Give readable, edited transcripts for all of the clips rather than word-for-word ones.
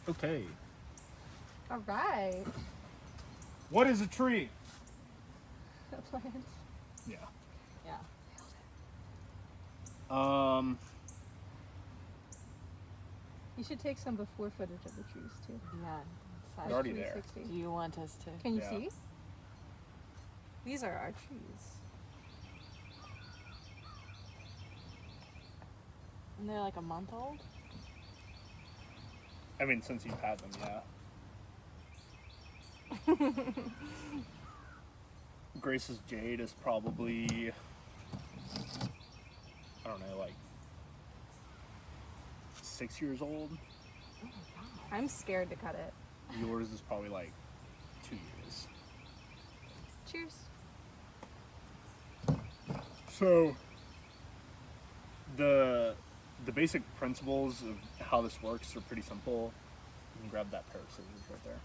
Okay. All right. What is a tree? A plant. Yeah. Yeah. You should take some before footage of the trees too. Yeah. They're already there. 360. Do you want us to? Can you Yeah. see? These are our trees. And they're like a month old? I mean, since you've had them, yeah. Grace's jade is probably, I don't know, like 6 years old. I'm scared to cut it. Yours is probably like 2 years. Cheers. So the basic principles of how this works are pretty simple. You can grab that pair of scissors right there.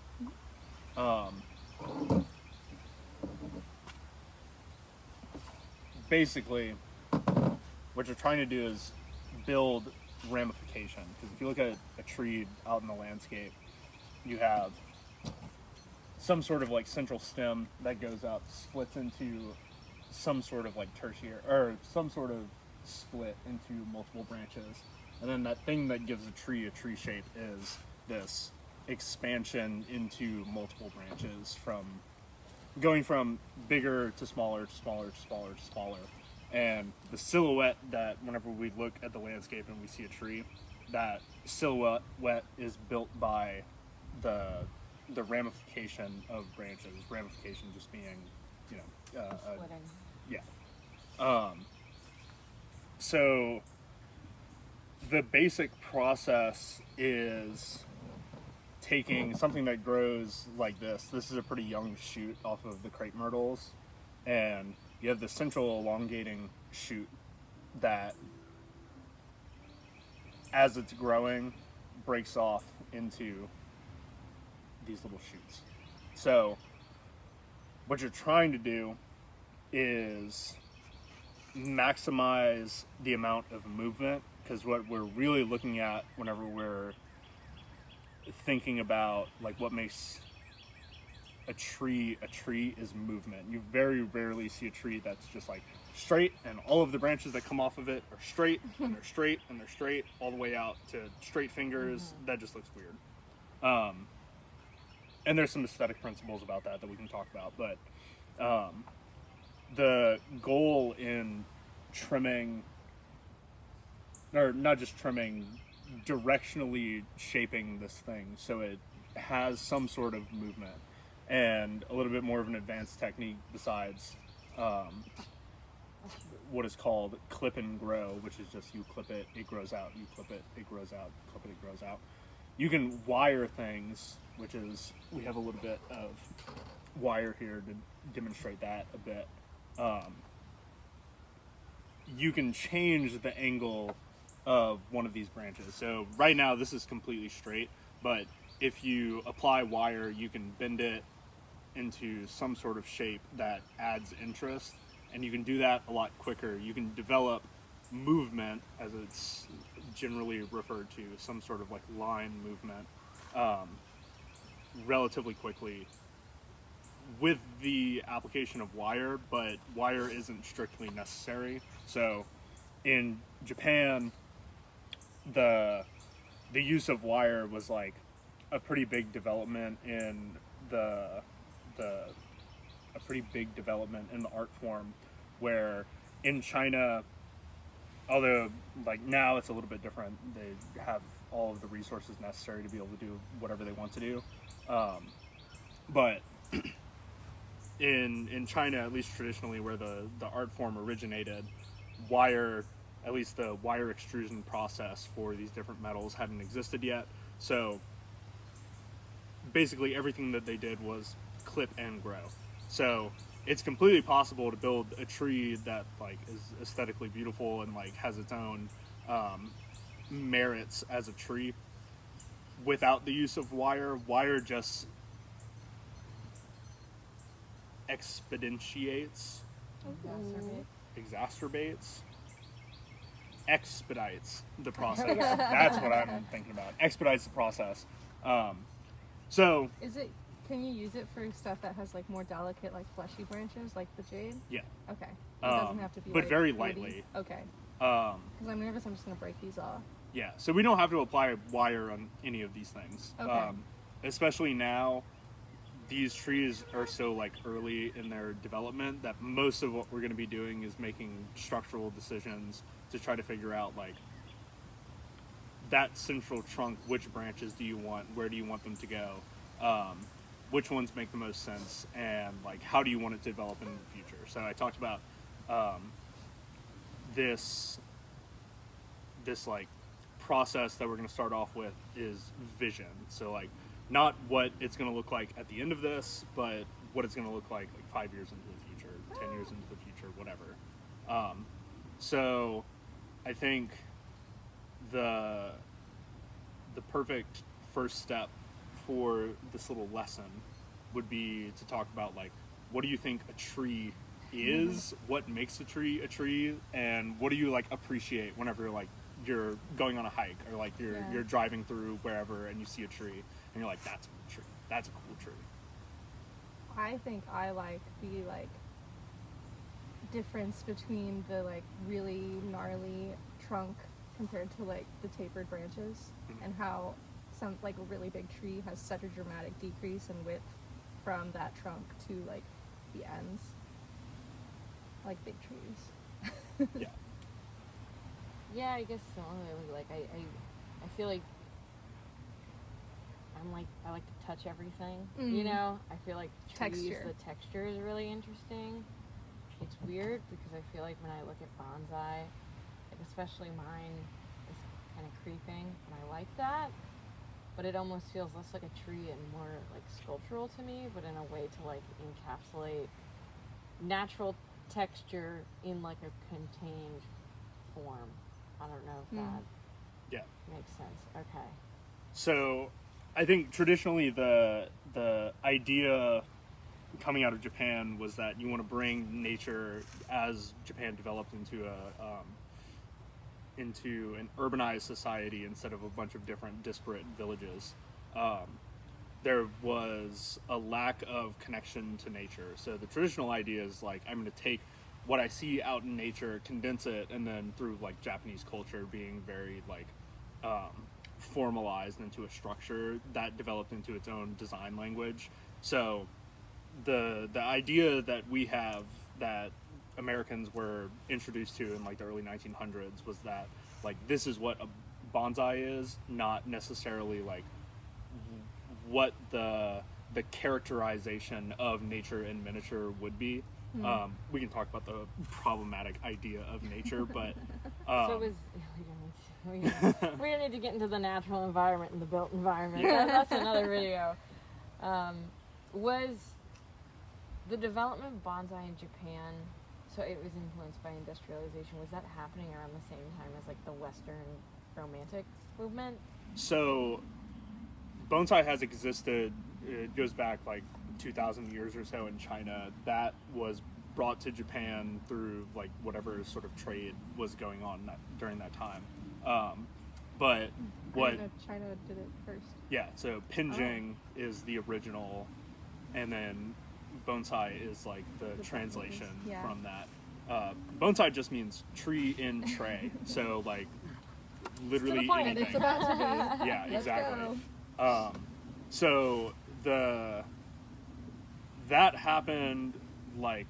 Basically, what you're trying to do is build ramification. Because if you look at a tree out in the landscape, you have some sort of like central stem that goes up, splits into some sort of like tertiary, or some sort of split into multiple branches. And then that thing that gives a tree shape is this expansion into multiple branches, from going from bigger to smaller to smaller to smaller to smaller. And the silhouette that whenever we look at the landscape and we see a tree, that silhouette is built by the ramification of branches. Ramification just being, you know, Splitting. yeah. So the basic process is taking something that grows like this. This is a pretty young shoot off of the crepe myrtles, and you have the central elongating shoot that, as it's growing, breaks off into these little shoots. So what you're trying to do is maximize the amount of movement, because what we're really looking at whenever we're thinking about like what makes a tree is movement. You very rarely see a tree that's just like straight and all of the branches that come off of it are straight and they're straight and they're straight all the way out to straight fingers. That just looks weird. And there's some aesthetic principles about that we can talk about, but the goal in trimming, or not just trimming, directionally shaping this thing so it has some sort of movement and a little bit more of an advanced technique besides what is called clip and grow, which is just you clip it, it grows out, you clip it, it grows out, clip it, it grows out. You can wire things, which is, we have a little bit of wire here to demonstrate that a bit. You can change the angle of one of these branches. So right now this is completely straight, but if you apply wire, you can bend it into some sort of shape that adds interest, and you can do that a lot quicker. You can develop movement, as it's generally referred to, some sort of like line movement, relatively quickly with the application of wire, but wire isn't strictly necessary. So in Japan, the use of wire was like a pretty big development in the art form, where in China, although like now it's a little bit different, they have all of the resources necessary to be able to do whatever they want to do, but in China, at least traditionally, where the art form originated, wire, at least the wire extrusion process for these different metals hadn't existed yet. So basically everything that they did was clip and grow. So it's completely possible to build a tree that like is aesthetically beautiful and like has its own merits as a tree without the use of wire. Wire just expedites, expedites the process. That's what I'm thinking about. Expedites the process. So Is it? Can you use it for stuff that has like more delicate, like fleshy branches, like the jade? yeah, Okay. It doesn't have to be. but like, very woody? lightly. Okay. Um, Because I'm nervous. I'm just gonna break these off. yeah, so we don't have to apply wire on any of these things. Okay. Especially now, these trees are so like early in their development that most of what we're going to be doing is making structural decisions to try to figure out like that central trunk, which branches do you want, where do you want them to go, which ones make the most sense, and like how do you want it to develop in the future. So I talked about this like process that we're going to start off with is vision. So like not what it's going to look like at the end of this, but what it's going to look like 5 years into the future, 10 years into the future, whatever. So I think the perfect first step for this little lesson would be to talk about like, what do you think a tree is, what makes a tree, and what do you like appreciate whenever like you're going on a hike or like you're driving through wherever and you see a tree and you're like, that's a cool tree, that's a cool tree. I think I like the like difference between the like really gnarly trunk compared to like the tapered branches, and how some like a really big tree has such a dramatic decrease in width from that trunk to like the ends, like big trees. Yeah. Yeah, I guess similarly. Like I feel like I like to touch everything. You know, I feel like trees, Texture. the texture is really interesting. It's weird because I feel like when I look at bonsai, like especially mine is kind of creeping, and I like that. But it almost feels less like a tree and more like sculptural to me, but in a way to like encapsulate natural texture in like a contained form. I don't know if that makes sense. Okay. So I think traditionally the idea coming out of Japan was that you want to bring nature as Japan developed into an urbanized society instead of a bunch of different disparate villages. There was a lack of connection to nature. So the traditional idea is like, I'm going to take what I see out in nature, condense it, and then through like Japanese culture being very like formalized into a structure that developed into its own design language. So the idea that we have, that Americans were introduced to in like the early 1900s, was that like this is what a bonsai is, not necessarily like what the characterization of nature in miniature would be. We can talk about the problematic idea of nature, but So it was. We don't need to get into the natural environment and the built environment. Yeah. That's another video. Was the development of bonsai in Japan, so it was influenced by industrialization, was that happening around the same time as like the Western Romantic movement? So bonsai has existed, it goes back like 2,000 years or so in China. That was brought to Japan through like whatever sort of trade was going on during that time. But what? I didn't know China did it first. Yeah, so pinjing is the original, and then bonsai is like the translation Yeah. from that. Bonsai just means tree in tray. So like literally point. And anything. it's about to be. Yeah, Let's exactly. go. So that happened like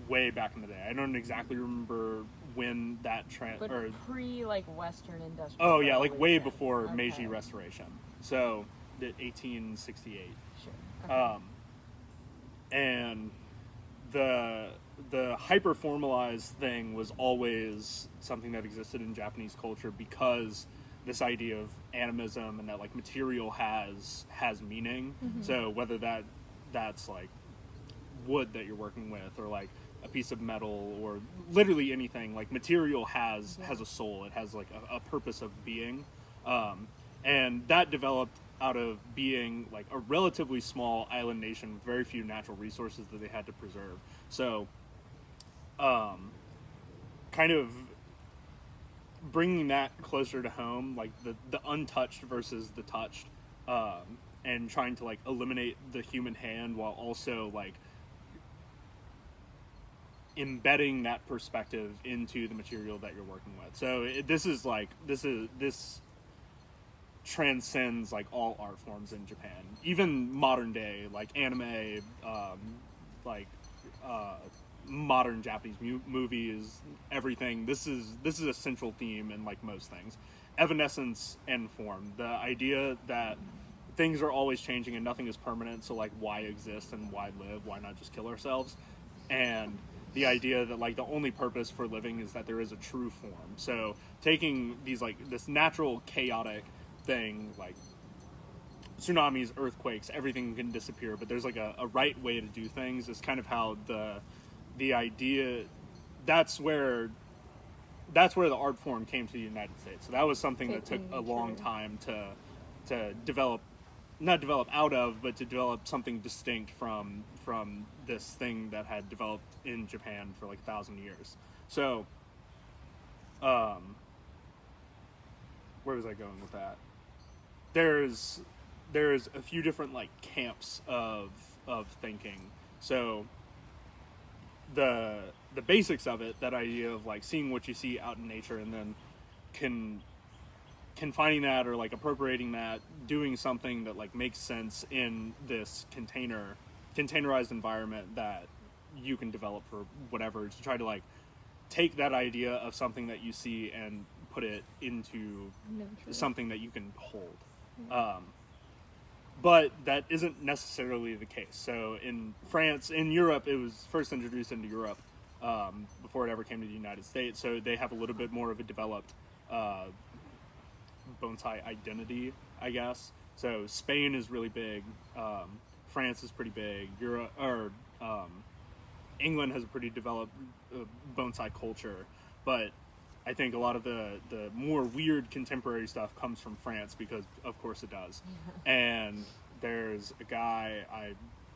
way back in the day. I don't exactly remember when that But pre like Western industrial. Oh yeah, like way revolution. before Okay. Meiji Restoration. So the 1868. Sure. Okay. And the hyper formalized thing was always something that existed in Japanese culture, because this idea of animism and that like material has meaning. So whether that's like wood that you're working with, or like a piece of metal, or literally anything, like material has a soul. It has like a purpose of being, and that developed out of being like a relatively small island nation with very few natural resources that they had to preserve. So kind of bringing that closer to home, like the untouched versus the touched, and trying to like eliminate the human hand while also like embedding that perspective into the material that you're working with. So this transcends like all art forms in Japan, even modern day like anime, like modern Japanese movies, everything. This is a central theme in like most things. Evanescence and form. The idea that things are always changing and nothing is permanent. So like, why exist and why live? Why not just kill ourselves? And the idea that like the only purpose for living is that there is a true form. So taking these like this natural chaotic thing, like tsunamis, earthquakes, everything can disappear, but there's like a right way to do things, is kind of how the idea, that's where the art form came to the United States. So that was something that took a long time to develop, not develop out of, but to develop something distinct from this thing that had developed in Japan for like 1,000 years. So, where was I going with that? There's a few different like camps of thinking. So the basics of it, that idea of like seeing what you see out in nature and then confining that or like appropriating that, doing something that like makes sense in this containerized environment that you can develop for whatever, to try to like take that idea of something that you see and put it into something that you can hold. But that isn't necessarily the case. So in France, in Europe, it was first introduced into Europe before it ever came to the United States. So they have a little bit more of a developed bonsai identity, I guess. So Spain is really big. France is pretty big. England has a pretty developed bonsai culture. But I think a lot of the more weird contemporary stuff comes from France, because of course it does. And there's a guy,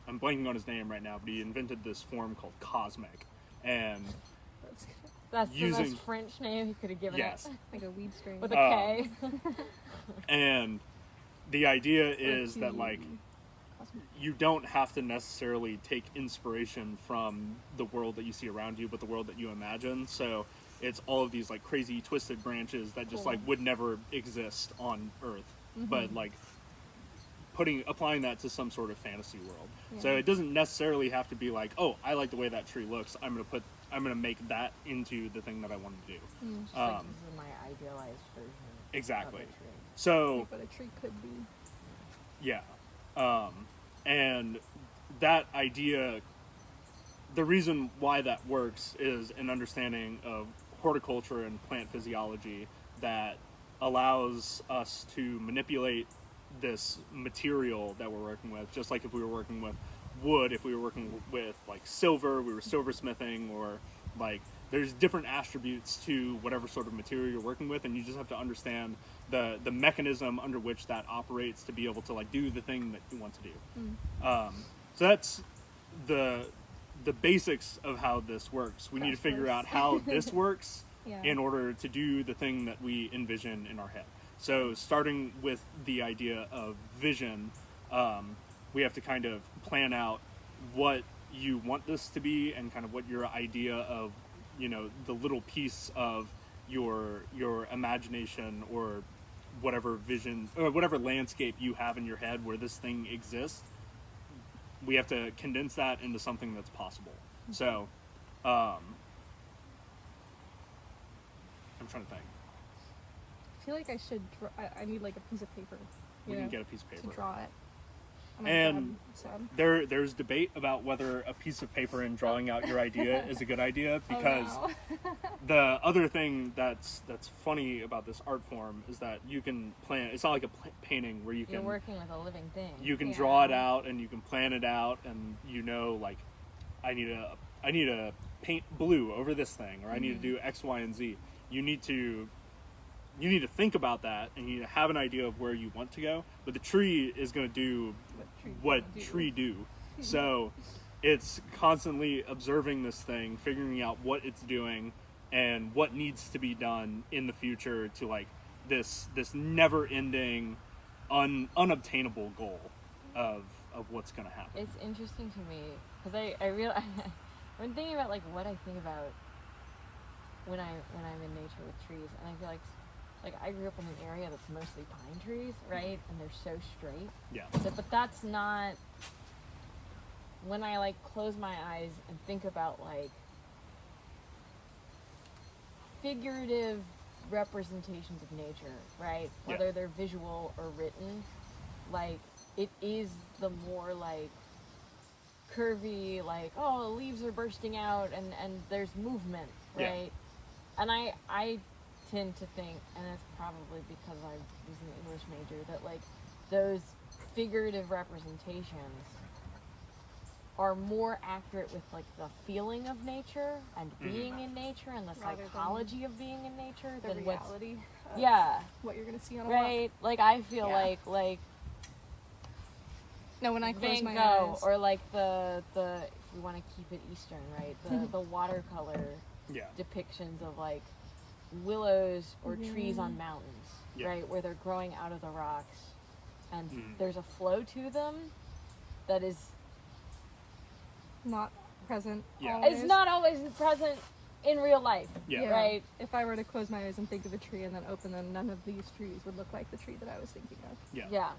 I'm blanking on his name right now, but he invented this form called cosmic. And that's the most French name he could have given it. Like a weed string. With a K. And the idea is that like, you don't have to necessarily take inspiration from the world that you see around you, but the world that you imagine. So it's all of these like crazy twisted branches that just like would never exist on Earth, but like applying that to some sort of fantasy world. So it doesn't necessarily have to be like, oh, I like the way that tree looks, I'm gonna make that into the thing that I want to do. Like, this is my idealized version. Exactly. Of a tree. So like what a tree could be. Yeah. And that idea, the reason why that works is an understanding of horticulture and plant physiology that allows us to manipulate this material that we're working with, just like if we were working with wood, if we were working with like silver, we were silversmithing, or like there's different attributes to whatever sort of material you're working with, and you just have to understand the mechanism under which that operates to be able to like do the thing that you want to do. So that's the basics of how this works. We need to figure out how this works in order to do the thing that we envision in our head. So starting with the idea of vision, we have to kind of plan out what you want this to be and kind of what your idea of, you know, the little piece of your imagination or whatever vision or whatever landscape you have in your head where this thing exists. We have to condense that into something that's possible. So, I'm trying to think. I feel like I should draw, I need like a piece of paper. We can get a piece of paper. To draw it. And there's debate about whether a piece of paper and drawing out your idea is a good idea, because the other thing that's funny about this art form is that you can plan. It's not like a painting where you're working with a living thing. You can draw it out and you can plan it out, and you know, like, I need to paint blue over this thing, or I need to do X, Y, and Z. You need to think about that, and you need to have an idea of where you want to go. But the tree is going to do what tree do. So it's constantly observing this thing, figuring out what it's doing and what needs to be done in the future to like this never-ending unobtainable goal of what's going to happen. It's interesting to me because I real I've been thinking about like what I think about when I'm in nature with trees, and I feel like I grew up in an area that's mostly pine trees, right? And they're so straight. Yeah. But that's not when I like close my eyes and think about like figurative representations of nature, right? Yeah. Whether they're visual or written, like it is the more like curvy, like, oh, leaves are bursting out and there's movement, Yeah. right? And I tend to think, and it's probably because I was an English major, that like those figurative representations are more accurate with like the feeling of nature and being in nature and the Rather than psychology of being in nature The than what's reality of yeah, what you're gonna see on a walk. right? Like I feel Yeah. like No, when I close Van my Gogh, eyes. or like the if we want to keep it Eastern, right? The watercolor Yeah. depictions of like willows or Mhm. trees on mountains, Yeah. right? Where they're growing out of the rocks, and Mhm. there's a flow to them that is Not present. Yeah. Always. it's not always present in real life, Yeah. right? If I were to close my eyes and think of a tree and then open them, none of these trees would look like the tree that I was thinking of. Yeah. Yeah.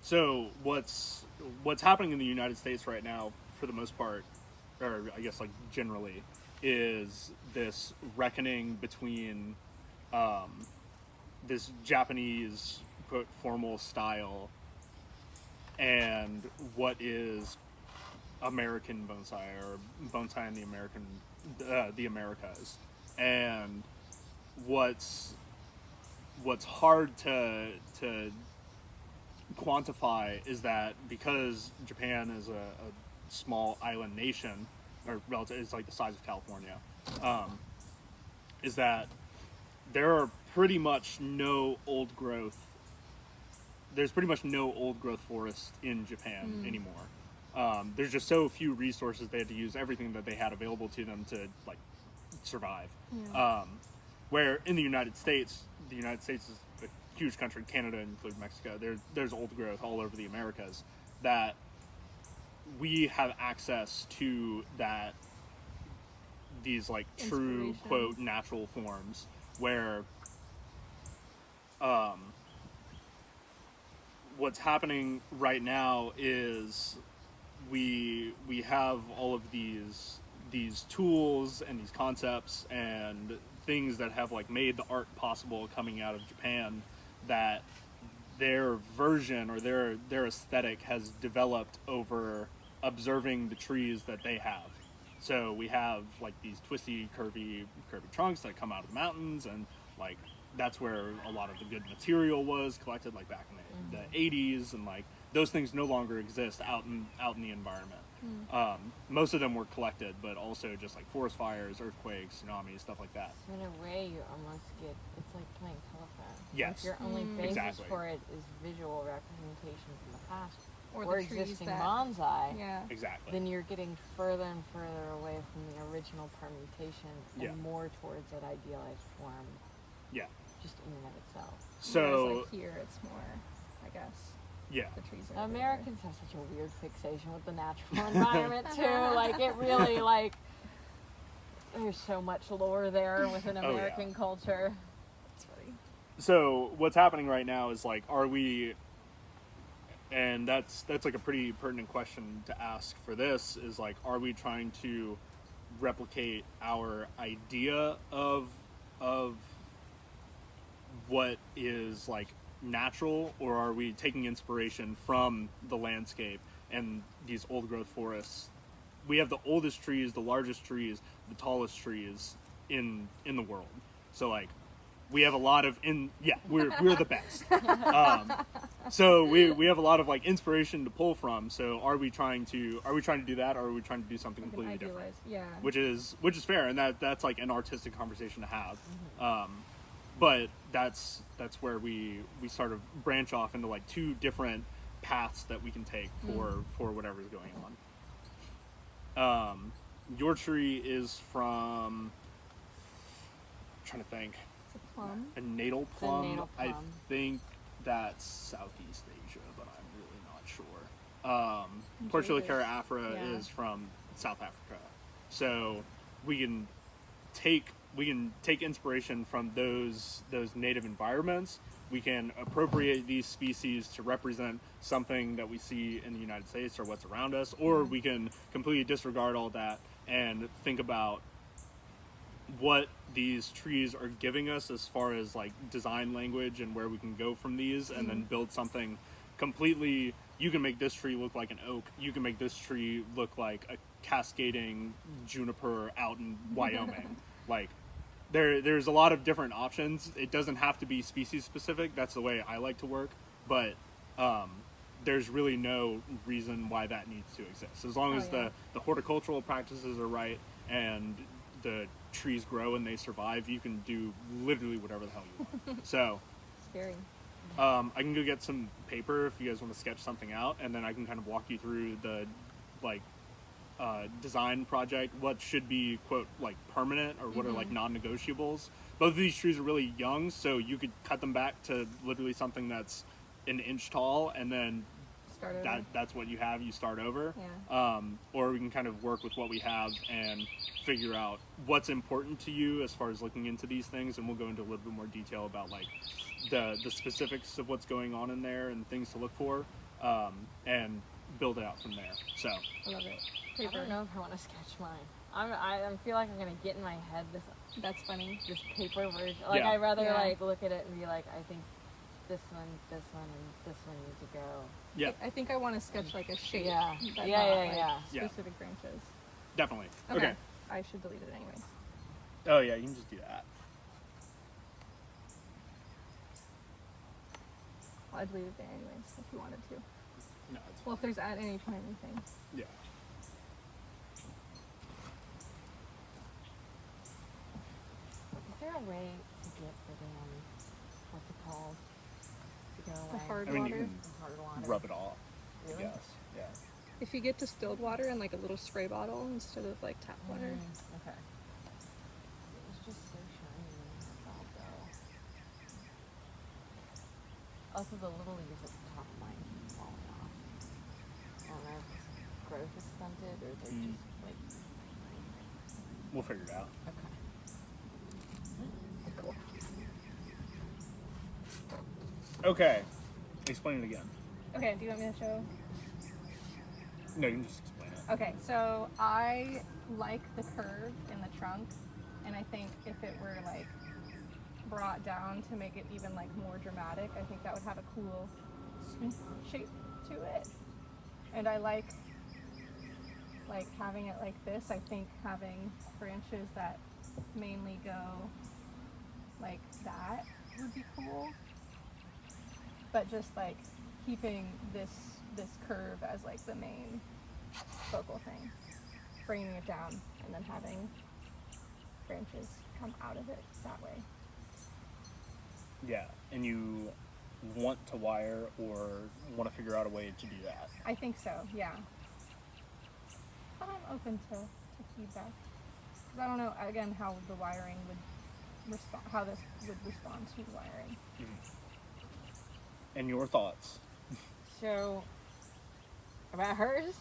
So what's happening in the United States right now, for the most part, or I guess like generally, is this reckoning between this Japanese quote formal style and what is American bonsai or bonsai in the Americas, and what's hard to quantify is that because Japan is a small island nation, or relative, it's like the size of California, is that there are pretty much no old growth. There's pretty much no old growth forest in Japan anymore. There's just so few resources. They had to use everything that they had available to them to like survive. Yeah. Where in the United States is a huge country, Canada including Mexico. There's old growth all over the Americas that we have access to, that these like true Inspiration. quote natural forms where what's happening right now is we have all of these tools and these concepts and things that have like made the art possible coming out of Japan, that their version or their aesthetic has developed over observing the trees that they have. So we have like these twisty, curvy trunks that come out of the mountains, and like that's where a lot of the good material was collected, like back in the 80s, and like those things no longer exist out in the environment. Most of them were collected, but also just like forest fires, earthquakes, tsunamis, stuff like that. So in a way, you almost get, it's like playing telephone. Yes. Like your only basis Exactly. for it is visual representation from the past Or or the trees existing that- bonsai. Yeah. Exactly. Then you're getting further and further away from the original permutation and Yeah. more towards that idealized form, Yeah. just in and of itself. So Whereas, like here, it's more, I guess, yeah. the trees are Americans have such a weird fixation with the natural environment too. Like it really like there's so much lore there within Oh, yeah. American culture. It's funny. So what's happening right now is like, are we? And that's like a pretty pertinent question to ask for this, is like, are we trying to replicate our idea of what is like natural, or are we taking inspiration from the landscape and these old growth forests? We have the oldest trees, the largest trees, the tallest trees in the world. So like, we have a lot of we're the best. So we have a lot of like inspiration to pull from. So are we trying to do that, or are we trying to do something Like an completely different? idealized, yeah. Which is fair, and that's like an artistic conversation to have. But that's where we sort of branch off into like two different paths that we can take for whatever's going on. Your tree is from, I'm trying to think, It's a plum. a natal a plum. natal I plum. think that's Southeast Portulacara afra Yeah. is from South Africa. So we can take inspiration from those native environments. We can appropriate these species to represent something that we see in the United States or what's around us, or we can completely disregard all that and think about what these trees are giving us as far as like design language and where we can go from these, and then build something completely. You can make this tree look like an oak. You can make this tree look like a cascading juniper out in Wyoming. Like there's a lot of different options. It doesn't have to be species specific. That's the way I like to work. But there's really no reason why that needs to exist. As long as the horticultural practices are right and the trees grow and they survive, you can do literally whatever the hell you want. So Scary. I can go get some paper if you guys want to sketch something out, and then I can kind of walk you through the like design project, what should be quote like permanent or what are like non-negotiables. Both of these trees are really young, so you could cut them back to literally something that's an inch tall, and then Start over. that's what you have. You start over. Yeah. Or we can kind of work with what we have and figure out what's important to you as far as looking into these things, and we'll go into a little bit more detail about like the specifics of what's going on in there and things to look for, and build it out from there. So I love it. I don't know if I want to sketch mine. I feel like I'm gonna get in my head That's funny. this paper version. Like Yeah. I'd rather Yeah. like look at it and be like, I think this one, and this one need to go. yeah, I think I want to sketch like a shape. Yeah. but Yeah, not, yeah, like, yeah. Yeah. Specific branches. definitely. Okay. I should delete it anyways. Oh yeah, you can just do that. Well, I deleted it anyways if you wanted to. No, it's Well, if there's at any point anything. yeah. Is there a way to get the what's it called? To go away. The hard I mean, you water. can The hard water. rub it off. Really? I guess. Yeah. If you get distilled water in like a little spray bottle instead of like tap water. Okay. It was just so shiny when I thought though. Also, the little leaves at the top of mine keep falling off. I don't know if this growth is stunted or they're just like We'll figure it out. okay. Cool. Okay. Explain it again. Okay, do you want me to show? No, you can just explain it. Okay, so I like the curve in the trunk, and I think if it were like brought down to make it even like more dramatic, I think that would have a cool shape to it. And I like having it like this. I think having branches that mainly go like that would be cool. But just like keeping this curve as like the main focal thing, bringing it down and then having branches come out of it that way. Yeah, and you want to wire or want to figure out a way to do that. I think so, yeah. But I'm open to feedback. Because I don't know, again, how the wiring would respond, how this would respond to the wiring. And your thoughts? So about hers?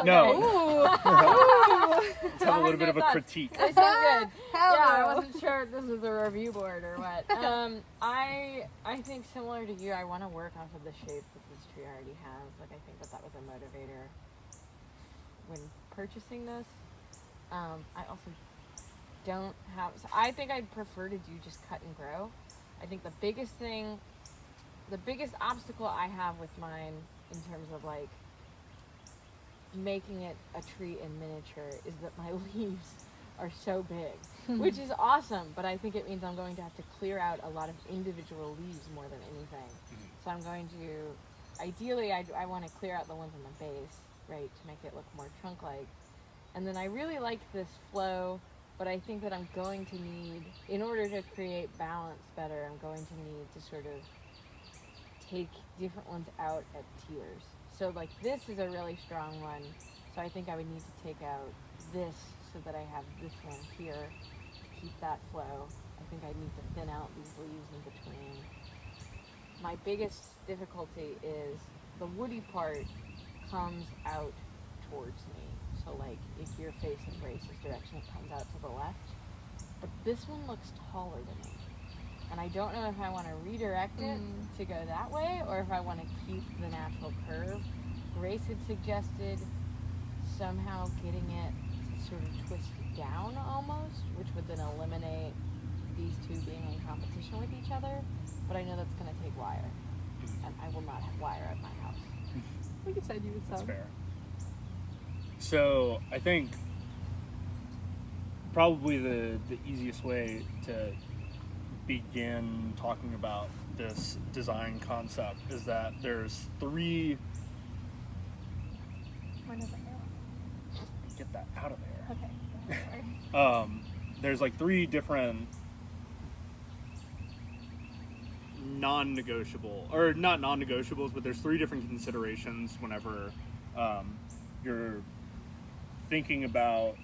No. Ooh! Let's have a little bit of a critique. They sound good. Hell Yeah, no. I wasn't sure if this was a review board or what. I think similar to you, I want to work off of the shape that this tree already has. Like I think that was a motivator when purchasing this. I also don't have. So I think I'd prefer to do just cut and grow. I think the biggest obstacle I have with mine in terms of like making it a tree in miniature is that my leaves are so big, which is awesome, but I think it means I'm going to have to clear out a lot of individual leaves more than anything. So I'm going to, ideally I want to clear out the ones on the base, right, to make it look more trunk-like. And then I really like this flow, but I think that I'm going to need, in order to create balance better, I'm going to need to sort of take different ones out at tiers. So like this is a really strong one, so I think I would need to take out this so that I have this one here to keep that flow. I think I need to thin out these leaves in between. My biggest difficulty is the woody part comes out towards me. So like if you're facing Grace's direction, it comes out to the left. But this one looks taller than me. And I don't know if I want to redirect it to go that way or if I want to keep the natural curve. Grace had suggested somehow getting it to sort of twist down almost, which would then eliminate these two being in competition with each other. But I know that's going to take wire. And I will not have wire at my house. We could send you with That's some. fair. So I think probably the easiest way to begin talking about this design concept is that there's three. Mine doesn't go. Get that out of there. Okay. Sorry. There's like three different non-negotiable, or not non-negotiables, but there's three different considerations whenever you're thinking about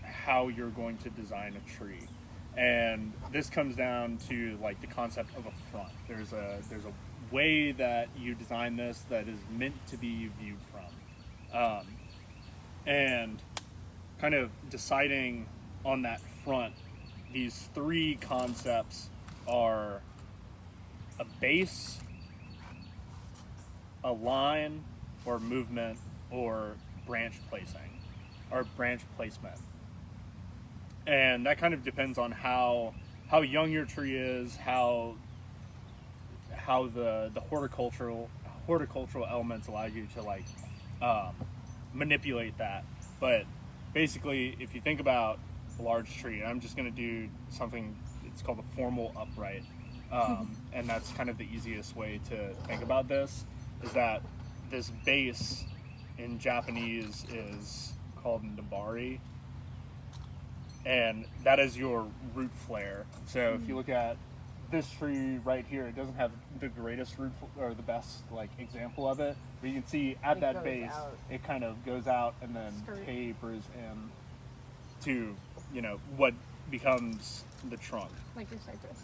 how you're going to design a tree. And this comes down to like the concept of a front. There's a way that you design this that is meant to be viewed from. And kind of deciding on that front, these three concepts are a base, a line, or movement, or branch placing, or branch placement. And that kind of depends on how young your tree is, how the horticultural elements allow you to like manipulate that. But basically, if you think about a large tree, and I'm just going to do something, it's called a formal upright. And that's kind of the easiest way to think about this, is that this base in Japanese is called nabari, and that is your root flare. So if you look at this tree right here, it doesn't have the greatest root or the best like example of it, but you can see at that base it kind of goes out and then tapers in to, you know, what becomes the trunk. Like your cypress.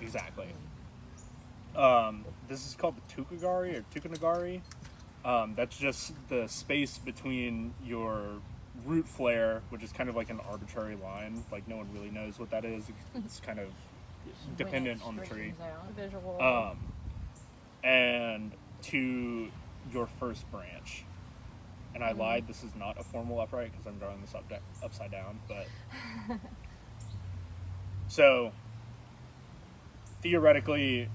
Exactly. This is called the tukagari or tukanagari. That's just the space between your root flare, which is kind of like an arbitrary line. Like no one really knows what that is. It's kind of dependent on the tree. Visual. And to your first branch. And I lied, this is not a formal upright because I'm drawing this upside down, but so theoretically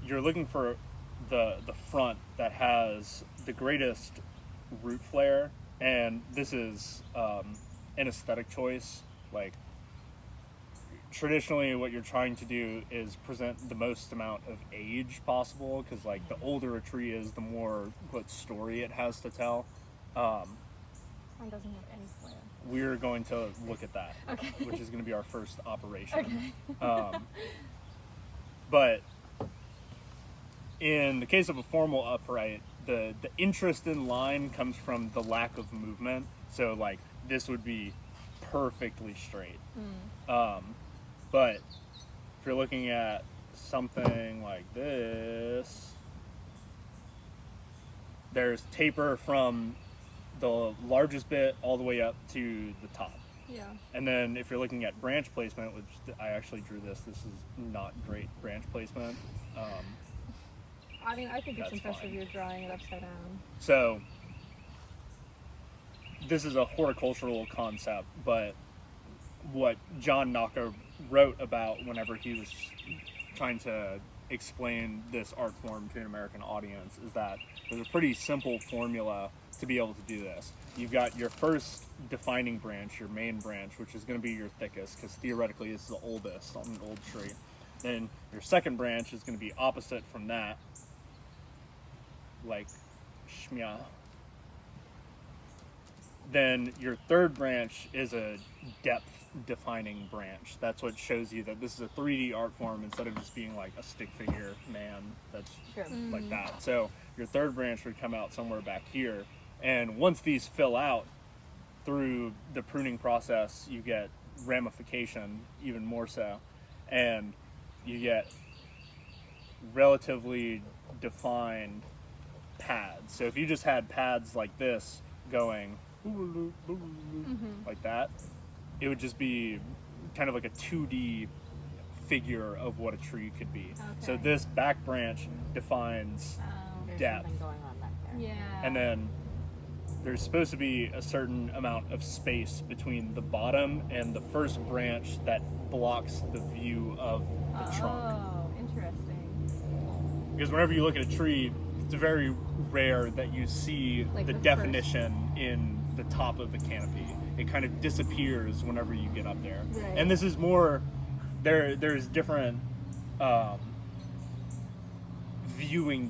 you're looking for the front that has the greatest root flare, and this is an aesthetic choice. Like traditionally what you're trying to do is present the most amount of age possible, because like the older a tree is, the more what story it has to tell. Mine doesn't have any flare. We're going to look at that, Okay. which is going to be our first operation. Okay. But in the case of a formal upright, the interest in line comes from the lack of movement. So like this would be perfectly straight. But if you're looking at something like this, there's taper from the largest bit all the way up to the top. Yeah. And then if you're looking at branch placement, which I actually drew this is not great branch placement. I mean, I think it's That's impressive fine. you're drawing it upside down. So this is a horticultural concept, but what John Naka wrote about whenever he was trying to explain this art form to an American audience is that there's a pretty simple formula to be able to do this. You've got your first defining branch, your main branch, which is going to be your thickest, because theoretically it's the oldest on an old tree. Then your second branch is going to be opposite from that, like shmya. Then your third branch is a depth defining branch. That's what shows you that this is a 3D art form instead of just being like a stick figure man that's like that. So your third branch would come out somewhere back here, and once these fill out through the pruning process, you get ramification even more so, and you get relatively defined pads. pads. So if you just had pads like this going like that, it would just be kind of like a 2D figure of what a tree could be. So Okay. this back branch defines There's depth. something going on back there. Yeah. And then there's supposed to be a certain amount of space between the bottom and the first branch that blocks the view of the trunk. Oh, interesting. Because whenever you look at a tree, it's very rare that you see Like the the definition in the top of the canopy. It kind of disappears whenever you get up there. Right. And this is more, there's different viewing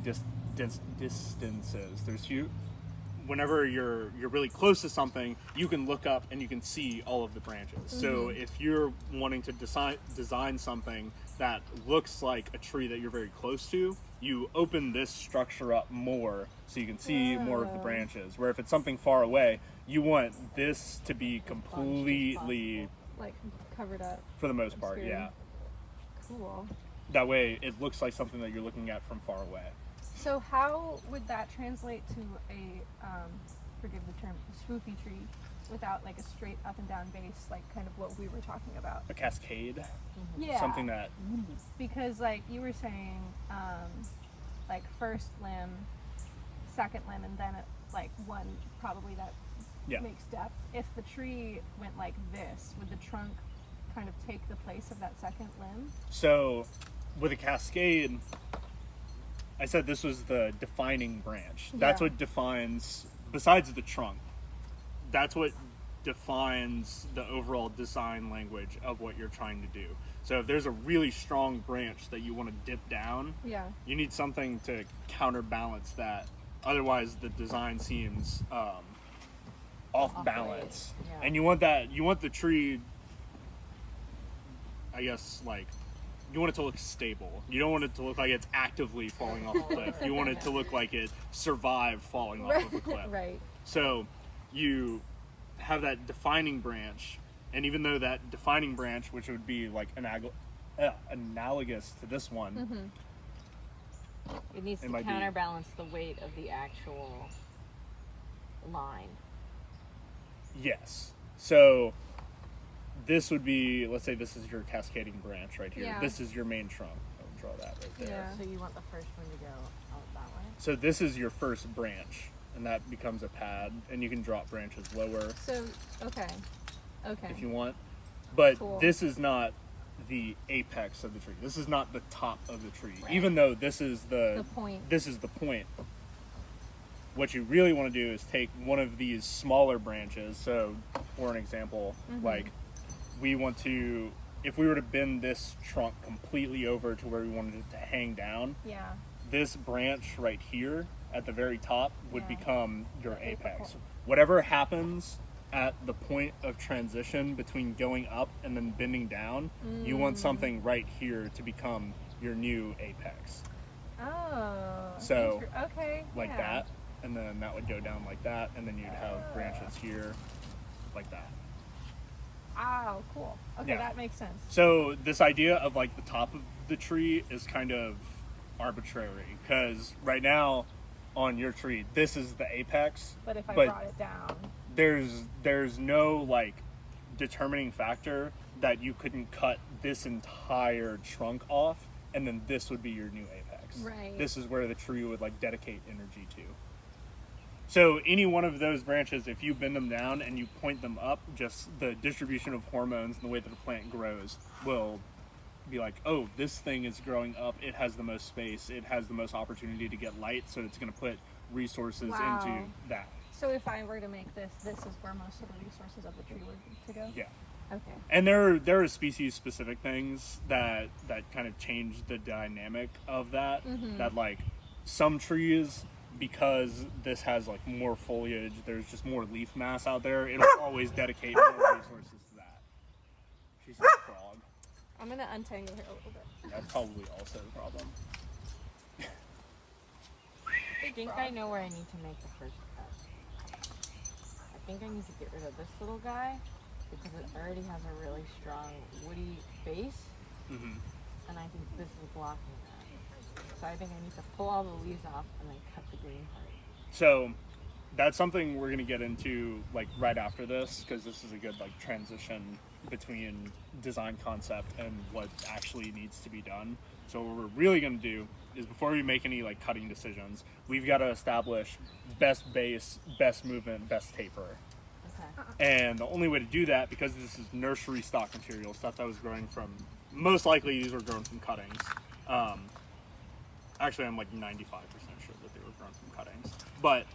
distances. There's whenever you're really close to something, you can look up and you can see all of the branches. So if you're wanting to design something that looks like a tree that you're very close to, you open this structure up more so you can see more of the branches. Where if it's something far away, you want this to be completely, Like covered up. for the most part, Obscured. yeah. Cool. That way it looks like something that you're looking at from far away. So how would that translate to a, forgive the term, swoopy tree without like a straight up and down base, like kind of what we were talking about? A cascade, Yeah. something that, Because like you were saying, like first limb, second limb, and then like one probably that yeah. makes depth. If the tree went like this, would the trunk kind of take the place of that second limb? So with a cascade, I said this was the defining branch. That's Yeah. what defines, besides the trunk, that's what defines the overall design language of what you're trying to do. So if there's a really strong branch that you want to dip down, Yeah. you need something to counterbalance that. Otherwise, the design seems off balance. Yeah. And you want the tree, I guess, like, you want it to look stable. You don't want it to look like it's actively falling off a cliff. You want it to look like it survived falling off of a cliff. Right. So you have that defining branch, and even though that defining branch, which would be like analogous to this one, It needs It to might be- counterbalance the weight of the actual line. yes. So this would be, let's say this is your cascading branch right here. Yeah. This is your main trunk. I'll draw that right there. Yeah. So you want the first one to go out that way? So this is your first branch, and that becomes a pad, and you can drop branches lower So okay. Okay. if you want. But Cool. this is not the apex of the tree. This is not the top of the tree. Right. Even though this is The point. This is the point. What you really want to do is take one of these smaller branches. So, for an example, like we want to, if we were to bend this trunk completely over to where we wanted it to hang down, Yeah. this branch right here at the very top would Yeah. become your The apex. apex. Whatever happens at the point of transition between going up and then bending down, you want something right here to become your new apex. Oh. So, okay. Like yeah. that, and then that would go down like that, and then you'd have branches here like that. Oh, cool. Okay, Yeah. that makes sense. So this idea of like the top of the tree is kind of arbitrary, because right now on your tree, this is the apex, But if I but brought it down, there's no like determining factor that you couldn't cut this entire trunk off, and then this would be your new apex. Right. This is where the tree would like dedicate energy to. So any one of those branches, if you bend them down and you point them up, just the distribution of hormones and the way that the plant grows will be like, oh, this thing is growing up, it has the most space, it has the most opportunity to get light, so it's going to put resources Wow. into that. so if I were to make this is where most of the resources of the tree would to go? Yeah. Okay. And there are species specific things that kind of change the dynamic of that. That like some trees, because this has like more foliage, there's just more leaf mass out there, it'll always dedicate more resources to that. She's a frog. I'm gonna untangle her a little bit. That's probably also the problem. I think I know where I need to make the first cut. I think I need to get rid of this little guy because it already has a really strong woody base, Mm-hmm. and I think this is blocking that. So I think I need to pull all the leaves off and then cut the green part. So that's something we're going to get into like right after this, because this is a good like transition between design concept and what actually needs to be done. So what we're really going to do is, before we make any like cutting decisions, we've got to establish best base, best movement, best taper. Okay. And the only way to do that, because this is nursery stock material, stuff that was growing from, most likely these were grown from cuttings. Actually, I'm like 95% sure that they were grown from cuttings. But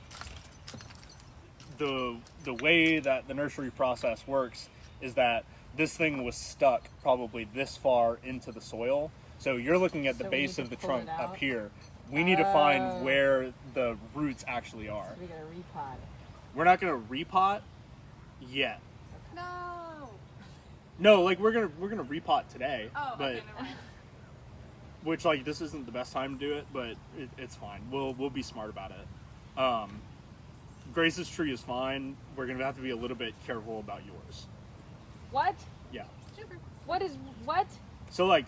the way that the nursery process works is that this thing was stuck probably this far into the soil. So you're looking at the So we base need of to the pull trunk it out? up here. We need to find Oh. where the roots actually are. So we gotta repot it. We're not gonna repot yet. No. No, like we're gonna repot today. Oh, but okay, never mind. which like this isn't the best time to do it, but it's fine. We'll be smart about it. Grace's tree is fine. We're gonna have to be a little bit careful about yours. What? Yeah. Super. What is what? So like,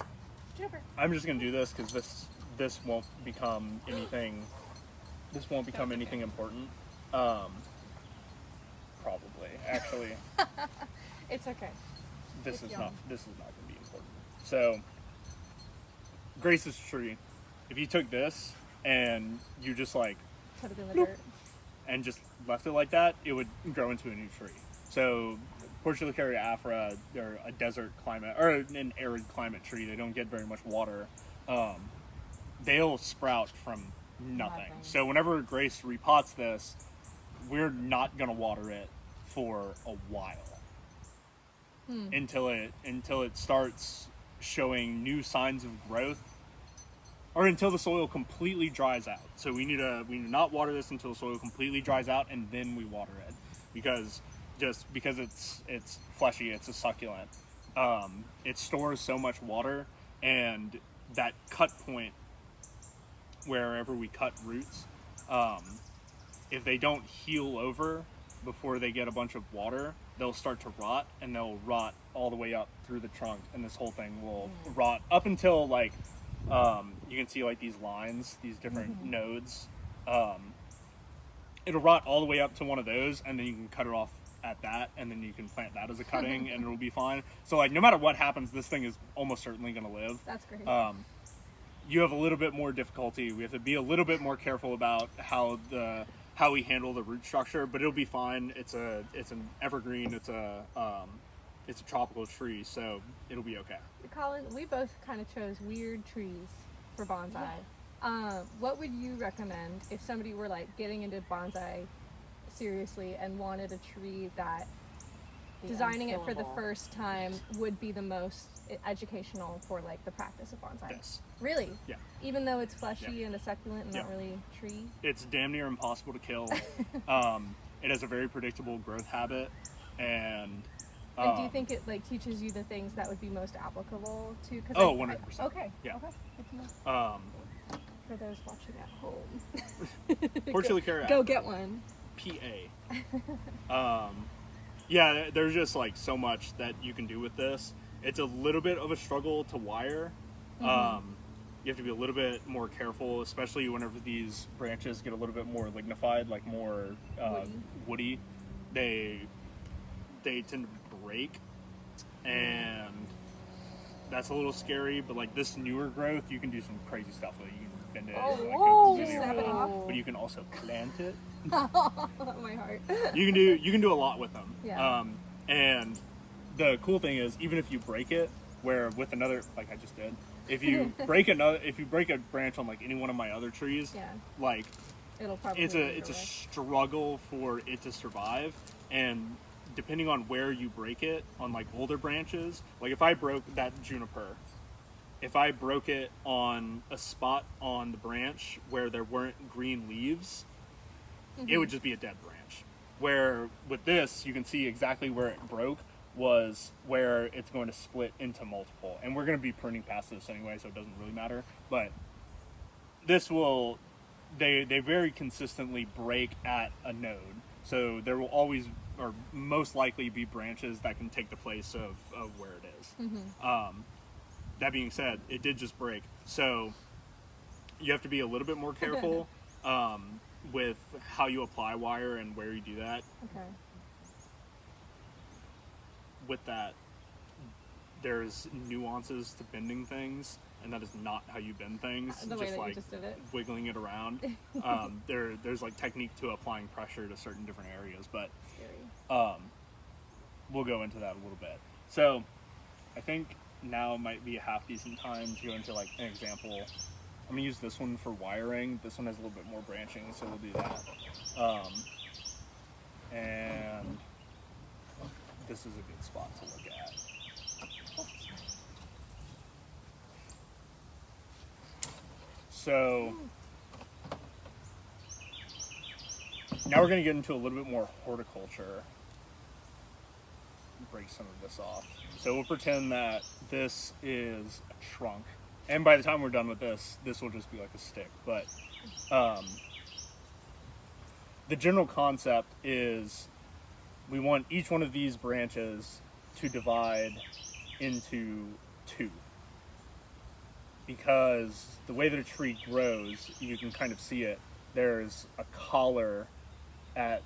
Super. I'm just gonna do this because this won't become anything. This won't become That's okay. anything important. Probably, actually, It's okay. this It's is young. not. This is not gonna be important. So, Grace's tree. If you took this and you just like Put it in the Bloop. dirt. and just left it like that, it would grow into a new tree. So Portulacaria afra, they're a desert climate or an arid climate tree. They don't get very much water. They'll sprout from nothing. Nothing. So whenever Grace repots this, we're not gonna water it for a while until it starts showing new signs of growth, or until the soil completely dries out. So we need to not water this until the soil completely dries out, and then we water it, because it's fleshy, it's a succulent. It stores so much water, and that cut point wherever we cut roots, if they don't heal over before they get a bunch of water, they'll start to rot, and they'll rot all the way up through the trunk, and this whole thing will rot up until like you can see like these lines, these different nodes. It'll rot all the way up to one of those, and then you can cut it off at that, and then you can plant that as a cutting, and it'll be fine. So like no matter what happens, this thing is almost certainly going to live. That's great. You have a little bit more difficulty. We have to be a little bit more careful about how we handle the root structure, but it'll be fine. It's an evergreen. It's a tropical tree, so it'll be okay. Colin, we both kind of chose weird trees for bonsai. What would you recommend if somebody were like getting into bonsai seriously and wanted a tree that designing it for the unkillable. first time would be the most educational for like the practice of bonsai? Yes. Really? Yeah. Even though it's fleshy Yeah. and a succulent and not Yeah. really tree? It's damn near impossible to kill. It has a very predictable growth habit, and And do you think it like teaches you the things that would be most applicable to? 'Cause Oh, I- 100%. Okay. Yeah. Okay. Good to know. For those watching at home. Portulacaria Go get one. PA. Yeah, there's just like so much that you can do with this. It's a little bit of a struggle to wire. You have to be a little bit more careful, especially whenever these branches get a little bit more lignified, like more woody. They tend to break, and that's a little scary. But like this newer growth, you can do some crazy stuff with it. You can bend it, like, go whoa. completely Snap it around, off. but you can also plant it. My heart. You can do a lot with them. Yeah. And the cool thing is, even if you break it, where with another, like I just did, if you break a branch on like any one of my other trees, Yeah. like It'll probably it's a struggle for it to survive. And depending on where you break it on like older branches, like if I broke that juniper, if I broke it on a spot on the branch where there weren't green leaves, it would just be a dead branch. Where with this, you can see exactly where it broke was where it's going to split into multiple. And we're going to be pruning past this anyway, so it doesn't really matter. But this will, they very consistently break at a node. So there will always, or most likely, be branches that can take the place of where it is. That being said, it did just break. So you have to be a little bit more careful with how you apply wire and where you do that. Okay. With that, there's nuances to bending things, and that is not how you bend things. The way just that like you just did it. wiggling it around. There's like technique to applying pressure to certain different areas, but Scary. we'll go into that a little bit. So I think now might be a half decent time to go into like an example. I'm gonna use this one for wiring. This one has a little bit more branching, so we'll do that. And this is a good spot to look at. So now we're going to get into a little bit more horticulture. Break some of this off. So we'll pretend that this is a trunk. And by the time we're done with this, this will just be like a stick. But the general concept is we want each one of these branches to divide into two. Because the way that a tree grows, you can kind of see it. There's a collar at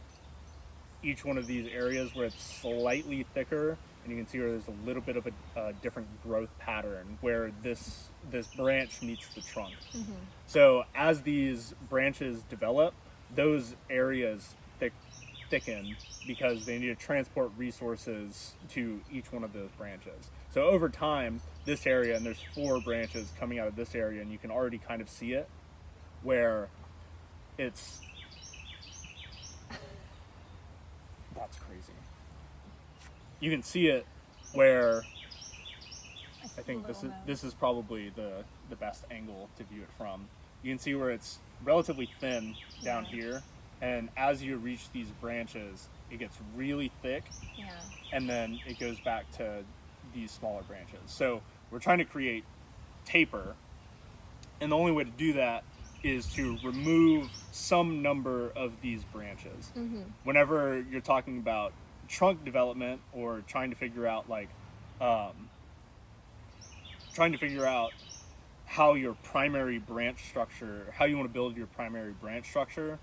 each one of these areas where it's slightly thicker, and you can see where there's a little bit of a different growth pattern where this branch meets the trunk. Mm-hmm. So as these branches develop, those areas thicken because they need to transport resources to each one of those branches. So over time, this area, and there's 4 branches coming out of this area, and you can already kind of see it, where it's... That's crazy. You can see it where I think this is probably the best angle to view it from. You can see where it's relatively thin down here, and as you reach these branches, it gets really thick, and then it goes back to these smaller branches. So we're trying to create taper, and the only way to do that is to remove some number of these branches. Mm-hmm. Whenever you're talking about trunk development or trying to figure out how your primary branch structure, how you want to build your primary branch structure,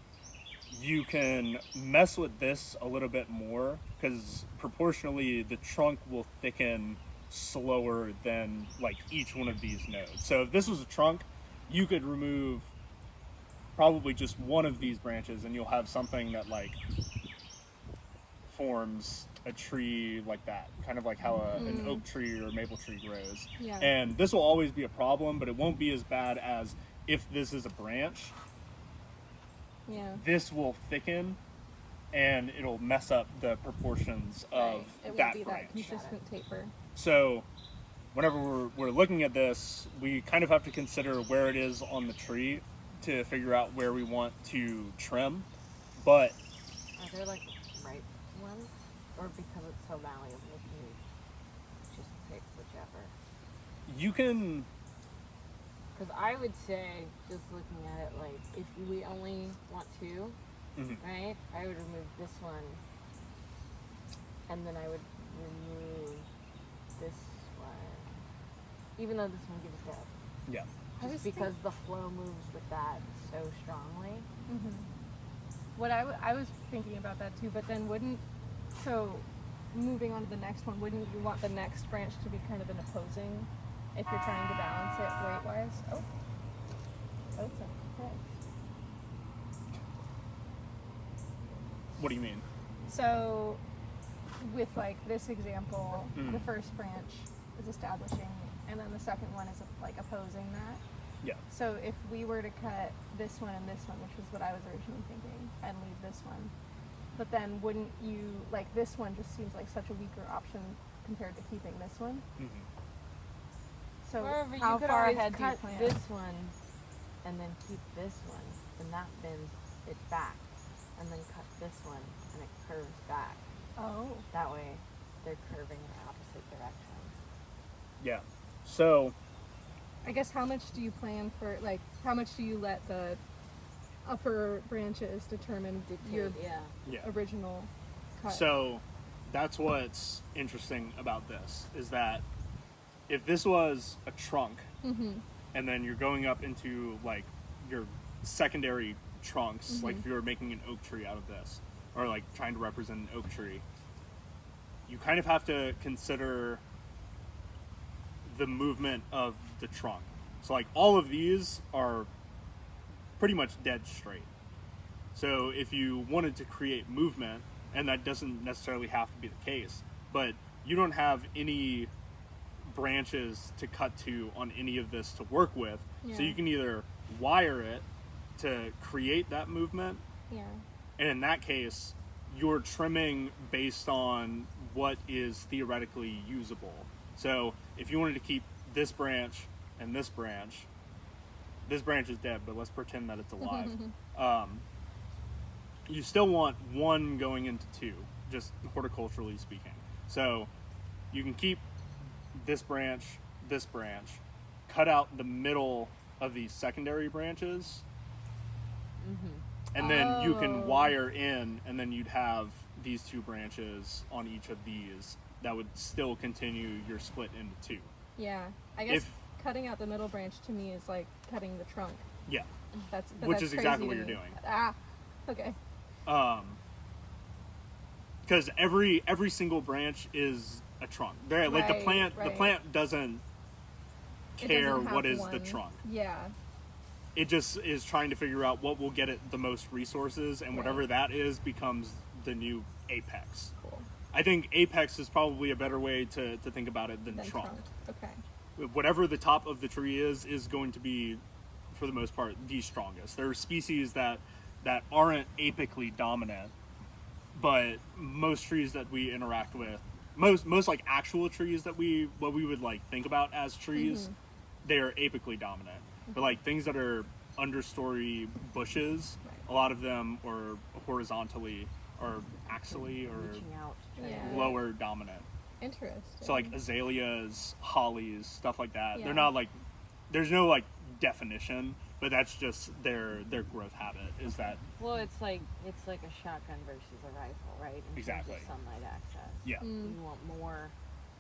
you can mess with this a little bit more because proportionally the trunk will thicken slower than like each one of these nodes. So if this was a trunk, you could remove probably just one of these branches and you'll have something that like forms a tree like that, kind of like how an oak tree or a maple tree grows. Yeah. And this will always be a problem, but it won't be as bad as if this is a branch. Yeah. This will thicken and it'll mess up the proportions of It that won't be branch. that consistent taper. So whenever we're looking at this, we kind of have to consider where it is on the tree to figure out where we want to trim. But Are there like right ones? Or because it's so malleable, you just pick whichever? you can, Because I would say, just looking at it, like, if we only want 2, right? I would remove this one, and then I would remove this one. Even though this one gives depth. yeah. Just because the flow moves with that so strongly. Mm-hmm. What I was thinking about that too, but then so moving on to the next one, wouldn't you want the next branch to be kind of an opposing if you're trying to balance it weight-wise? Oh, it's okay. What do you mean? So with like this example, Mm. the first branch is establishing, and then the second one is like opposing that. Yeah. So if we were to cut this one and this one, which was what I was originally thinking, and leave this one, but then wouldn't you, like this one just seems like such a weaker option compared to keeping this one? Mm-hmm. So However, how you could far always ahead do you cut plan? this one and then keep this one, and that bends it back, and then cut this one and it curves back. Oh. That way, they're curving in opposite directions. Yeah. So I guess how much do you plan for, like, how much do you let the upper branches determine your yeah. original cut? So that's what's interesting about this is that if this was a trunk Mm-hmm. and then you're going up into like your secondary trunks, like if you were making an oak tree out of this, or like trying to represent an oak tree, you kind of have to consider the movement of the trunk. So like all of these are pretty much dead straight. So if you wanted to create movement, and that doesn't necessarily have to be the case, but you don't have any branches to cut to on any of this to work with. Yeah. So you can either wire it to create that movement, Yeah. and in that case, you're trimming based on what is theoretically usable. So if you wanted to keep this branch and this branch is dead, but let's pretend that it's alive. You still want one going into two, just horticulturally speaking. So you can keep this branch, cut out the middle of these secondary branches, and then you can wire in, and then you'd have these two branches on each of these that would still continue your split into two. Yeah. I guess cutting out the middle branch to me is like cutting the trunk. Yeah. Which is exactly what you're doing. Ah, okay. Because every single branch is a trunk. Like the plant doesn't care what is the trunk. Yeah. It just is trying to figure out what will get it the most resources, and whatever that is becomes the new apex. Cool. I think apex is probably a better way to think about it than trunk. Okay. Whatever the top of the tree is going to be, for the most part, the strongest. There are species that aren't apically dominant, but most trees that we interact with, most like actual trees that what we would like think about as trees, they are apically dominant. But like things that are understory bushes, a lot of them are horizontally or axially or Reaching out. lower dominant. Interesting. So like azaleas, hollies, stuff like that. Yeah. They're not like, there's no like definition, but that's just their growth habit is that. Well, it's like a shotgun versus a rifle, right? In Exactly. terms of sunlight access. Yeah. You want more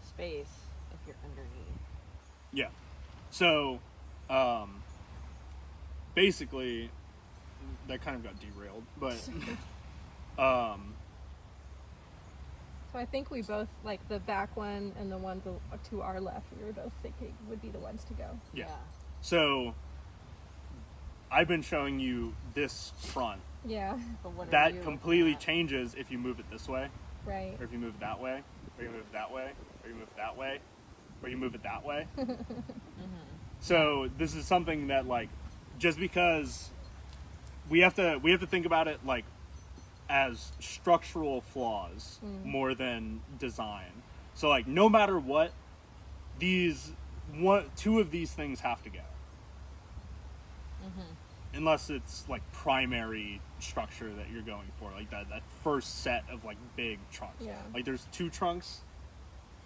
space if you're underneath. Yeah. So, basically, that kind of got derailed, but, So I think we both, like the back one and the one to our left, we were both thinking would be the ones to go. yeah. So, I've been showing you this front. Yeah. But what are That you completely looking at? changes if you move it this way, Right. or if you move it that way, or you move it that way, or you move it that way, or you move it that way. So this is something that like, just because we have to think about it like as structural flaws more than design. So like no matter what, two of these things have to go. Unless it's like primary structure that you're going for, like that first set of like big trunks. Yeah. Like there's two trunks,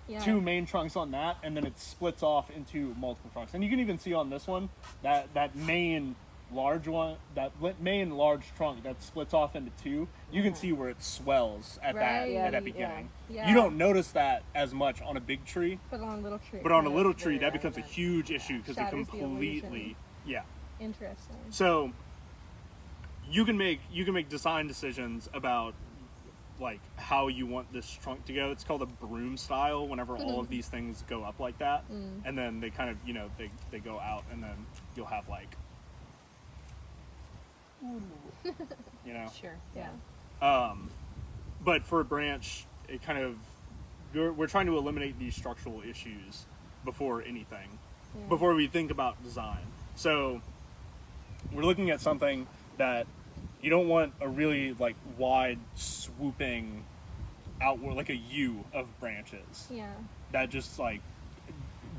Yeah. two main trunks on that, and then it splits off into multiple trunks. And you can even see on this one that main large trunk that splits off into two. You can see where it swells at that beginning. Yeah. You don't notice that as much on a big tree, But on a little tree. but on a little very tree that becomes a evident. huge issue because it Shatters the completely illusion. Interesting. So you can make design decisions about like how you want this trunk to go. It's called a broom style whenever all of these things go up like that. And then they kind of, they go out, and then you'll have like Sure. Yeah. But for a branch, it kind of, we're trying to eliminate these structural issues before anything, before we think about design. So we're looking at something that you don't want a really like wide swooping outward, like a U of branches. Yeah. That just like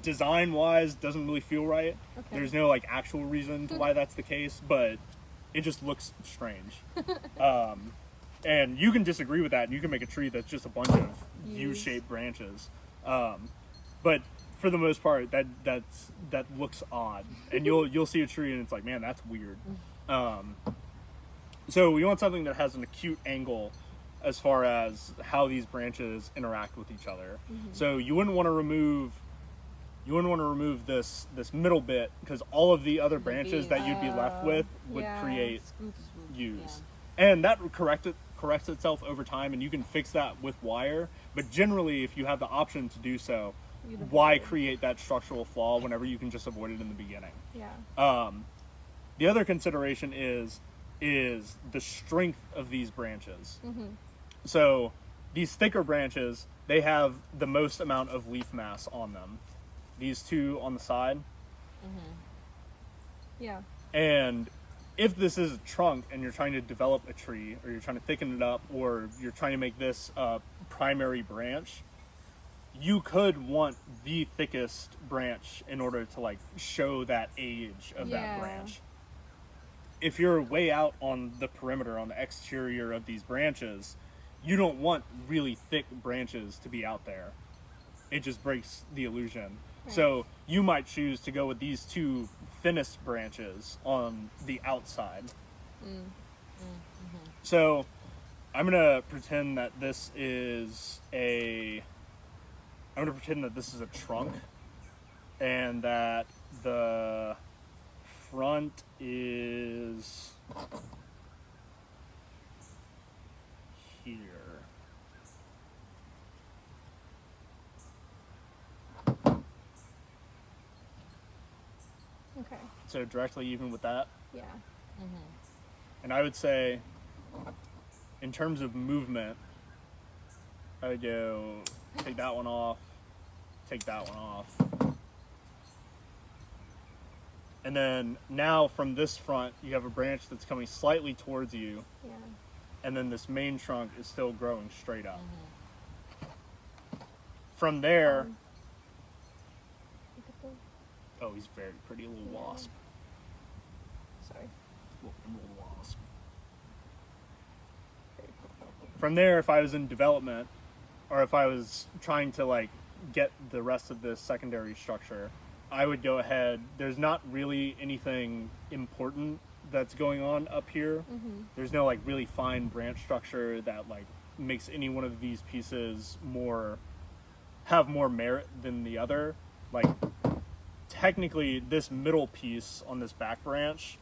design wise doesn't really feel right. Okay. There's no like actual reason to why that's the case, but it just looks strange. And you can disagree with that, and you can make a tree that's just a bunch of U-shaped branches. But for the most part, that looks odd, and you'll see a tree and it's like, man, that's weird. So we want something that has an acute angle as far as how these branches interact with each other. So you wouldn't want to remove this middle bit, because all of the other branches that you'd be left with would create use. And that corrects itself over time, and you can fix that with wire. But generally, if you have the option to do so, why create that structural flaw whenever you can just avoid it in the beginning? Yeah. The other consideration is the strength of these branches. Mm-hmm. So these thicker branches, they have the most amount of leaf mass on them. These two on the side. Mm-hmm. Yeah. And if this is a trunk and you're trying to develop a tree, or you're trying to thicken it up, or you're trying to make this a primary branch, you could want the thickest branch in order to like show that age of that branch. If you're way out on the perimeter, on the exterior of these branches, you don't want really thick branches to be out there. It just breaks the illusion. Right. So you might choose to go with these two thinnest branches on the outside. So I'm gonna pretend that this is a trunk, and that the front is here. Okay. So directly even with that. Yeah. And I would say, in terms of movement, I would go take that one off, take that one off. And then now from this front, you have a branch that's coming slightly towards you. Yeah. And then this main trunk is still growing straight up. From there, oh, he's very pretty, a little wasp. Sorry. Little wasp. From there, if I was in development, or if I was trying to like get the rest of this secondary structure, I would go ahead. There's not really anything important that's going on up here. There's no like really fine branch structure that like makes any one of these pieces have more merit than the other. Like technically this middle piece on this back branch,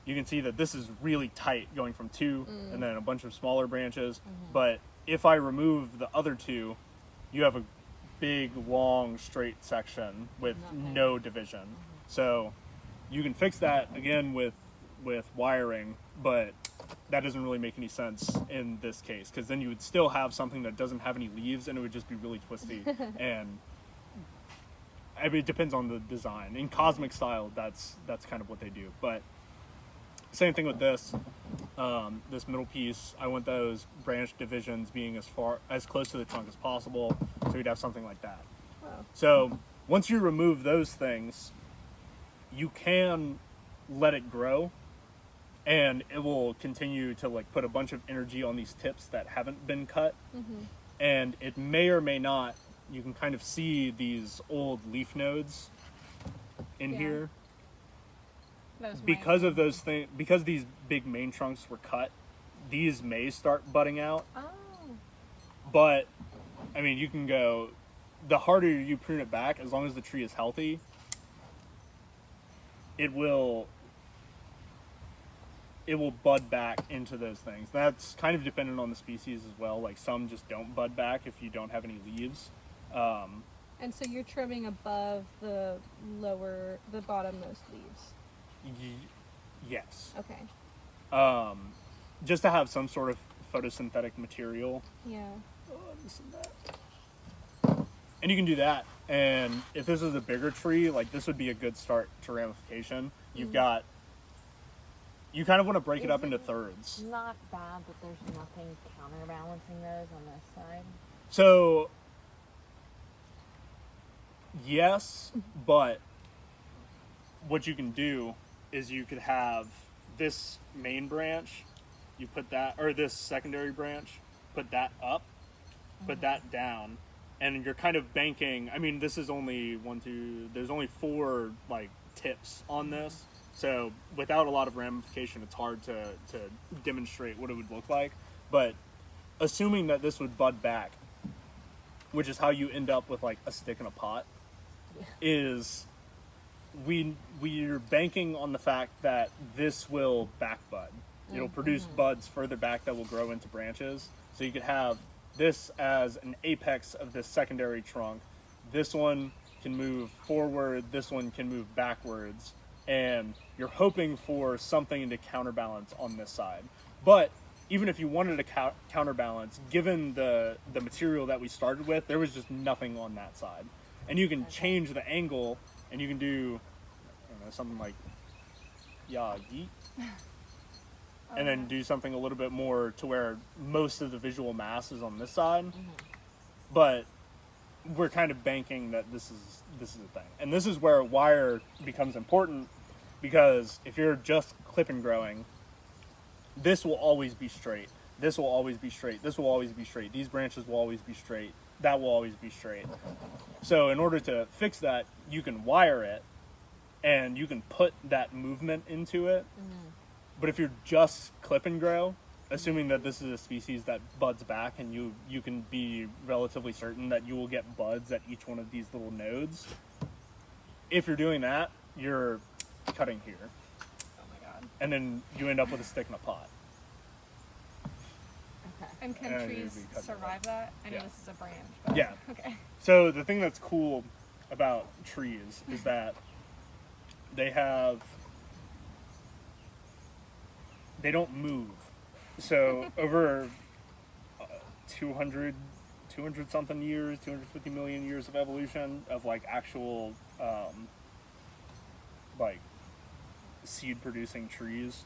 you can see that this is really tight going from two and then a bunch of smaller branches. But if I remove the other two, you have a big, long, straight section with no division. So you can fix that again with wiring, but that doesn't really make any sense in this case, because then you would still have something that doesn't have any leaves and it would just be really twisty. And I mean, it depends on the design. In Cosmic Style, that's kind of what they do. But same thing with this middle piece. I want those branch divisions being as close to the trunk as possible, so you'd have something like that. Wow. So once you remove those things, you can let it grow, and it will continue to like put a bunch of energy on these tips that haven't been cut. And it may or may not, you can kind of see these old leaf nodes in here. Because of those things, because these big main trunks were cut, these may start budding out. Oh. But I mean, you can go, the harder you prune it back, as long as the tree is healthy, it will bud back into those things. That's kind of dependent on the species as well. Like some just don't bud back if you don't have any leaves. And so you're trimming above the bottommost leaves. Yes. Okay. Just to have some sort of photosynthetic material. Yeah. This and that. And you can do that. And if this is a bigger tree, like this would be a good start to ramification. You've got, you kind of want to break it up into thirds. Not bad, but there's nothing counterbalancing those on this side. So, yes, but what you can do is you could have this main branch, you put that, or this secondary branch, put that up, put that down, and you're kind of banking. I mean, this is only there's only 4 like tips on this, so without a lot of ramification, it's hard to demonstrate what it would look like. But assuming that this would bud back, which is how you end up with like a stick in a pot, is we're banking on the fact that this will back bud. It'll produce buds further back that will grow into branches. So you could have this as an apex of this secondary trunk. This one can move forward, this one can move backwards, and you're hoping for something to counterbalance on this side. But even if you wanted to counterbalance, given the material that we started with, there was just nothing on that side. And you can change the angle, and you can do, I don't know, something like yeet, and then do something a little bit more to where most of the visual mass is on this side. But we're kind of banking that this is a thing, and this is where wire becomes important, because if you're just clip and growing, this will always be straight. This will always be straight. This will always be straight. These branches will always be straight. That will always be straight. So in order to fix that, you can wire it, and you can put that movement into it. But if you're just clip and grow, assuming that this is a species that buds back, and you can be relatively certain that you will get buds at each one of these little nodes, if you're doing that, you're cutting here. Oh my god. And then you end up with a stick in a pot. Okay. And can And trees you'd be cutting survive that? I know Yeah. this is a branch, but Yeah. okay. So the thing that's cool about trees is that they don't move. So over 200 something years, 250 million years of evolution of like actual like seed producing trees,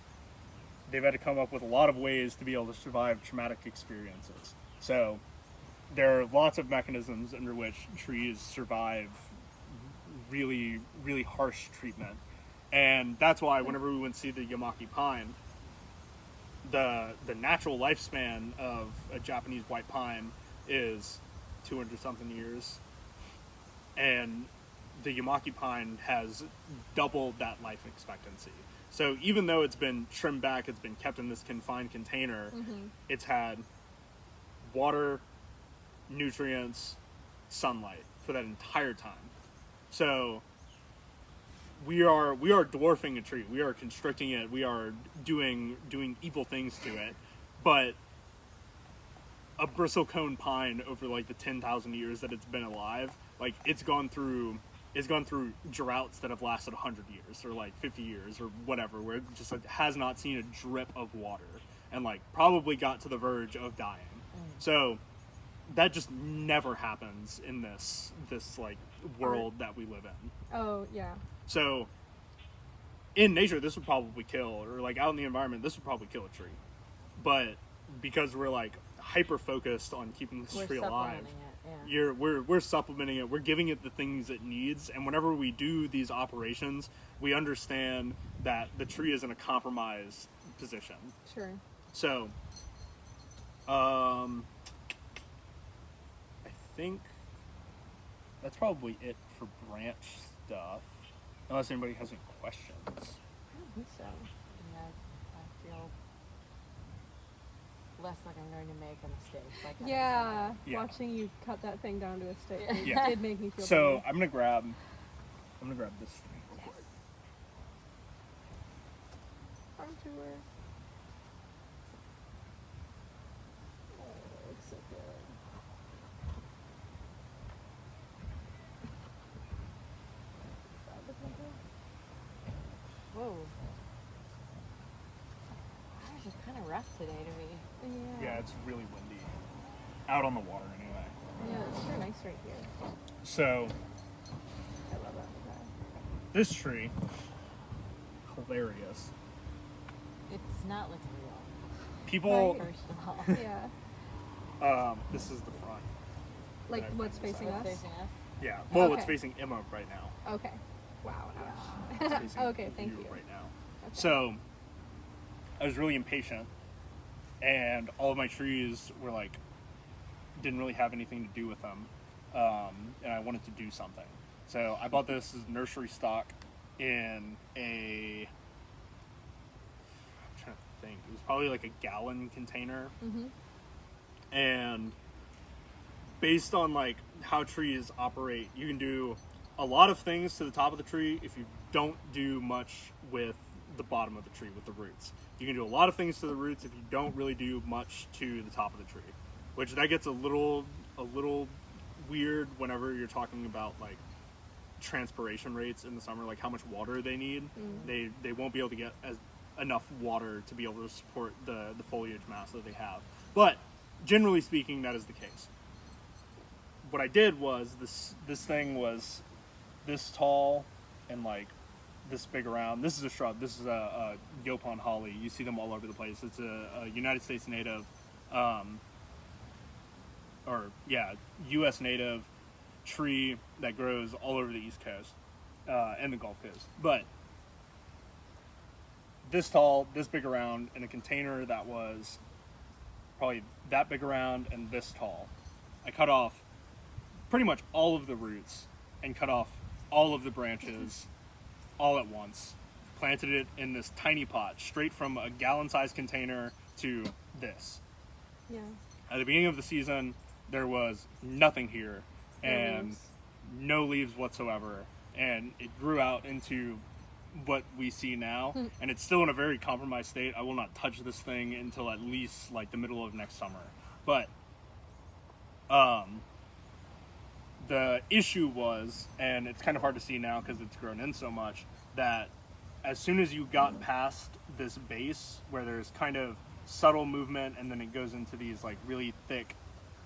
they've had to come up with a lot of ways to be able to survive traumatic experiences. So there are lots of mechanisms under which trees survive really, really harsh treatment. And that's why whenever we went to see the Yamaki pine, the natural lifespan of a Japanese white pine is 200 something years, and the Yamaki pine has doubled that life expectancy. So even though it's been trimmed back, it's been kept in this confined container, it's had water, nutrients, sunlight for that entire time. So we are dwarfing a tree. We are constricting it. We are doing evil things to it. But a bristlecone pine, over like the 10,000 years that it's been alive, like it's gone through droughts that have lasted 100 years or like 50 years or whatever, where it just like has not seen a drip of water, and like probably got to the verge of dying. So that just never happens in this like world that we live in. Oh yeah. So in nature, this would probably kill, or like out in the environment, this would probably kill a tree. But because we're like hyper focused on keeping this tree alive, supplementing it, we're supplementing it. We're giving it the things it needs. And whenever we do these operations, we understand that the tree is in a compromised position. Sure. So, I think that's probably it for branch stuff. Unless anybody has any questions. I don't think so. Yeah, I feel less like I'm going to make a mistake. Like Yeah, Yeah. watching you cut that thing down to a stick Yeah. did make me feel So better. I'm gonna grab this thing real quick. Farm tour. Oh, it looks so good. Grab the paper. Whoa. Ours is kind of rough today to me. Yeah, it's really windy. Out on the water anyway. Yeah, it's sure nice right here. So I love that. Okay. this tree, hilarious. It's not looking real. People, First of all. Yeah. this is the front. Like Okay. what's facing What's us? facing us? Yeah, well, it's Okay. facing Emma right now. Okay. Wow. It's Ouch. facing Okay, thank you. right now. Okay. So I was really impatient, and all of my trees were like, didn't really have anything to do with them, and I wanted to do something. So I bought this as nursery stock in I'm trying to think, it was probably like a gallon container, and based on like how trees operate, you can do a lot of things to the top of the tree if you don't do much with the bottom of the tree with the roots. You can do a lot of things to the roots if you don't really do much to the top of the tree, which that gets a little weird whenever you're talking about like transpiration rates in the summer, like how much water they need. They won't be able to get enough water to be able to support the foliage mass that they have. But generally speaking, that is the case. What I did was this thing was this tall and like this big around. This is a shrub. This is a Yopon holly. You see them all over the place. It's a United States native, U.S. native tree that grows all over the East Coast and the Gulf Coast. But this tall, this big around, in a container that was probably that big around and this tall. I cut off pretty much all of the roots and cut off all of the branches all at once. Planted it in this tiny pot, straight from a gallon-sized container to this. Yeah. At the beginning of the season, there was nothing here and no leaves whatsoever. And it grew out into what we see now, and it's still in a very compromised state. I will not touch this thing until at least like the middle of next summer. But the issue was, and it's kind of hard to see now because it's grown in so much, that as soon as you got past this base where there's kind of subtle movement and then it goes into these like really thick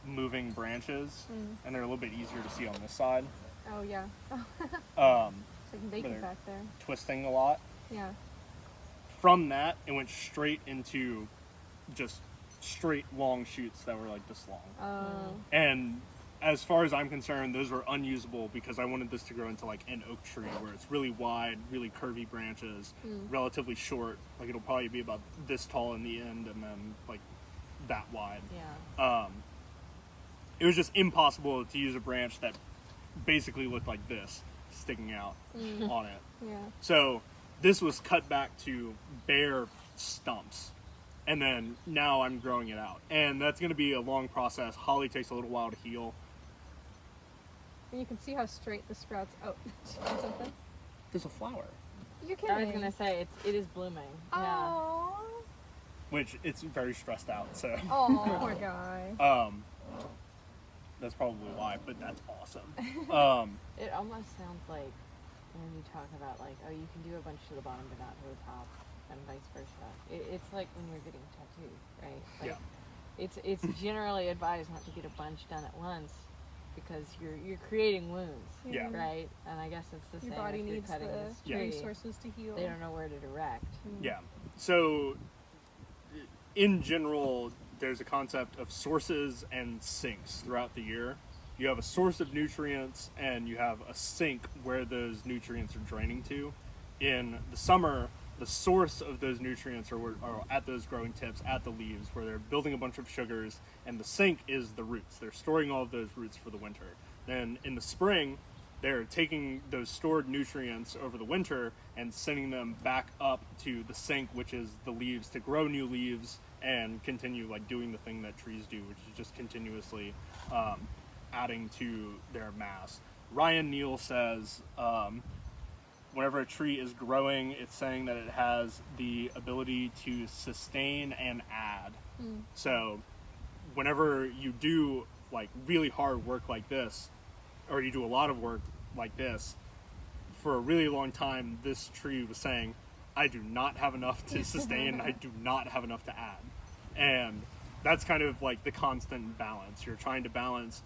moving branches, and they're a little bit easier to see on this side. Oh yeah. It's like naked back there. Twisting a lot. Yeah. From that, it went straight into just straight long shoots that were like this long. Oh. And as far as I'm concerned, those were unusable because I wanted this to grow into like an oak tree where it's really wide, really curvy branches, relatively short. Like it'll probably be about this tall in the end and then like that wide. Yeah. It was just impossible to use a branch that basically looked like this sticking out on it. Yeah. So this was cut back to bare stumps, and then now I'm growing it out, and that's going to be a long process. Holly takes a little while to heal. And you can see how straight the sprouts. Oh, something. There's a flower, You're kidding. I was gonna say it is blooming. Yeah. Oh. which it's very stressed out. So Oh, poor guy. that's probably why, but that's awesome. It almost sounds like when you talk about like, oh, you can do a bunch to the bottom but not to the top, and vice versa. It's like when you're getting tattooed, right? Like, Yeah. It's generally advised not to get a bunch done at once because you're creating wounds, Yeah. right? And I guess it's the Your same body if you're needs cutting this the tree. resources to heal. They don't know where to direct. Yeah. So, in general, there's a concept of sources and sinks throughout the year. You have a source of nutrients and you have a sink where those nutrients are draining to. In the summer, the source of those nutrients are at those growing tips, at the leaves, where they're building a bunch of sugars, and the sink is the roots. They're storing all of those roots for the winter. Then in the spring, they're taking those stored nutrients over the winter and sending them back up to the sink, which is the leaves, to grow new leaves and continue like doing the thing that trees do, which is just continuously adding to their mass. Ryan Neal says whenever a tree is growing, it's saying that it has the ability to sustain and add. So whenever you do like really hard work like this, or you do a lot of work like this, for a really long time, this tree was saying, I do not have enough to sustain, I do not have enough to add. And that's kind of like the constant balance. You're trying to balance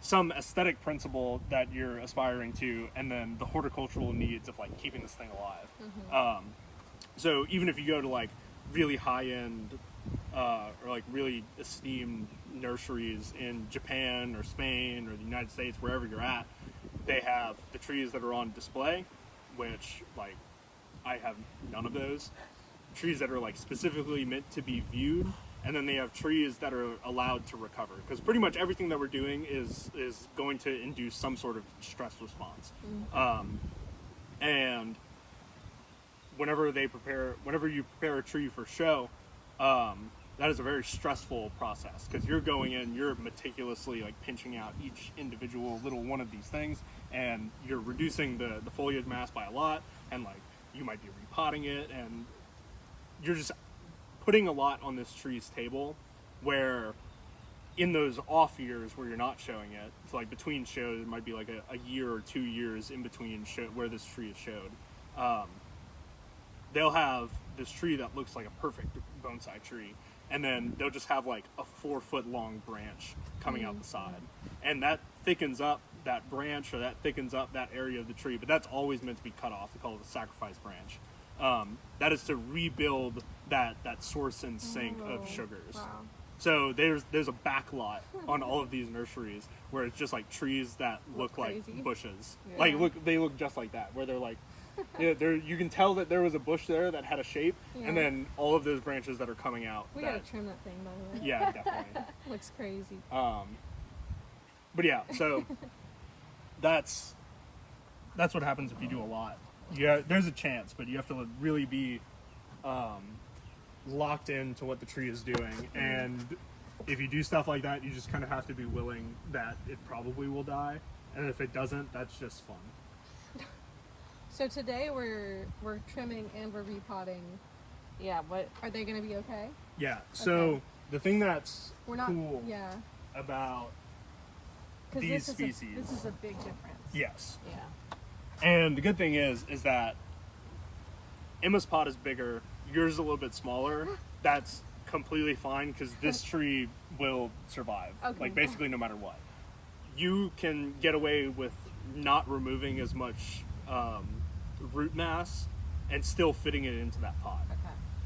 some aesthetic principle that you're aspiring to, and then the horticultural needs of like keeping this thing alive. So even if you go to like really high-end or like really esteemed nurseries in Japan or Spain or the United States, wherever you're at, they have the trees that are on display, which like I have none of those. Trees that are like specifically meant to be viewed, and then they have trees that are allowed to recover, because pretty much everything that we're doing is going to induce some sort of stress response. And whenever you prepare a tree for show, that is a very stressful process, because you're going in, you're meticulously like pinching out each individual little one of these things, and you're reducing the foliage mass by a lot, and like you might be repotting it, and you're just putting a lot on this tree's table, where in those off years where you're not showing it, so like between shows, it might be like a year or 2 years in between where this tree is showed. They'll have this tree that looks like a perfect bonsai tree, and then they'll just have like a 4-foot long branch coming out the side, and that thickens up that branch, or that thickens up that area of the tree, but that's always meant to be cut off. We call it a sacrifice branch. That is to rebuild that source and sink of sugars. Wow. So there's a backlot on all of these nurseries where it's just like trees that look like crazy. bushes. Yeah. Like they look just like that, where they're like, you can tell that there was a bush there that had a shape, Yeah. and then all of those branches that are coming out. We gotta trim that thing, by the way. Yeah, definitely. Looks crazy. But yeah, so that's what happens if you do a lot. Yeah, there's a chance, but you have to really be locked into what the tree is doing, and if you do stuff like that, you just kind of have to be willing that it probably will die, and if it doesn't, that's just fun. So today we're trimming and we're repotting. Yeah, but Are they gonna be okay? Yeah. So Okay. the thing that's We're not. cool Yeah. about 'Cause these this species, This is a big difference. yes. yeah. And the good thing is that Emma's pot is bigger, yours is a little bit smaller. That's completely fine, because this tree will survive. Okay. Like basically no matter what. You can get away with not removing as much root mass and still fitting it into that pot.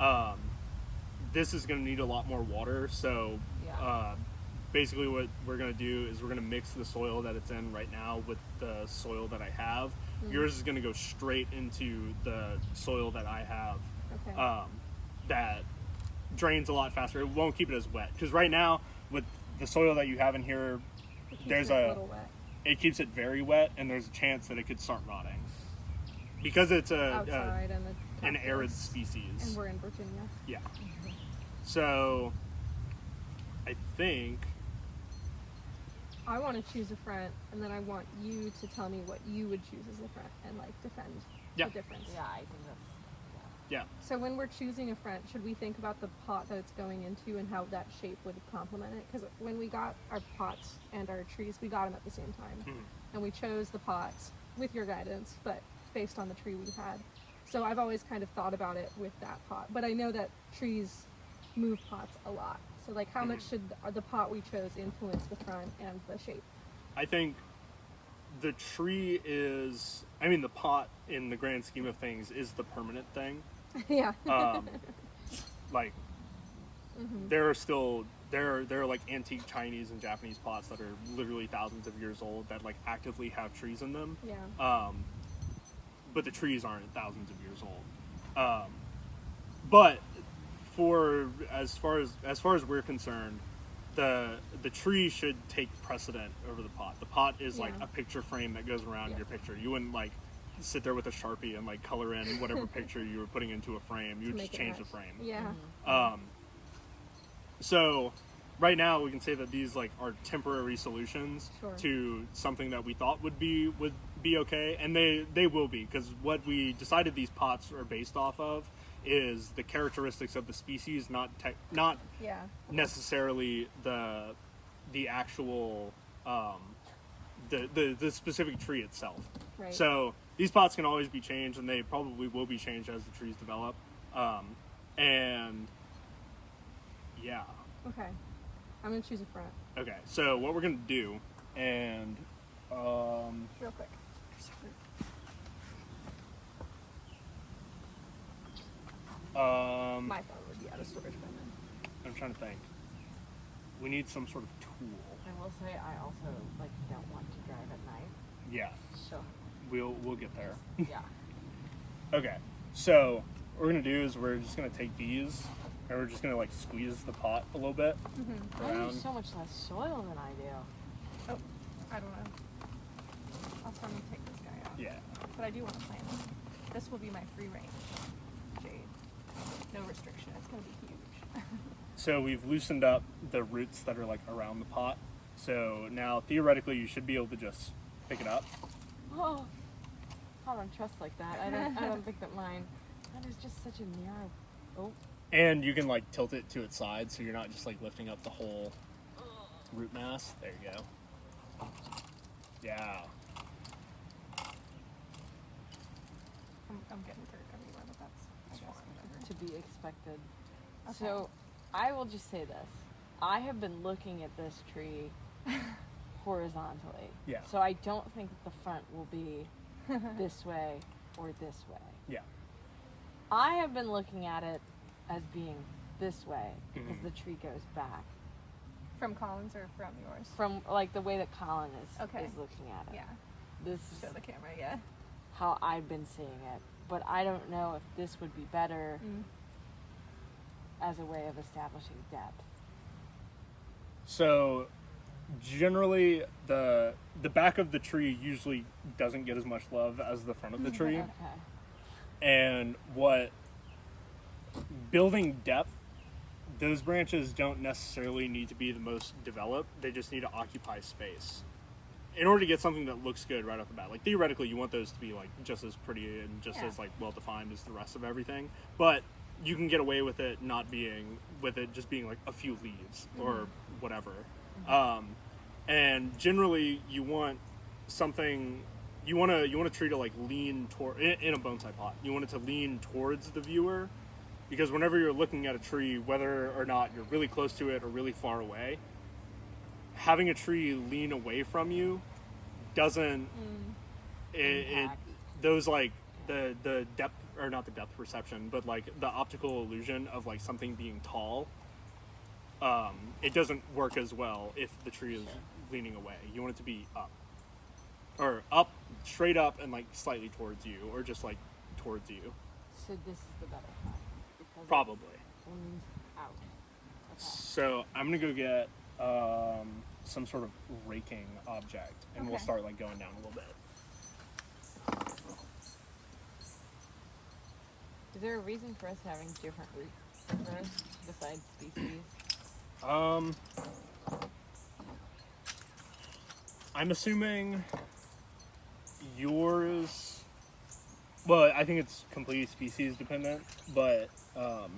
Okay. This is going to need a lot more water, so Yeah. basically what we're going to do is we're going to mix the soil that it's in right now with the soil that I have. Yours is going to go straight into the soil that I have. Okay. That drains a lot faster. It won't keep it as wet, because right now with the soil that you have in here, It keeps there's it a little wet. it keeps it very wet, and there's a chance that it could start rotting because it's Outside and the an arid cactus. species. And we're in Virginia. Yeah. So I think I want to choose a front, and then I want you to tell me what you would choose as a front and like defend Yeah. the difference. Yeah, I think that's. yeah. So when we're choosing a front, should we think about the pot that it's going into and how that shape would complement it? Because when we got our pots and our trees, we got them at the same time, and we chose the pots with your guidance, but based on the tree we had. So I've always kind of thought about it with that pot, but I know that trees move pots a lot. So like, how much should the pot we chose influence the front and the shape? I think the tree is, I mean, the pot in the grand scheme of things is the permanent thing. Yeah. Like there are still there are like antique Chinese and Japanese pots that are literally thousands of years old that like actively have trees in them. Yeah. But the trees aren't thousands of years old. But for as far as we're concerned, the tree should take precedent over the pot. The pot is like Yeah. a picture frame that goes around Yeah. your picture. You wouldn't like sit there with a Sharpie and like color in whatever picture you were putting into a frame. You would Make just it change the match. frame. Yeah. So right now we can say that these like are temporary solutions Sure. to something that we thought would be okay, and they will be, because what we decided these pots are based off of is the characteristics of the species, not Yeah. necessarily the actual the specific tree itself. Right. So these pots can always be changed, and they probably will be changed as the trees develop. And yeah. Okay. I'm gonna choose a front. Okay. So what we're gonna do, and Real quick. My phone would be out of storage by then. I'm trying to think. We need some sort of tool. I will say I also like don't want to drive at night. Yeah. So We'll get there. yeah. Okay. So what we're gonna do is we're just gonna take these, and we're just gonna like squeeze the pot a little bit I around. use so much less soil than I do. Oh, I don't know. I'll try and take this guy out. Yeah. But I do want to plant him. This will be my free range jade. No restriction. It's gonna be huge. So we've loosened up the roots that are like around the pot. So now theoretically you should be able to just pick it up. Oh, I don't trust like that. I don't think that mine. That is just such a narrow. Oh. And you can like tilt it to its side, so you're not just like lifting up the whole root mass. There you go. Yeah. I'm getting dirt everywhere, but that's I guess whatever. To be expected. Okay. So, I will just say this. I have been looking at this tree horizontally. Yeah. So I don't think that the front will be this way or this way. Yeah. I have been looking at it as being this way because Mhm. the tree goes back. From Colin's or from yours? From like the way that Colin is Okay. looking at it. Yeah. This Show is the camera, yeah. how I've been seeing it. But I don't know if this would be better as a way of establishing depth. So generally the back of the tree usually doesn't get as much love as the front of the tree. Okay. And what building depth, those branches don't necessarily need to be the most developed. They just need to occupy space in order to get something that looks good right off the bat. Like theoretically, you want those to be like just as pretty and just as like well defined as the rest of everything. But you can get away with it not being with it just being like a few leaves or whatever. And generally, you want something. You want a tree to like lean toward in a bonsai pot. You want it to lean towards the viewer, because whenever you're looking at a tree, whether or not you're really close to it or really far away, having a tree lean away from you doesn't it those like the depth, or not the depth perception, but like the optical illusion of like something being tall, it doesn't work as well if the tree is leaning away. You want it to be up, or up, straight up, and like slightly towards you, or just like towards you. So this is the better kind. Because Probably. it leans out. Okay. So I'm gonna go get some sort of raking object, and we'll Okay. start like going down a little bit. Is there a reason for us having different root growth besides species? I'm assuming yours. Well, I think it's completely species dependent, but I'm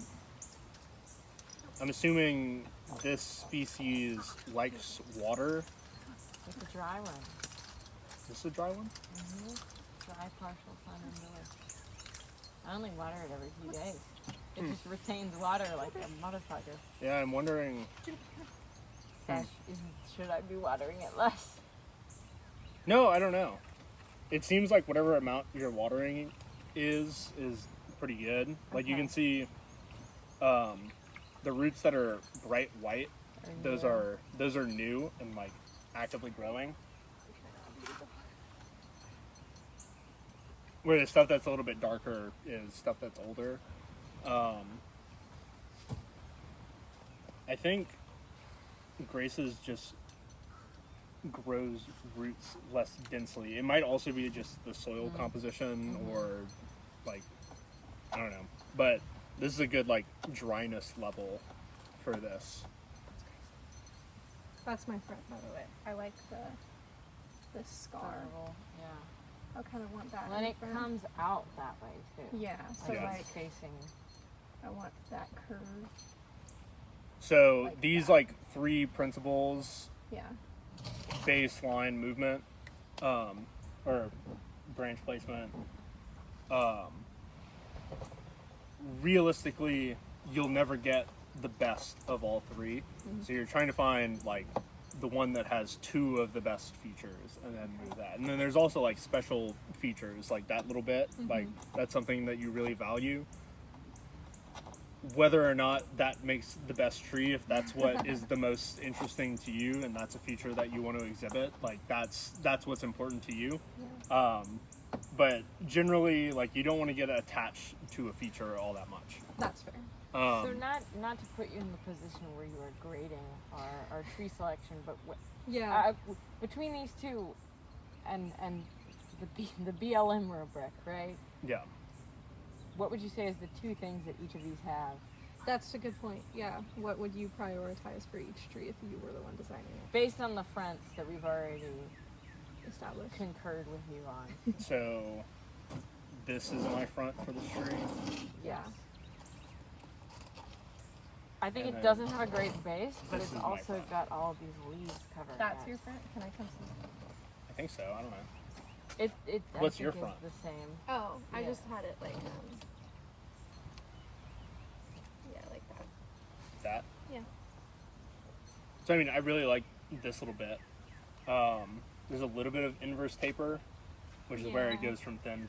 assuming this species likes water. It's a dry one. This is a dry one? Dry, partial sun and miller. I only water it every few days. It just retains water like a motherfucker. Yeah, I'm wondering. Sash, should I be watering it less? No, I don't know. It seems like whatever amount you're watering is pretty good. Like you Okay. can see, the roots that are bright white, those are new and like actively growing. Where the stuff that's a little bit darker is stuff that's older. I think Grace's just grows roots less densely. It might also be just the soil composition, or like, I don't know. But this is a good like dryness level for this. That's my front, by the way. I like the scar. Horrible. Yeah. I kind of want that. When in it front. comes out that way too. Yeah, so Yeah. like Facing. I want that curve. So Like these that. like three principles: Yeah. baseline movement, or branch placement. Realistically, you'll never get the best of all three. So you're trying to find like the one that has two of the best features, and then do that. And then there's also like special features, like that little bit, like that's something that you really value. Whether or not that makes the best tree, if that's what is the most interesting to you, and that's a feature that you want to exhibit, like that's what's important to you. But generally, like you don't want to get attached to a feature all that much. That's fair. So not to put you in the position where you are grading our tree selection, but Yeah. between these two and the BLM rubric, right? Yeah. What would you say is the two things that each of these have? That's a good point. Yeah. What would you prioritize for each tree if you were the one designing it? Based on the fronts that we've already Established. concurred with you on. So this is my front for this tree. Yes. I think And it then doesn't have a great base, but this it's is my also front. got all of these leaves covering That's it. your front? Can I come see? I think so. I don't know. It I What's think your is front? the same. Oh, I Yeah. just had it like, yeah, like that. That. Yeah. So I mean, I really like this little bit. There's a little bit of inverse taper, which is where it Yeah. goes from thin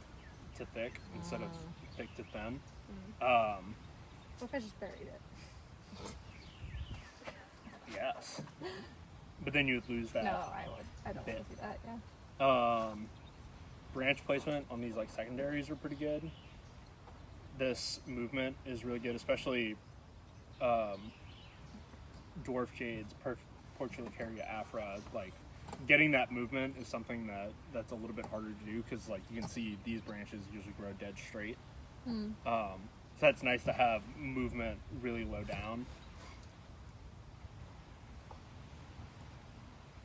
to thick instead of thick to thin. What if I just buried it? Yes. But then you would lose that. No, I would. I don't bit. want to do that, yeah. Branch placement on these like secondaries are pretty good. This movement is really good, especially dwarf jades, Portulacaria afra. Like getting that movement is something that's a little bit harder to do because like you can see these branches usually grow dead straight. So that's nice to have movement really low down.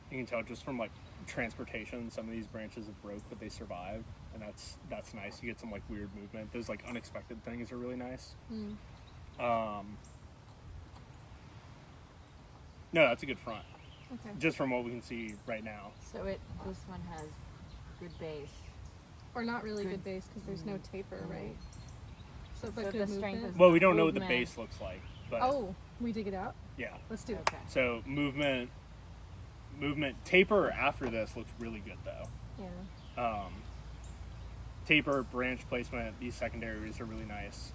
You can tell just from like transportation, some of these branches have broke, but they survived, and that's nice. You get some like weird movement. Those like unexpected things are really nice. No, that's a good front, Okay. just from what we can see right now. So this one has good base. Or not really Good. good base because there's no taper, right? So, but So good the strength movement. is- Well, we don't know what the Movement. base looks like, but Oh, we dig it out? yeah. Let's do it. Okay. So movement taper after this looks really good though. Yeah. Taper, branch placement, these secondaries are really nice.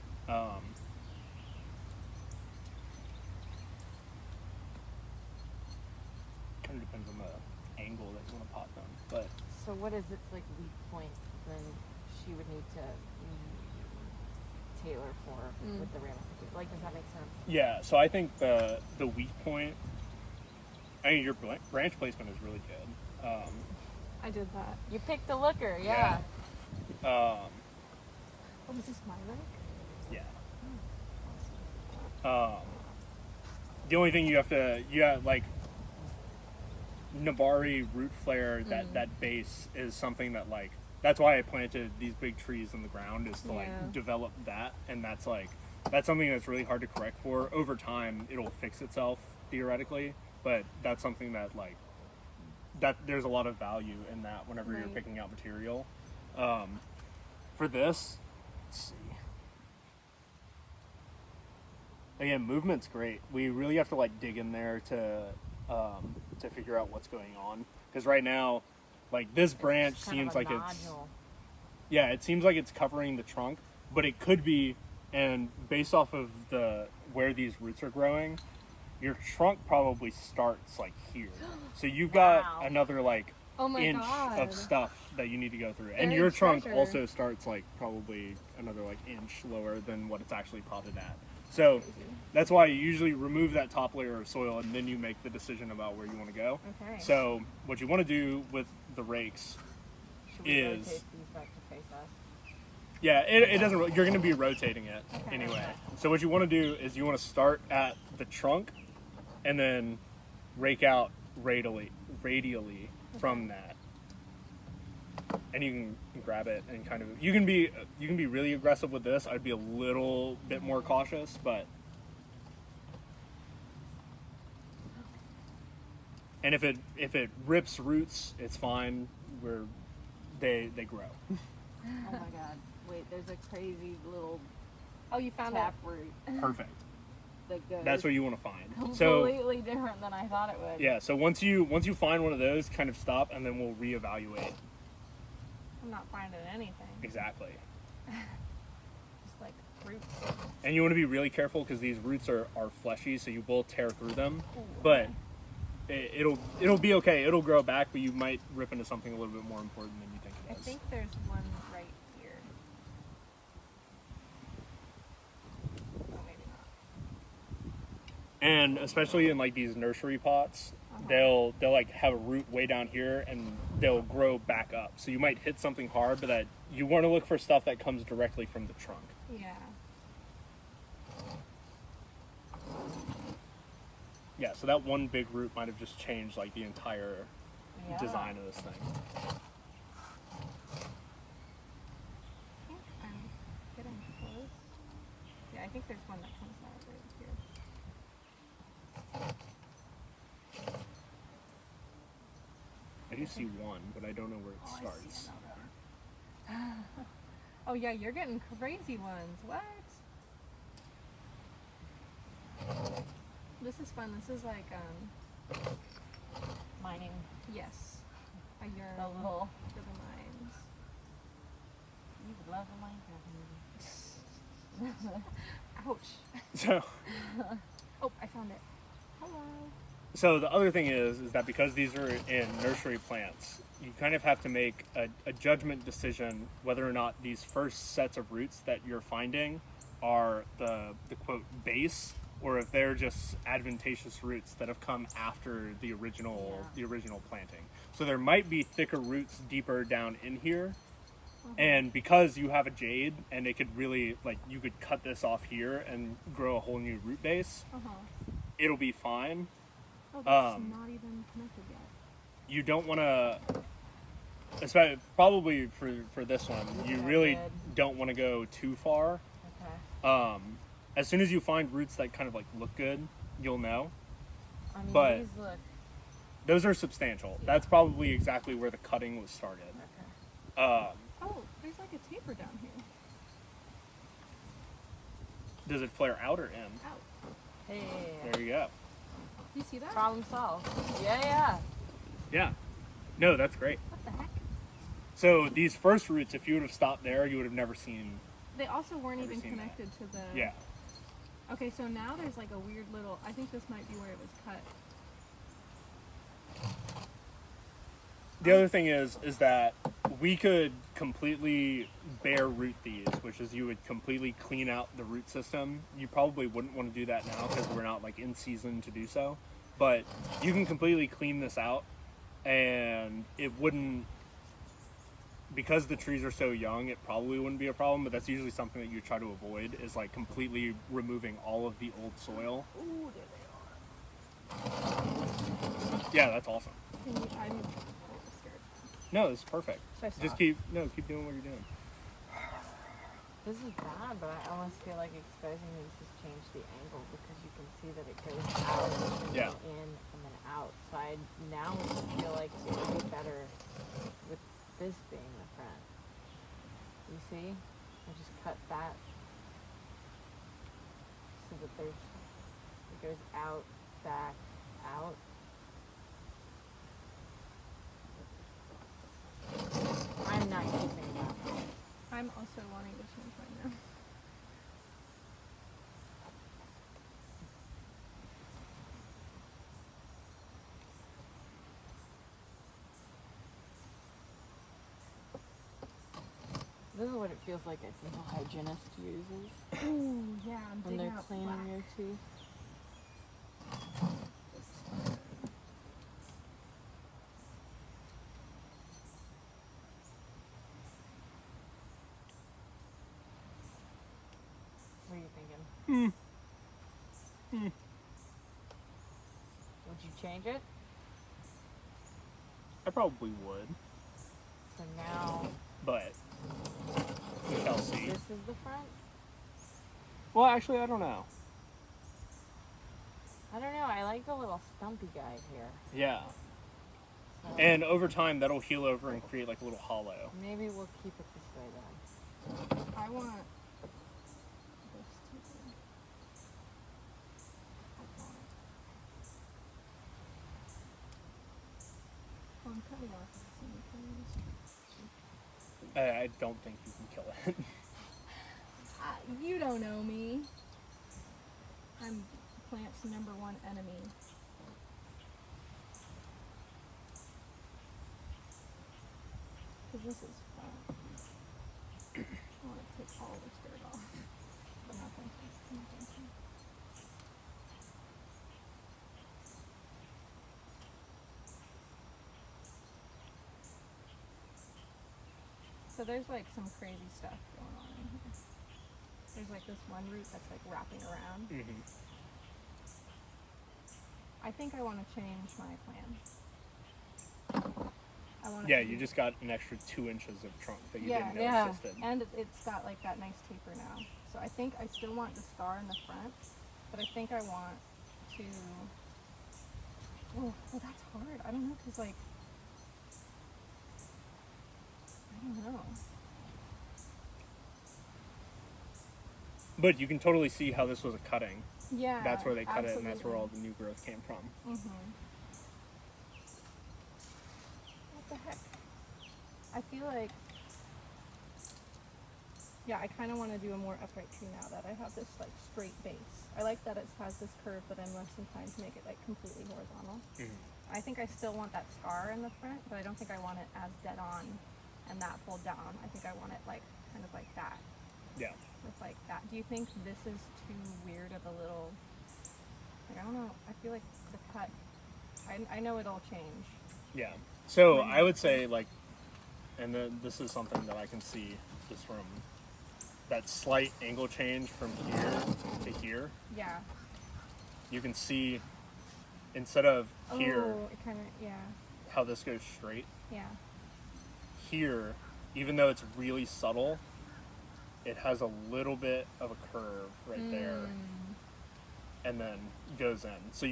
Kind of depends on the angle that you want to pop them, but So what is its like weak point then she would need to tailor for with the ramification? Like, does that make sense? yeah. So I think the weak point. I mean, your branch placement is really good. I did that. You picked the looker, yeah. Oh, was this my leg? Yeah. The only thing you have like Nabari root flare, that base is something that like, that's why I planted these big trees in the ground is to Yeah. like develop that. And that's something that's really hard to correct for. Over time, it'll fix itself theoretically, but that's something that like, that there's a lot of value in that whenever you're Right. picking out material. For this, let's see. Again, movement's great. We really have to like dig in there to figure out what's going on. Because right now, like this branch It's kind seems of a like it's nodule. it seems like it's covering the trunk, but it could be. And based off of where these roots are growing, your trunk probably starts like here. So you've got Wow. another like Oh my inch god. of stuff that you need to go through, and Buried your trunk treasure. also starts like probably another like inch lower than what it's actually potted at. So that's why you usually remove that top layer of soil and then you make the decision about where you want to go. Okay. So what you want to do with the rakes, Should we is- rotate these back to face us? yeah, it doesn't. You're going to be rotating it Okay. anyway. So what you want to do is you want to start at the trunk, and then rake out radially from that, and you can grab it and kind of. You can be really aggressive with this. I'd be a little bit more cautious, but. And if it rips roots, it's fine. They grow. Oh my god. Wait, there's a crazy little Oh, you found tap it. root Perfect. that goes That's what you want to find. So completely different than I thought it would. yeah, so once you find one of those, kind of stop, and then we'll reevaluate. I'm not finding anything. Exactly. Just like roots. And you want to be really careful because these roots are fleshy, so you will tear through them. But it'll be okay. It'll grow back, but you might rip into something a little bit more important than you think I it is. think there's one right here. Oh, maybe not. And especially in like these nursery pots, they'll like have a root way down here and they'll grow back up. So you might hit something hard, but that you want to look for stuff that comes directly from the trunk. Yeah. Yeah, so that one big root might have just changed like the entire Yeah. design of this thing. think there's one that comes out right here. I do see one, but I don't know where it Oh, I starts. see another one. Oh yeah, you're getting crazy ones. What? This is fun. This is like Mining yes, a yearn the little. for the mines. You would love a Minecraft movie. Ouch. So, Oh, I found it. Hello. so the other thing is that because these are in nursery plants, you kind of have to make a judgment decision whether or not these first sets of roots that you're finding are the quote base, or if they're just adventitious roots that have come after the original planting. So there might be thicker roots deeper down in here, and because you have a jade and it could really, like, you could cut this off here and grow a whole new root base, it'll be fine. Oh, that's not even connected yet. You don't want to, especially probably for this one, you really don't want to go too far. Okay. As soon as you find roots that kind of like look good, you'll know. I mean, But- these look. Those are substantial. Yeah. That's probably exactly where the cutting was started. Okay. Oh, there's like a taper down here. Does it flare out or in? Out. Hey. There you go. Do you see that? Problem solved. Yeah. Yeah. No, that's great. What the heck? So these first roots, if you would have stopped there, you would have never seen. They also weren't Never even seen that. connected to the. Yeah. Okay, so now there's like a weird little. I think this might be where it was cut. The other thing is that we could completely bare root these, which is you would completely clean out the root system. You probably wouldn't want to do that now because we're not like in season to do so. But you can completely clean this out, and it wouldn't, because the trees are so young, it probably wouldn't be a problem. But that's usually something that you try to avoid, is like completely removing all of the old soil. Ooh, there they are. Yeah, that's awesome. I'm a little scared. No, this is perfect. Should I Just stop? keep doing what you're doing. This is bad, but I almost feel like exposing these has changed the angle because you can see that it goes out and Yeah. then in and then out. So I now feel like it would be better with this being the front. You see? I just cut that so that it goes out, back, out. I'm not keeping that. I'm also wanting to change mine now. This is what it feels like a dental hygienist uses Ooh, yeah, I'm when digging they're out cleaning black. your teeth. What are you thinking? Would you change it? I probably would, So now but we shall see. this is the front? Well, actually, I don't know. I don't know. I like the little stumpy guy here. Yeah. So And over time, that'll heal over and create like a little hollow. maybe we'll keep it this way then. I want this to be. I want it. Oh, I'm cutting off the same things. I don't think you can kill it. You don't know me. I'm plant's number one enemy. Because this is fun. I want to take all this dirt off. I'm not going to. I'm not going to. So there's like some crazy stuff going on in here. There's like this one root that's like wrapping around. Mm-hmm. I think I want to change my plan. I want Yeah, you just got an extra 2 inches of trunk that you yeah, didn't know yeah. existed. and it's got like that nice taper now. So So I think I still want the star in the front, but I think I want to. Oh, that's hard. I don't know, cause like I don't know. But you can totally see how this was a cutting. Yeah. That's where they cut it, and that's where absolutely. all the new growth came from. Mm-hmm. What the heck? I feel like, yeah, I kind of want to do a more upright tree now that I have this like straight base. I like that it has this curve, but I'm less inclined to make it like completely horizontal. I think I still want that star in the front, but I don't think I want it as dead on and that pulled down. I think I want it like kind of like that. Yeah. With like that. Do you think this is too weird of a little? Like, I don't know. I feel like the cut. I know it'll change. Yeah. So I would say like, and then this is something that I can see just from that slight angle change from here to here. Yeah. You can see instead of here, Oh, it kind of, yeah. how this goes straight. Yeah. Here, even though it's really subtle, it has a little bit of a curve right there, and then goes in. So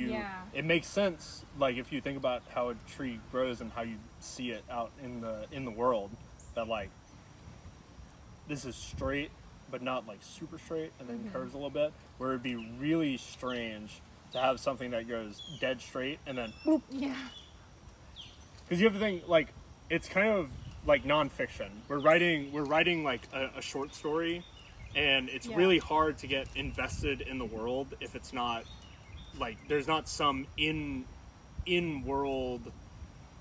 it makes sense. Like if you think about how a tree grows and how you see it out in the world, that like this is straight, but not like super straight, and then curves a little bit. Where it'd be really strange to have something that goes dead straight and then boop. Yeah. Because you have to think like it's kind of like nonfiction. We're writing like a short story, and it's really hard to get invested in the world if it's not like there's not some in world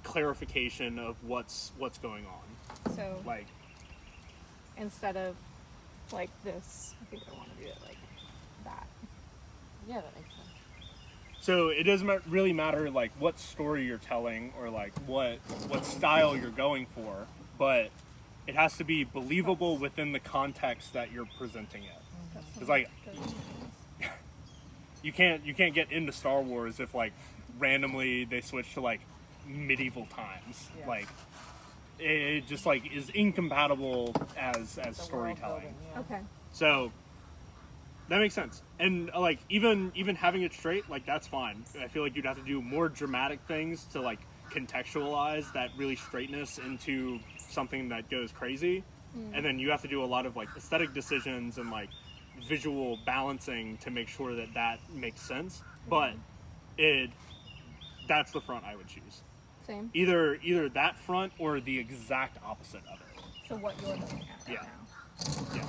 clarification of what's going on. So Like instead of like this, I think I want to do it like that. Yeah, that makes sense. so it doesn't really matter like what story you're telling or like what style you're going for, but it has to be believable within the context that you're presenting it. Because like you can't get into Star Wars if like randomly they switch to like medieval times. Yeah. Like it just like is incompatible as The storytelling. world building, yeah. Okay. So that makes sense. And like even having it straight, like that's fine. I feel like you'd have to do more dramatic things to like contextualize that really straightness into something that goes crazy. And then you have to do a lot of like aesthetic decisions and like visual balancing to make sure that that makes sense. But that's the front I would choose. Same. Either that front or the exact opposite of it. So what you're looking at right Yeah. now. Yeah.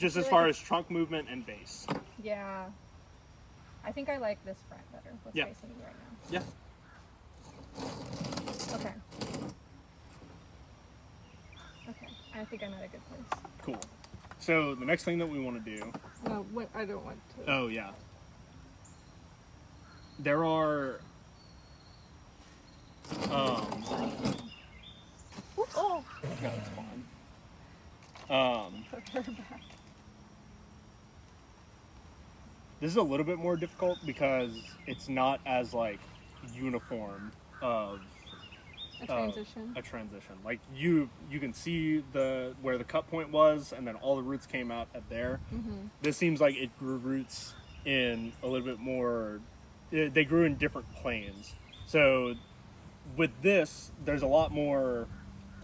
Just I as feel far like as trunk movement and base. Yeah. I think I like this front better. What's Yeah. facing me right now. Yeah. Okay. Okay. I think I'm at a good place. Cool. So the next thing that we want to do. No, what I don't want to. Oh yeah. There are. Oh. No, it's fine. Put her back. This is a little bit more difficult because it's not as like uniform of A transition. a transition. Like you can see where the cut point was, and then all the roots came out at there. This seems like it grew roots in a little bit more. They grew in different planes. So with this, there's a lot more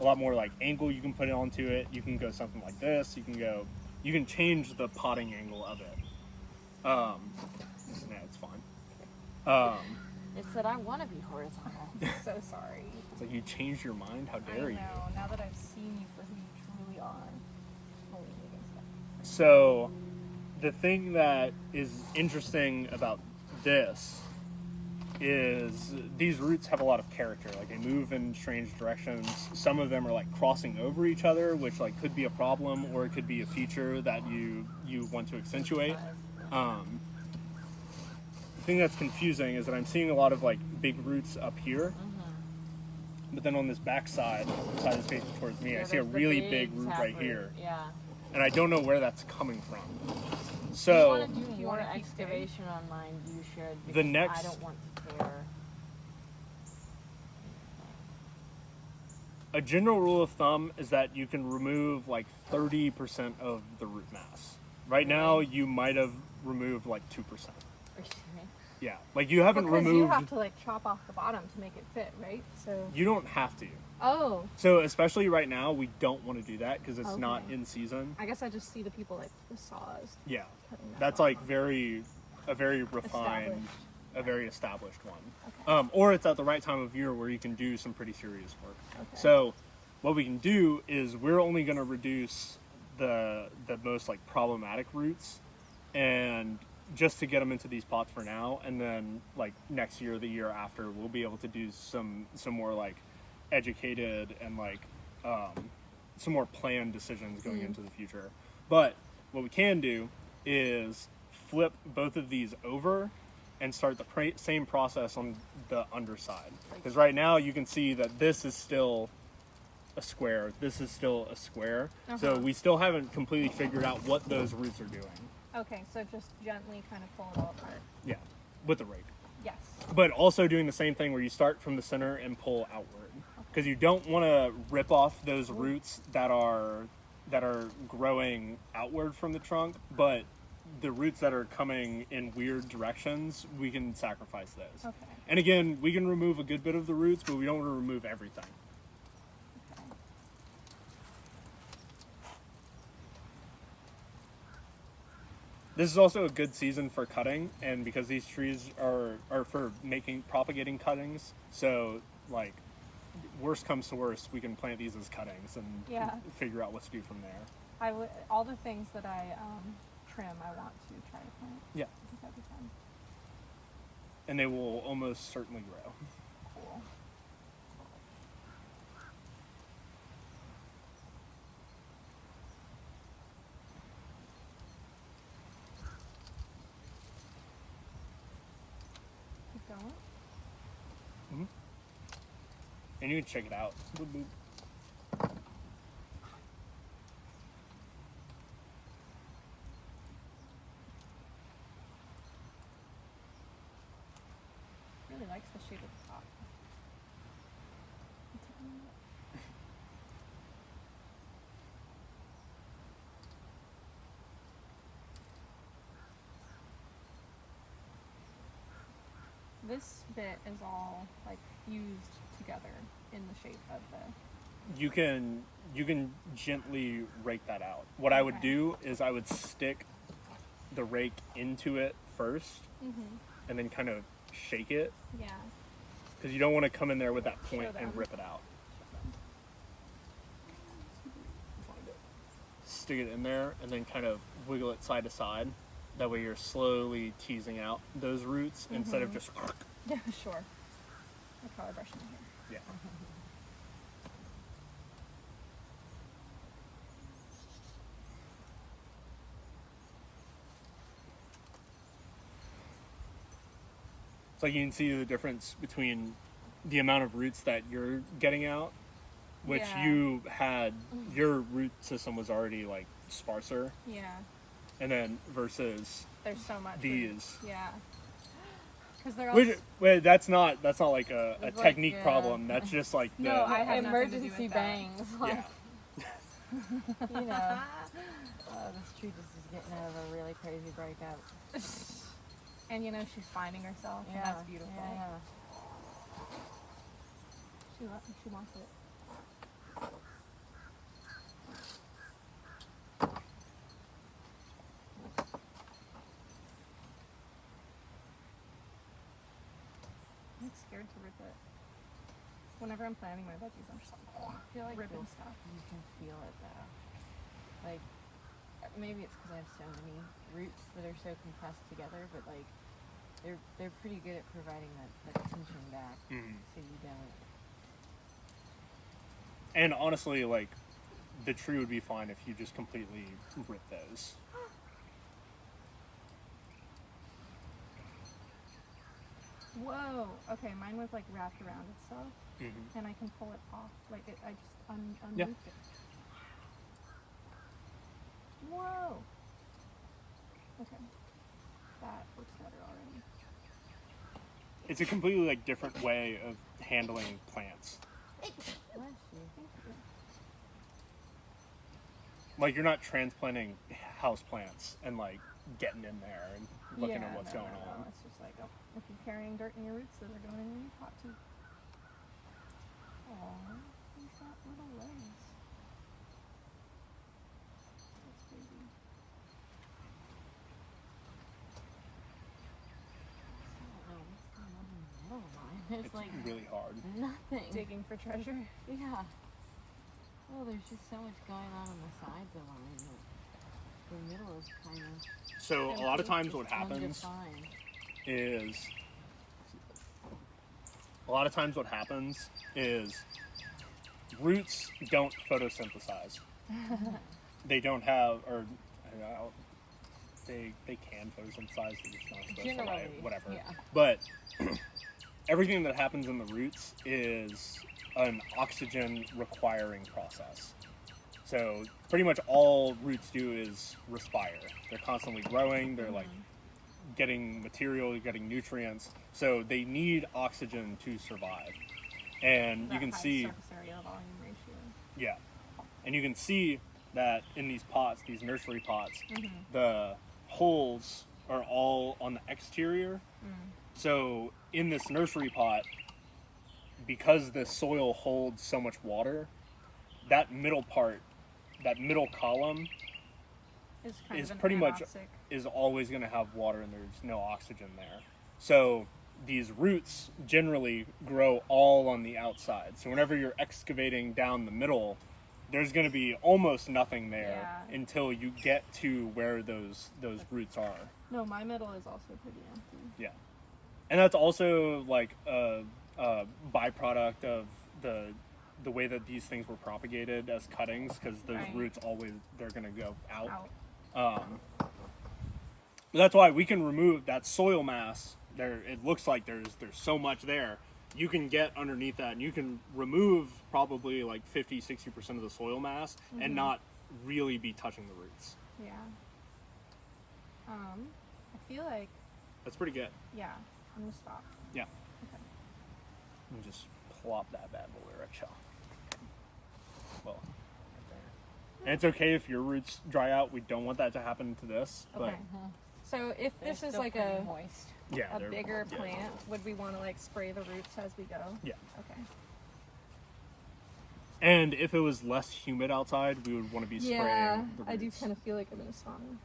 like angle you can put onto it. You can go something like this. You can change the potting angle of it. Yeah, it's fine. It said I want to be horizontal. So sorry. It's like you changed your mind. How I dare you? know. Now that I've seen you for who you truly are, I'll lean against that. So the thing that is interesting about this is these roots have a lot of character. Like they move in strange directions. Some of them are like crossing over each other, which like could be a problem, or it could be a feature that you want to accentuate. The thing that's confusing is that I'm seeing a lot of like big roots up here, but then on this back side, the side that's facing towards me, I see a there's the really big root right taproot. here, Yeah. and I don't know where that's coming from. If So you want to do you more wanna keep excavation on mine, you should. The Because next- I don't want to tear. a general rule of thumb is that you can remove like 30% of the root mass. Right now, you might have removed like 2%. Yeah, like you haven't Because removed. you have to like chop off the bottom to make it fit, right? So. You don't have to. Oh. So especially right now, we don't want to do that because it's not Okay. in season. I guess I just see the people like the saws. Yeah, Cutting that that's off. like a very refined, Established. a very established one. Okay. Or it's at the right time of year where you can do some pretty serious work. Okay. So what we can do is we're only going to reduce the most like problematic roots, and just to get them into these pots for now, and then like next year, the year after, we'll be able to do some more like educated and like some more planned decisions going into the future. But what we can do is flip both of these over and start the same process on the underside. Because right now you can see that this is still a square, this is still a square. So we still haven't completely figured out what those roots are doing. Okay, so just gently kind of pull it all apart. Yeah, with the rake. Yes. But also doing the same thing where you start from the center and pull outward. Because you don't want to rip off those roots that are growing outward from the trunk, but the roots that are coming in weird directions, we can sacrifice those. Okay. And again, we can remove a good bit of the roots, but we don't want to remove everything. Okay. This is also a good season for cutting, and because these trees are for propagating cuttings, so like worst comes to worst, we can plant these as cuttings and Yeah. figure out what to do from there. All the things that I trim, I want to try to plant. Yeah, I think that'd be fun. and they will almost certainly grow. Cool. Keep going. And you can check it out. Boop, boop. Really likes the shape of the top. This bit is all like fused together in the shape of the. You can gently rake that out. What I would Okay. do is I would stick the rake into it first, Mm-hmm. and then kind of shake it, Yeah. because you don't want to come in there with that point Show and them. rip it out. Find it. Stick it in there and then kind of wiggle it side to side. That way you're slowly teasing out those roots instead of just. Yeah, sure. I'll probably brush in here. Yeah. So you can see the difference between the amount of roots that you're getting out, which Yeah. you had, your root system was already like sparser, Yeah. and then versus There's so much. these. Yeah. Because they're all. Which, wait, that's not like a It's like, technique yeah. problem. That's just like the, No, I had nothing to do Emergency with that. bangs. Like, yeah. you know. This tree just is getting out of a really crazy breakup. And you know she's finding herself, and that's beautiful. Yeah. She wants it. I'm scared to rip it. Whenever I'm planting my veggies, I'm just like, I feel like ripping you stuff. can feel it though. Like, maybe it's because I have so many roots that are so compressed together, but like, they're pretty good at providing that tension back, so you don't. And honestly, like, the tree would be fine if you just completely rip those. Whoa. Okay, mine was like wrapped around itself, Mm-hmm. and I can pull it off. Like I just unmoved Yeah. it. Whoa. Okay. That looks better already. It's a completely like different way of handling plants. Bless you. Thank like you're not transplanting house plants and like getting in there and looking at what's going on. It's just like, if you're carrying dirt in your roots, those are going in your pot too. Aww, he's got little legs. That's crazy. I don't know what's going on in the middle of mine. There's It's like really hard. nothing. Digging for treasure. Yeah. Oh, there's just so much going on the sides of mine. The middle is kind of So a lot of times what happens undefined. is roots don't photosynthesize. They don't have, or they can photosynthesize. They're just not supposed to, Generally, like, whatever. yeah. But everything that happens in the roots is an oxygen requiring process. So pretty much all roots do is respire. They're constantly growing. They're like getting material, getting nutrients. So they need oxygen to survive. And you can see, surface area to volume ratio. yeah, and you can see that in these pots, these nursery pots, the holes are all on the exterior. So in this nursery pot, because the soil holds so much water, that middle part, that middle column It's kind is of an pretty much anopsic. is always going to have water and there's no oxygen there. So these roots generally grow all on the outside. So whenever you're excavating down the middle, there's going to be almost nothing there until you get to where those roots are. No, my middle is also pretty empty. Yeah. And that's also like a byproduct of the way that these things were propagated as cuttings, because those roots always, they're going to go out. That's why we can remove that soil mass there. It looks like there's so much there. You can get underneath that and you can remove probably like 50-60% of the soil mass and not really be touching the roots. Yeah. I feel like, That's pretty good. yeah, I'm gonna stop. Yeah. Okay. And just plop that bad boy right here. Well, and it's okay if your roots dry out. We don't want that to happen to this. But Okay. So if They're this is still like pretty moist. yeah, a they're- bigger yeah. plant, would we want to like spray the roots as we go? Yeah. Okay. And if it was less humid outside, we would want to be spraying Yeah, the roots. I do kind of feel like I'm in a sauna.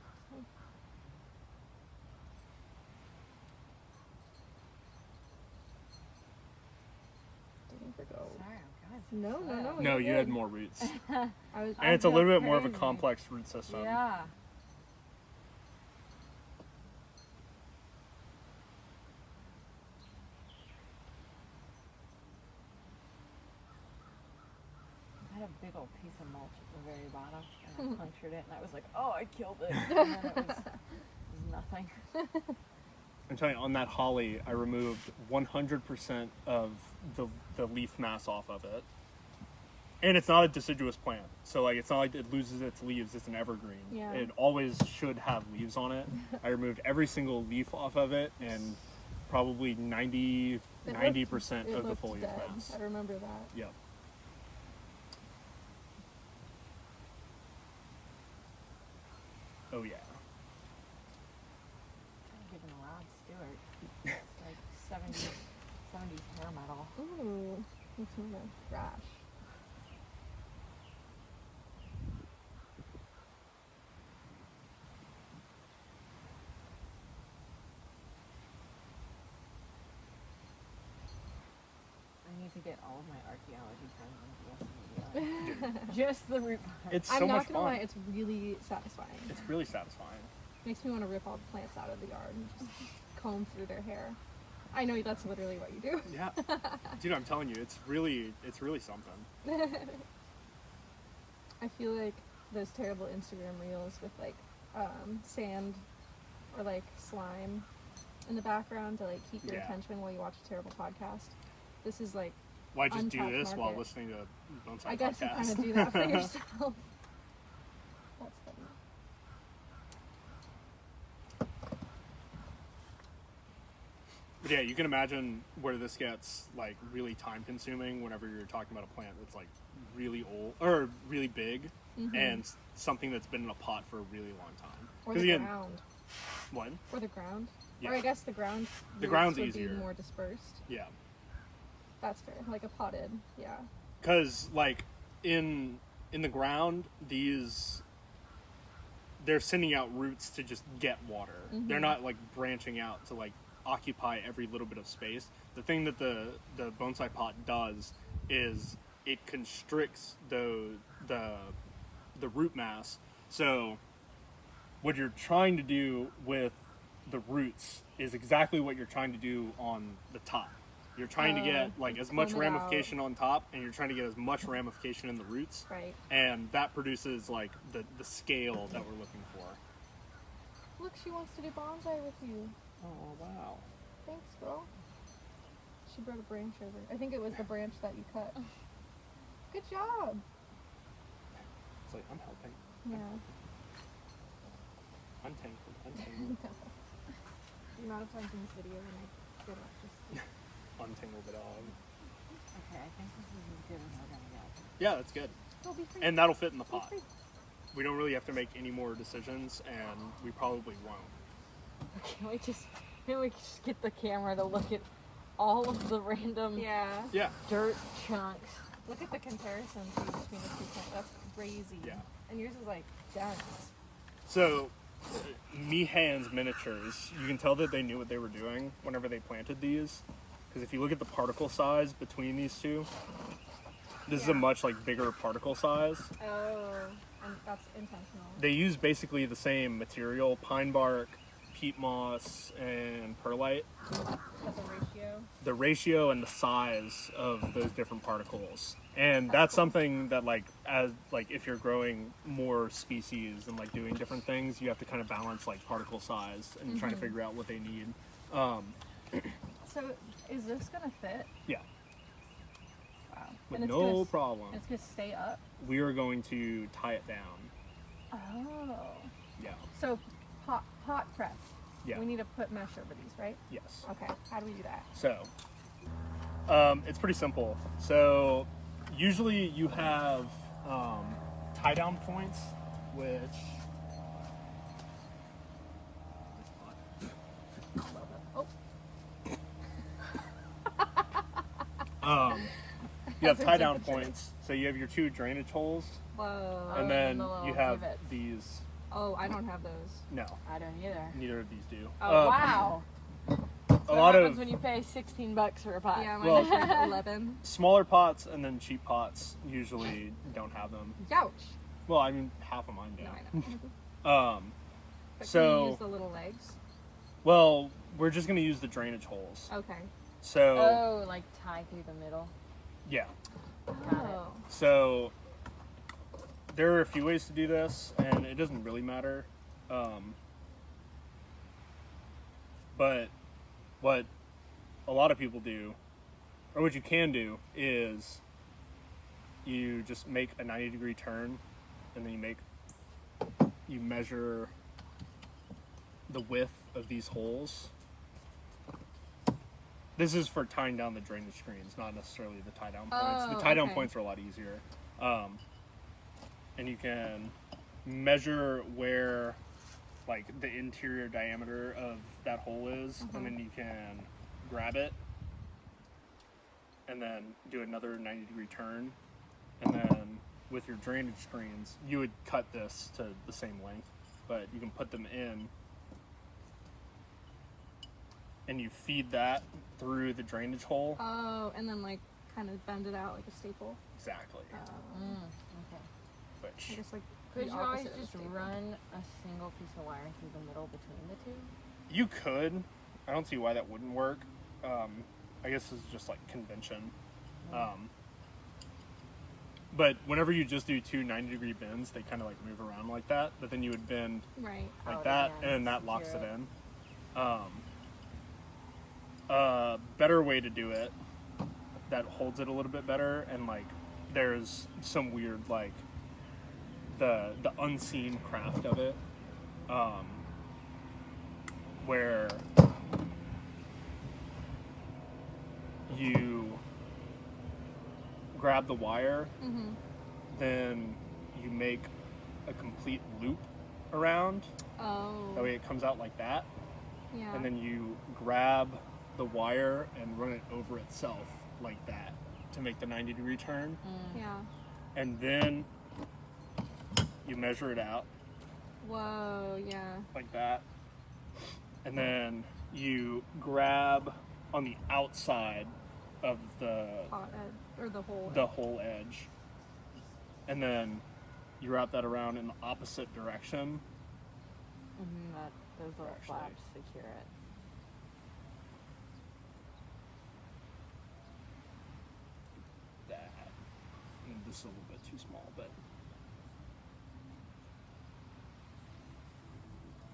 Digging for gold. Sorry, guys. No. No, you're you had good. more roots. I was. And it's a little bit more of a crazy. complex root system. Yeah. I had a big old piece of mulch at the very bottom, and I punctured it, and I was like, "Oh, I killed it." And then it was nothing. I'm telling you, on that holly, I removed 100% of the leaf mass off of it. And it's not a deciduous plant, so like it's not like it loses its leaves. It's an evergreen. Yeah. It always should have leaves on it. I removed every single leaf off of it, and probably 90% It of the looked foliage dead. mass. I remember that. Yep. Oh yeah. I'm giving Rod Stewart. It's like 70s hair metal. Ooh, makes me want to thrash. I need to get all of my archaeology friends on the just the root pot. It's I'm so not much gonna fun. lie, it's really satisfying. It's really satisfying. Makes me want to rip all the plants out of the yard and just comb through their hair. I know that's literally what you do. Yeah. Dude, I'm telling you, it's really something. I feel like those terrible Instagram reels with like sand or like slime in the background to like keep your Yeah. attention while you watch a terrible podcast. This is like, Why just do Untapped this while market. listening to Bonsai I guess you podcast? kind of do that for yourself. That's funny. But yeah, you can imagine where this gets like really time consuming whenever you're talking about a plant that's like really old or really big. and something that's been in a pot for a really long time. Or 'Cause the again, ground. what? Or the ground. Yeah. Or I guess the ground. The ground's would easier. Be more dispersed. Yeah. That's fair. Like a potted. Yeah. Because like in the ground, they're sending out roots to just get water. They're not like branching out to like occupy every little bit of space. The thing that the bonsai pot does is it constricts the root mass. So what you're trying to do with the roots is exactly what you're trying to do on the top. You're trying to get like as much plumb it ramification on top, and you're trying to get as much ramification in the roots. Right. And that produces like the scale that we're looking for. Look, she wants to do bonsai with you. Oh wow. Thanks, girl. She brought a branch over. I think it was the branch that you cut. Good job. It's like I'm helping. Yeah. Untangle. The amount of times in this video when I get up just Untangle the dog. Okay, I think this is as good as we're gonna get. Yeah, that's good. it'll be free. And that'll fit in the Be pot. free. We don't really have to make any more decisions, and we probably won't. Can we just get the camera to look at all of the random Yeah. Yeah. dirt chunks? Look at the comparison too between the two plants. That's crazy. Yeah. And yours is like dense. So, Meehan's miniatures, you can tell that they knew what they were doing whenever they planted these. Because if you look at the particle size between these two, this is a Yeah. much like bigger particle size. Oh, and that's intentional. They use basically the same material, pine bark, peat moss, and perlite. That's a ratio. The ratio and the size of those different particles. And that's something that if you're growing more species and like doing different things, you have to kind of balance like particle size and trying to figure out what they need. So, is this gonna fit? Yeah, Wow. with And no problem. It's gonna stay up. We are going to tie it down. Oh. Yeah. So, pot prep. Yeah. We need to put mesh over these, right? Yes. Okay. How do we do that? So, it's pretty simple. So, usually you have tie down points, which you have Hazard tie down temperature. points. So you have your two drainage holes, Whoa. and Oh, then the little you have divots. these. Oh, I don't have those. No, I don't either. neither of these do. Oh wow! A What lot happens of when you pay $16 for a pot? Yeah, Well- mine's like 11. smaller pots and then cheap pots usually don't have them. Youch. Well, I mean, half of mine do. No, I know. But can So- you use the little legs? Well, we're just gonna use the drainage holes. Okay. So Oh, like tie through the middle. yeah. Got it. Oh. So there are a few ways to do this, and it doesn't really matter. But what a lot of people do, or what you can do, is you just make a 90-degree turn, and then you measure the width of these holes. This is for tying down the drainage screens, not necessarily the tie down points. The Oh, tie down okay. points are a lot easier. And you can measure where like the interior diameter of that hole is, and then you can grab it and then do another 90-degree turn. And then with your drainage screens, you would cut this to the same length, but you can put them in and you feed that through the drainage hole. Oh, and then like kind of bend it out like a staple. Exactly. Okay. I Which guess like Could the you always opposite of a just staple. run a single piece of wire through the middle between the two? you could. I don't see why that wouldn't work. I guess it's just like convention. But whenever you just do two 90-degree bends, they kind of like move around like that. But then you would bend Right. like Out that, again, and then that locks it secure in. Better way to do it that holds it a little bit better, and like there's some weird like the unseen craft of it, where you grab the wire, then you make a complete loop around. Oh. That way it comes out like that. Yeah. And then you grab the wire and run it over itself like that to make the 90-degree turn. Yeah. And then you measure it out Whoa, yeah. like that. And then you grab on the outside of the Hot edge, or the whole whole edge. And then you wrap that around in the opposite direction. Those little Actually. flaps secure it. That. And this is a little bit too small, but.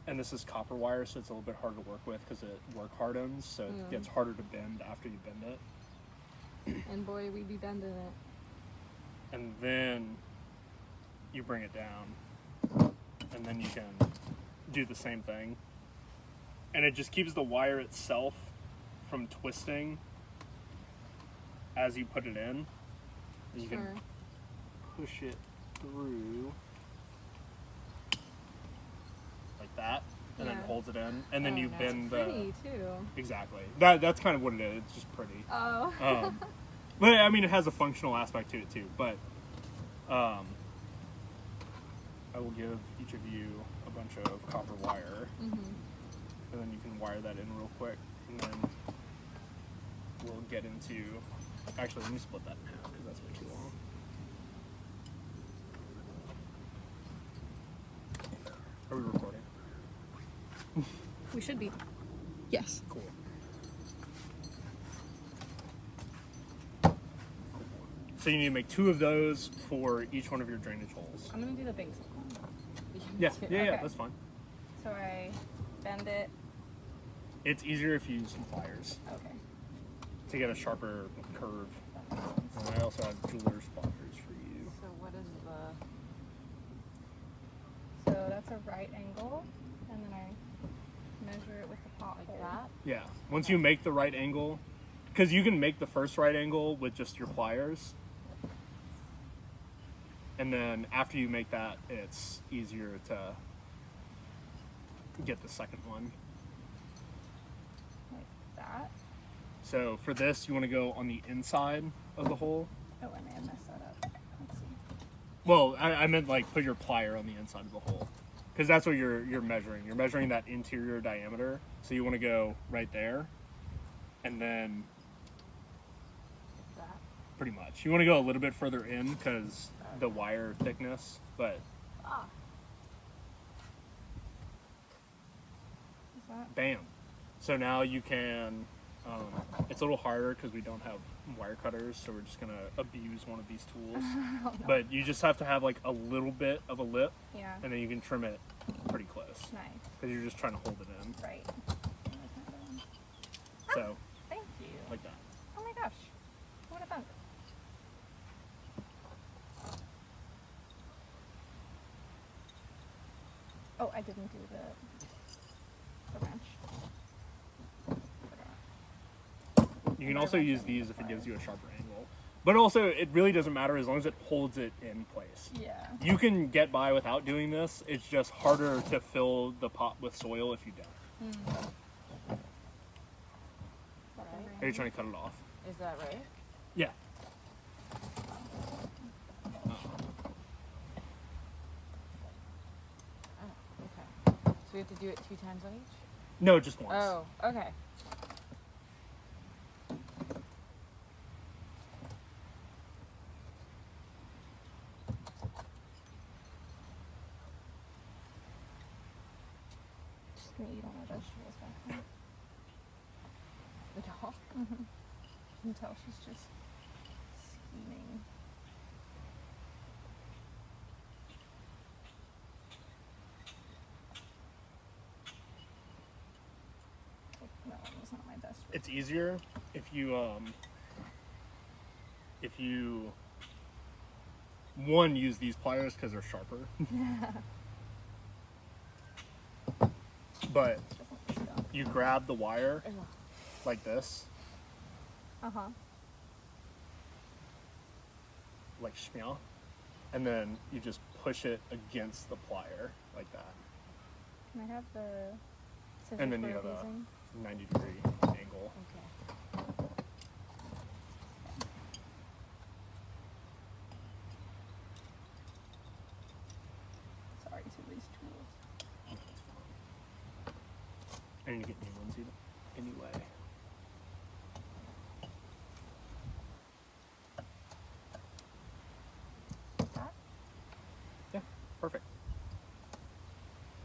And this is copper wire, so it's a little bit harder to work with because it work hardens, so it gets harder to bend after you bend it. And boy, we be bending it. And then you bring it down, and then you can do the same thing. And it just keeps the wire itself from twisting as you put it in. You can push it through like that, and then holds it in, and then you bend the. Pretty too. Exactly. That's kind of what it is. It's just pretty. Oh. But I mean, it has a functional aspect to it too. But I will give each of you a bunch of copper wire, and then you can wire that in real quick, and then we'll get into. Actually, let me split that in half because that's way too long. Are we recording? We should be. Yes. Cool. So you need to make 2 of those for each one of your drainage holes. I'm gonna do the basic one. Yeah, Okay. that's fine. So I bend it. It's easier if you use some pliers Okay. to get a sharper curve. And I also have jeweler's pliers for you. So what is So that's a right angle, and then I measure it with the pot like hole. that? Yeah, once you make the right angle, because you can make the first right angle with just your pliers. And then after you make that, it's easier to get the second one. Like that. So for this, you want to go on the inside of the hole. Oh, I may have messed that up. Let's see. Well, I meant like put your plier on the inside of the hole, because that's what you're measuring. You're measuring that interior diameter. So you want to go right there, and then That. pretty much you want to go a little bit further in because the wire thickness. But Ah. Is that? bam. So now you can. It's a little harder because we don't have wire cutters, so we're just gonna abuse one of these tools. But you just have to have like a little bit of a lip, Yeah. and then you can trim it pretty close Nice. because you're just trying to hold it in. Right. So Thank you. like that. Oh my gosh. Who would have thunk? Oh, I didn't do the wrench. Forgot. You can also use these if it gives you a sharper angle. But also, it really doesn't matter as long as it holds it in place. Yeah. You can get by without doing this. It's just harder to fill the pot with soil if you don't. Are you trying to cut it off? Is that right? Yeah. Oh, okay. So we have to do it 2 times on each? No, just once. Oh, okay. She's gonna eat all my vegetables back there. The doll? You can tell she's just scheming. That one was not my best. It's easier if you one, use these pliers because they're sharper. But you grab the wire like this, Uh-huh. like shmya, and then you just push it against the plier like that. Can I have the scissors And then for you have abusing? a 90-degree angle. Okay. Sorry to these tools. I need to get new ones anyway. That? Yeah, perfect.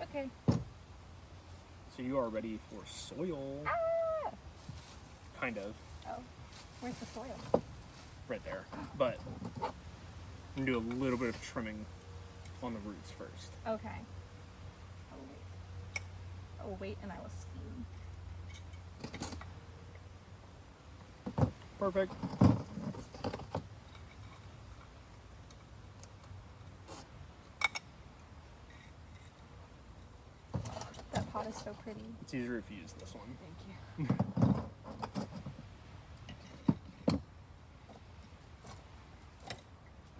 Okay. So you are ready for soil. Ah! Kind of. Oh, where's the soil? Right there. But I'm gonna do a little bit of trimming on the roots first. Okay. Oh wait, and I will steam. Perfect. That pot is so pretty. It's easier if you use this one. Thank you.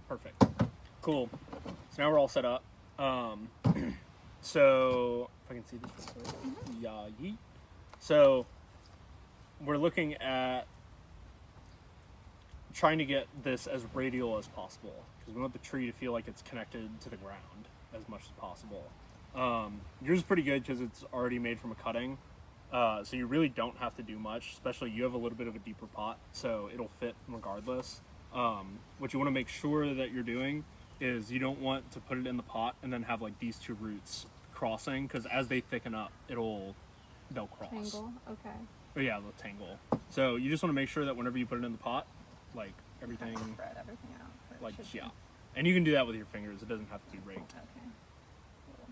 Perfect. Cool. So now we're all set up. So if I can see this real quick. Yeah, yeet. So we're looking at trying to get this as radial as possible because we want the tree to feel like it's connected to the ground as much as possible. Yours is pretty good because it's already made from a cutting, so you really don't have to do much, especially you have a little bit of a deeper pot, so it'll fit regardless. What you want to make sure that you're doing is you don't want to put it in the pot and then have like these two roots crossing, because as they thicken up, they'll cross. Tangle. Okay. Oh yeah, they'll tangle. So you just want to make sure that whenever you put it in the pot, like everything, Kind of spread everything out. where it like should be. yeah, and you can do that with your fingers. It doesn't have to be raked. Okay. Cool.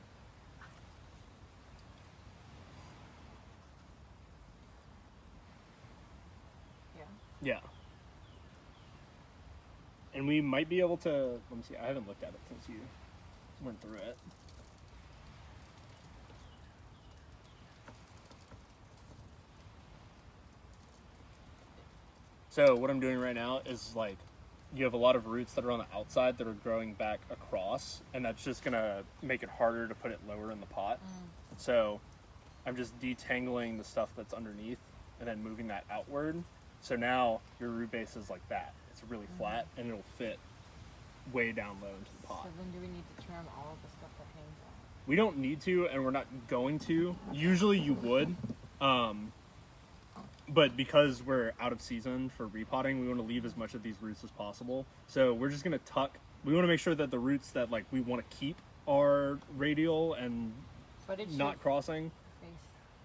Yeah. Yeah. And we might be able to, let me see, I haven't looked at it since you went through it. So what I'm doing right now is like, you have a lot of roots that are on the outside that are growing back across, and that's just gonna make it harder to put it lower in the pot. So I'm just detangling the stuff that's underneath and then moving that outward. So now your root base is like that. It's really flat and it'll fit way down low into the pot. So then do we need to trim all of the stuff that hangs out? We don't need to, and we're not going to. Usually you would, but because we're out of season for repotting, we want to leave as much of these roots as possible. So we're just going to tuck. We want to make sure that the roots that like we want to keep are radial and But it not should crossing. face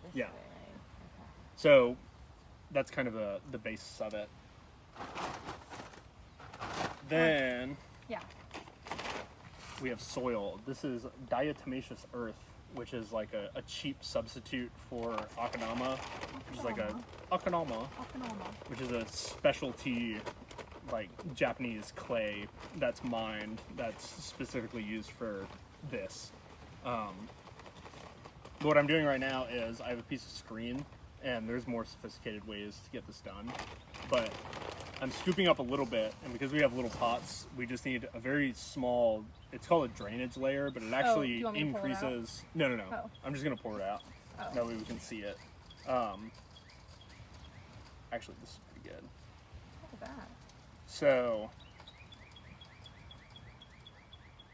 this Yeah. way, right? So that's kind of the basis of it. Then Yeah. we have soil. This is diatomaceous earth, which is like a cheap substitute for akanama, which is like a akanama, which is a specialty like Japanese clay that's mined, that's specifically used for this. What I'm doing right now is I have a piece of screen, and there's more sophisticated ways to get this done, but I'm scooping up a little bit, and because we have little pots, we just need a very small, it's called a drainage layer, but it do actually you want me to pull it out? increases, no. Oh. I'm just gonna pour it out. Oh. That way we can see it. Actually, this is pretty good. Look at that. So,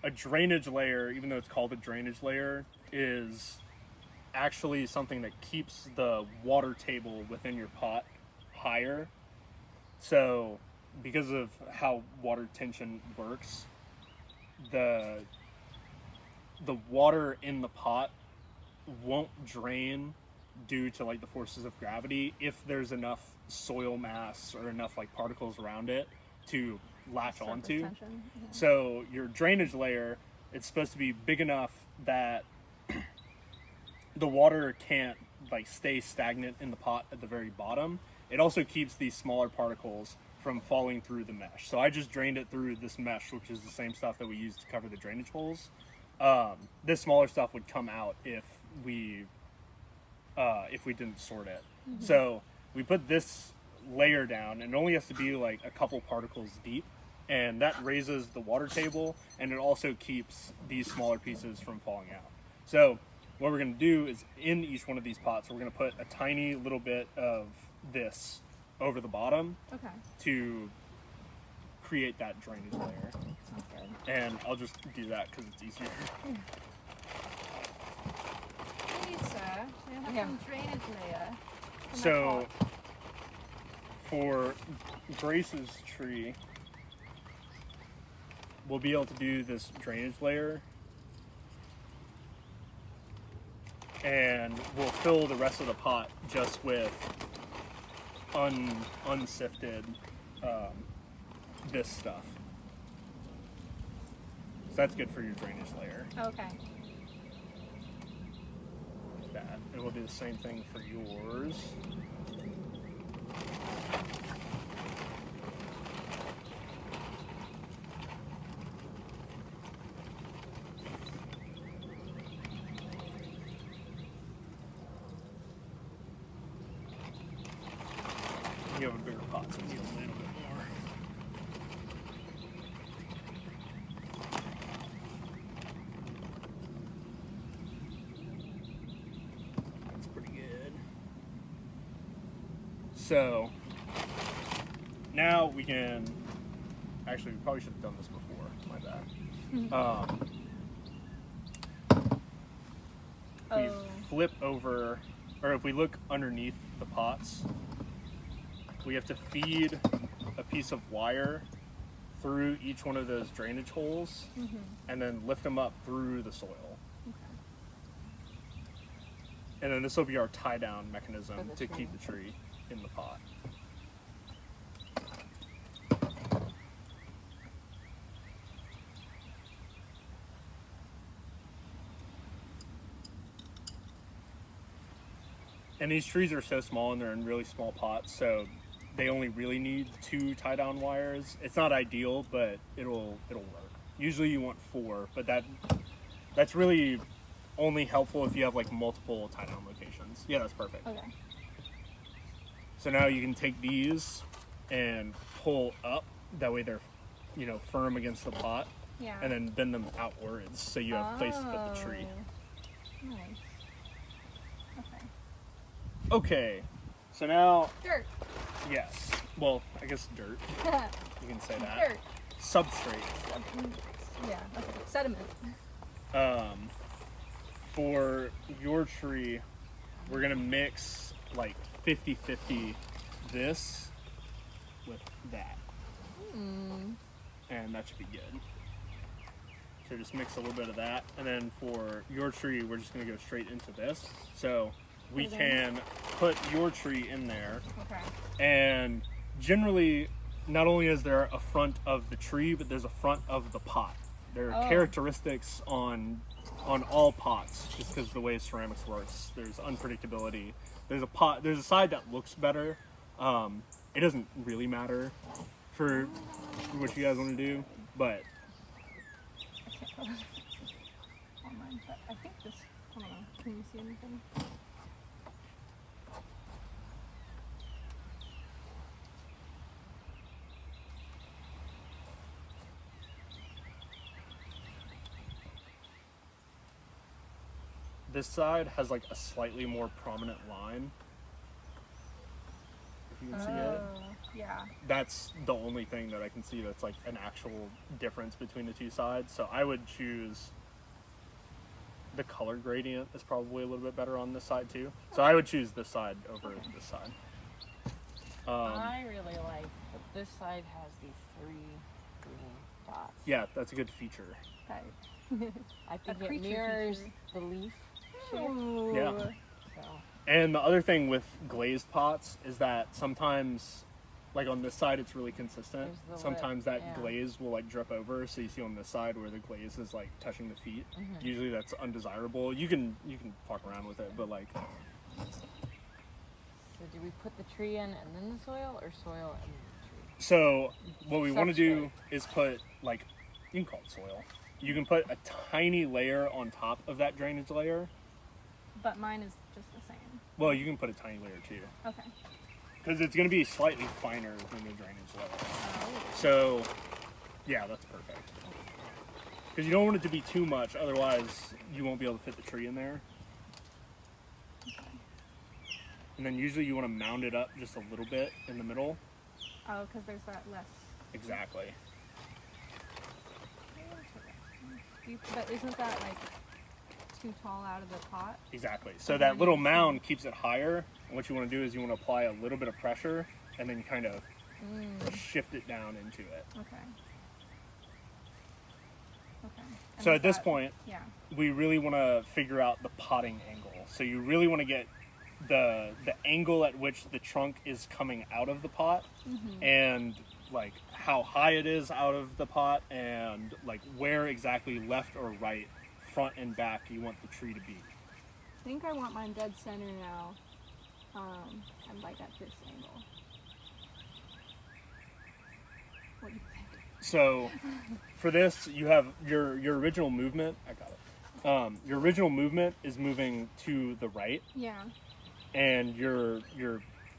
a drainage layer, even though it's called a drainage layer, is actually something that keeps the water table within your pot higher. So, because of how water tension works, the water in the pot won't drain due to like the forces of gravity if there's enough soil mass or enough like particles around it to latch Surface onto. tension. Yeah. So your drainage layer, it's supposed to be big enough that the water can't like stay stagnant in the pot at the very bottom. It also keeps these smaller particles from falling through the mesh. So I just drained it through this mesh, which is the same stuff that we use to cover the drainage holes. This smaller stuff would come out if we didn't sort it. Mm-hmm. So we put this layer down, and it only has to be like a couple particles deep, and that raises the water table, and it also keeps these smaller pieces from falling out. So what we're going to do is in each one of these pots, we're going to put a tiny little bit of this over the bottom Okay. to create that drainage layer. Sounds good. And I'll just do that because it's easier. Lisa, we have Yeah. some drainage layer. in my So pot. for Grace's tree, we'll be able to do this drainage layer, and we'll fill the rest of the pot just with unsifted this stuff. So that's good for your drainage layer. Okay. That, and we'll do the same thing for yours. You have a bigger pot, so you need a little bit more. That's pretty good. So now we can. Actually, we probably should have done this before. My bad. If we Oh. flip over, or if we look underneath the pots, we have to feed a piece of wire through each one of those drainage holes and then lift them up through the soil. And then this will be our tie down mechanism For the to tree. keep the tree in the pot. And these trees are so small and they're in really small pots, so they only really need 2 tie down wires. It's not ideal, but it'll work. Usually you want 4, but that's really only helpful if you have like multiple tie down locations. Yeah, that's perfect. Okay. So now you can take these and pull up. That way they're, firm against the pot, Yeah. and then bend them outwards so you have place to put the tree. Oh. Nice. Okay. Okay, so now, Dirt. yes. Well, I guess dirt. You can say that. Dirt. Substrate. Yeah. Okay. Sediment. For your tree, we're gonna mix like 50-50 this with that. And that should be good. So just mix a little bit of that, and then for your tree, we're just gonna go straight into this. So we Put it can put your tree in there, Okay. and generally, not only is there a front of the tree, but there's a front of the pot. There are Oh. characteristics on all pots, just because the way ceramics works. There's unpredictability. There's a side that looks better. It doesn't really matter for what you guys want to do, but I can't tell if it's online, but I think this. I don't know. Can you see anything? this side has like a slightly more prominent line. If you can see it. Yeah. That's the only thing that I can see that's like an actual difference between the two sides. So I would choose the color gradient is probably a little bit better on this side too. So I would choose this side over this side. I really like that this side has these 3 green dots. Yeah, that's a good feature. Okay. I think A it creature mirrors feature. the leaf shape. Yeah. So And the other thing with glazed pots is that sometimes, like on this side, it's really consistent. There's the Sometimes lip, that yeah. glaze will like drip over, so you see on this side where the glaze is like touching the feet. Mhm. Usually that's undesirable. You can fuck around with it, but like So do we put the tree in and then the soil, or soil and then the tree? so what we want to do Substrate. is put like, you can call it soil. You can put a tiny layer on top of that drainage layer. But mine is just the same. Well, you can put a tiny layer too, Okay. because it's going to be slightly finer than the drainage layer. Oh. So Yeah, that's perfect. Because you don't want it to be too much, otherwise you won't be able to fit the tree in there. And then usually you want to mound it up just a little bit in the middle. Oh, because there's that less. Exactly. But isn't that like too tall out of the pot? Exactly. So that little mound keeps it higher. And what you want to do is you want to apply a little bit of pressure and then kind of shift it down into it. Okay. Okay. And So is at this that- point, yeah. we really want to figure out the potting angle. So you really want to get the angle at which the trunk is coming out of the pot, and like how high it is out of the pot, and like where exactly left or right, front and back you want the tree to be. I think I want mine dead center now, and like at this angle. What do you think? So for this, you have your original movement. I got it. Your original movement is moving to the right, Yeah. and your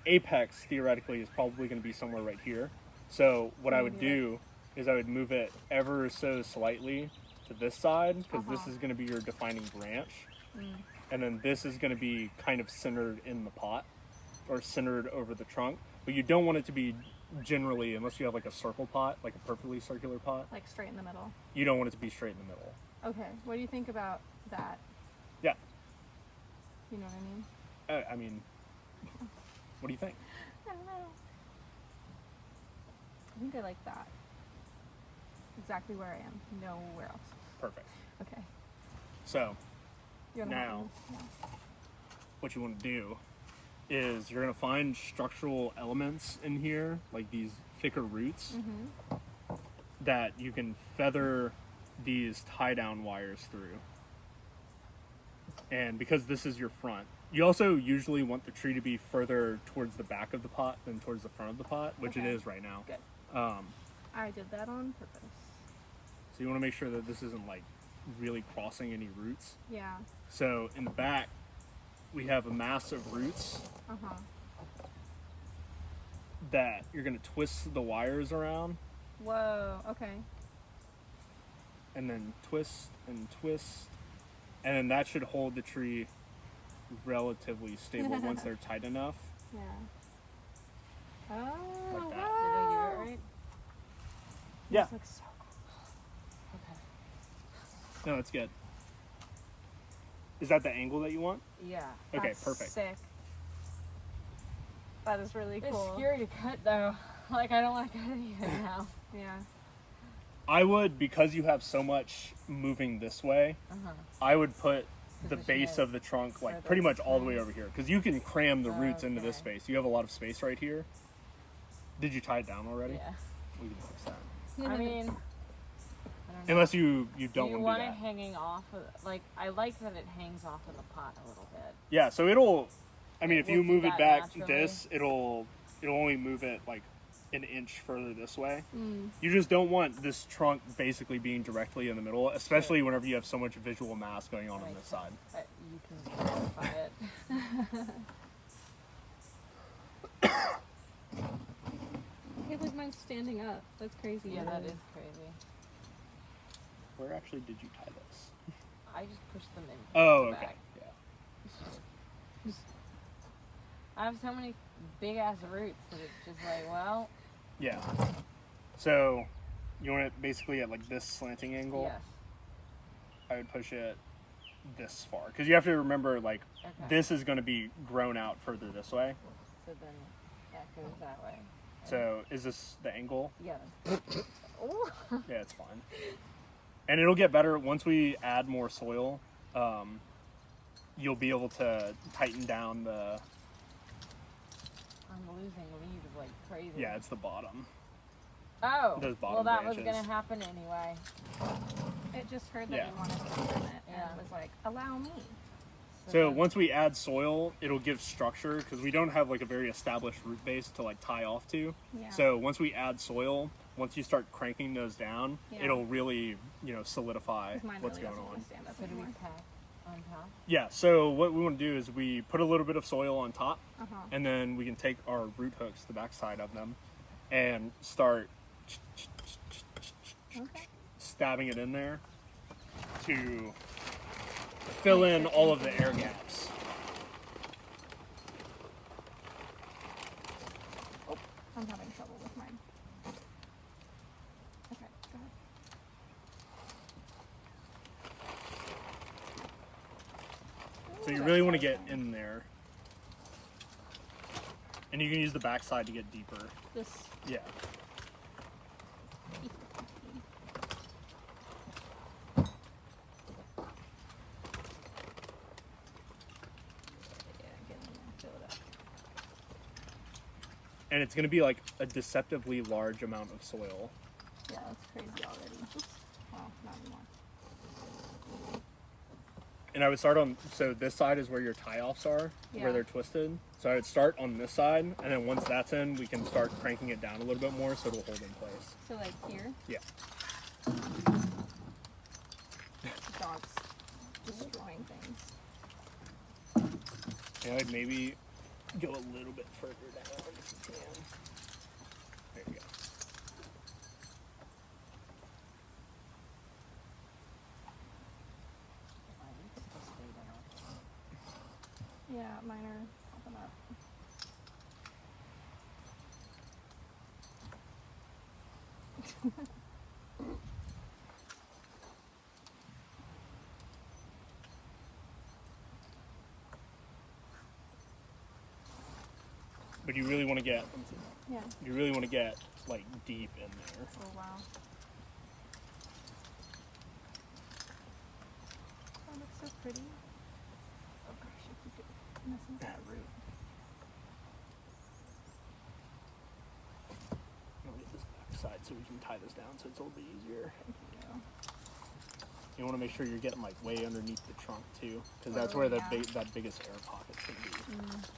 apex theoretically is probably going to be somewhere right here. So what I would do is I would move it ever so slightly to this side, because this is going to be your defining branch, and then this is going to be kind of centered in the pot or centered over the trunk. But you don't want it to be generally, unless you have like a circle pot, like a perfectly circular pot, Like straight in the middle. you don't want it to be straight in the middle. Okay. What do you think about that? Yeah. You know what I mean? I mean, what do you think? I don't know. I think I like that. Exactly where I am. Nowhere else. Perfect. Okay. So You wanna help now, me? Yeah. what you want to do is you're going to find structural elements in here, like these thicker roots, that you can feather these tie-down wires through. And because this is your front, you also usually want the tree to be further towards the back of the pot than towards the front of the pot, which it Okay. is right now. Good. Um, I did that on purpose. so you want to make sure that this isn't like really crossing any roots. Yeah. So in the back, we have a mass of roots Uh-huh. that you're going to twist the wires around, Whoa. Okay. and then twist and twist, and then that should hold the tree relatively stable once they're tight enough. Yeah. Oh, Like that. Did I do wow. it right? Yeah, This looks so cool. Okay. no, that's good. Is that the angle that you want? Yeah. Okay, That's perfect. sick. That is really It's cool. scary to cut though. Like I don't want to cut anything now. Yeah. I would, because you have so much moving this way, I would put the Position base it of the trunk like further pretty much all the this way way. over here, because you can cram the roots into this Okay. space. You have a lot of space right here. Did you tie it down already? Yeah. We can fix that. I mean, I don't know. Unless you do don't you want want to do it that. hanging off? Like I like that it hangs off of the pot a little bit. Yeah, so it'll, I mean, if We'll you do move it that back naturally. this, it'll only move it like an inch further this way. Mm. You just don't want this trunk basically being directly in the middle, especially whenever you have so much visual mass going on Right. this side. You can clarify it. Hey, look, mine's standing up. That's crazy. Yeah, that is crazy. Where actually did you tie this? I just pushed them in. Oh, the okay. back. Yeah. I have so many big ass roots that it's just like, well, Yeah. So you want it basically at like this slanting angle. yes. I would push it this far, because you have to remember like Okay. this is going to be grown out further this way. So then, yeah, it goes that way. So is this the angle? Yeah. Oh. Yeah, it's fine. And it'll get better once we add more soil. You'll be able to tighten down the. I'm losing leaves like crazy. Yeah, it's the bottom. Oh. those Well, bottom that was branches. gonna happen anyway. It just heard that Yeah. we wanted to trim it Yeah. and was like, allow me. So then- once we add soil, it'll give structure, because we don't have like a very established root base to like tie off to. Yeah. So once we add soil, once you start cranking those down, Yeah. it'll really, solidify 'Cause mine what's really going doesn't on. wanna stand up So do we anymore. pack on top? Yeah, so what we want to do is we put a little bit of soil on top, Uh-huh. and then we can take our root hooks, the backside of them, and start Okay. stabbing it in there to fill in all of the air gaps. Oh, I'm having trouble with mine. Okay, go ahead. So you Ooh, really that's want to get satisfying. in there. And you can use the backside to get deeper. This. Yeah. Yeah, get in there, fill it up. And it's going to be like a deceptively large amount of soil. Yeah, that's crazy already. Oops. Well, not anymore. And I would start on, so this side is where your tie-offs are, Yeah. where they're twisted. So I would start on this side, and then once that's in, we can start cranking it down a little bit more so it'll hold in place. So like here, Yeah. the dog's destroying things. And I'd maybe go a little bit further down if you can. There you go. Yeah, mine are popping up. But you really want to get, Yeah. you really want to get like deep in there. Oh wow. Oh, it looks so pretty. Oh gosh, I keep messing with that root. I'll get this back side so we can tie this down so it's a little bit easier. Yeah. You want to make sure you're getting like way underneath the trunk too, because that's Oh, where the yeah. that biggest air pocket's going to be.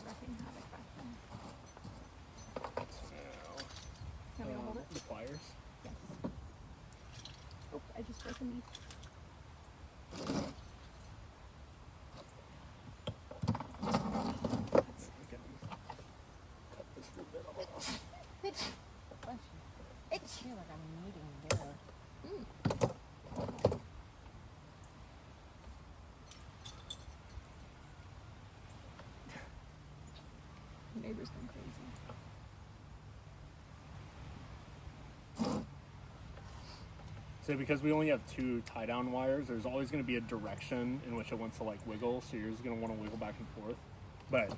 Wrecking havoc back there. So Can we now, hold it? the pliers. Yes. Oh, I just broke a leaf. We can cut this little bit off. Bless you. I feel like I'm kneading dough. Neighbor's going crazy. So because we only have 2 tie-down wires, there's always going to be a direction in which it wants to like wiggle, so you're just going to want to wiggle back and forth. But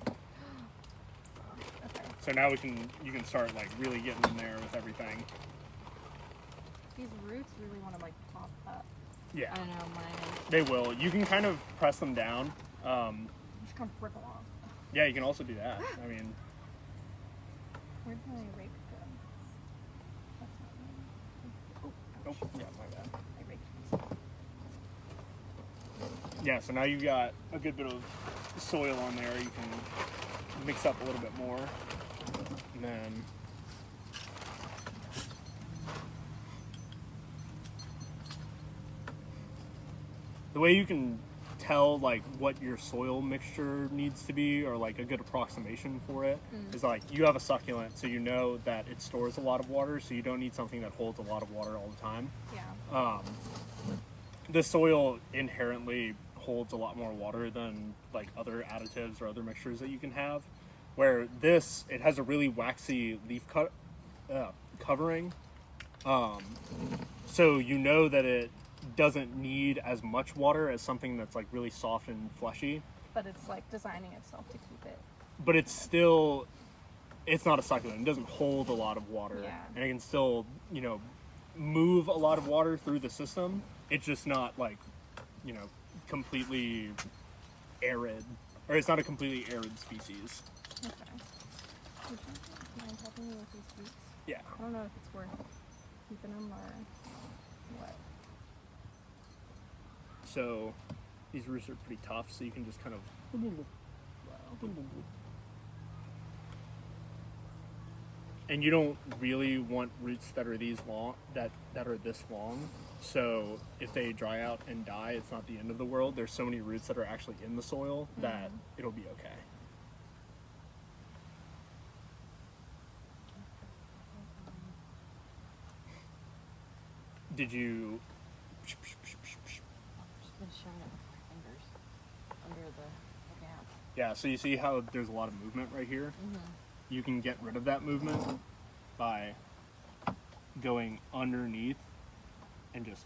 Okay. so now you can start like really getting in there with everything. These roots really want to like pop up. Yeah, I know mine they will. You can kind of press them down. Just kind of rip them off. Yeah, you can also do that. I mean, Where did my rake go? That's not mine. oh yeah, my bad. I raked myself. Yeah, so now you've got a good bit of soil on there. You can mix up a little bit more, and then the way you can tell like what your soil mixture needs to be, or like a good approximation for it, is like you have a succulent, so you know that it stores a lot of water, so you don't need something that holds a lot of water all the time. Yeah. The soil inherently holds a lot more water than like other additives or other mixtures that you can have, where this, it has a really waxy leaf covering, so you know that it doesn't need as much water as something that's like really soft and fleshy, But it's like designing itself to keep it. but it's still, it's not a succulent. It doesn't hold a lot of water, Yeah. and it can still, you know, move a lot of water through the system. It's just not like, you know, completely arid, or it's not a completely arid species. Okay. Would you mind helping me with these roots? Yeah. I don't know if it's worth keeping them or what. So these roots are pretty tough, so you can just kind of, Whoa. and you don't really want roots that are these long, that are this long. So if they dry out and die, it's not the end of the world. There's so many roots that are actually in the soil that it'll be okay. did you? I've just been showing it with my fingers under the gap. Yeah, so you see how there's a lot of movement right here? Mm-hmm. You can get rid of that movement by going underneath and just...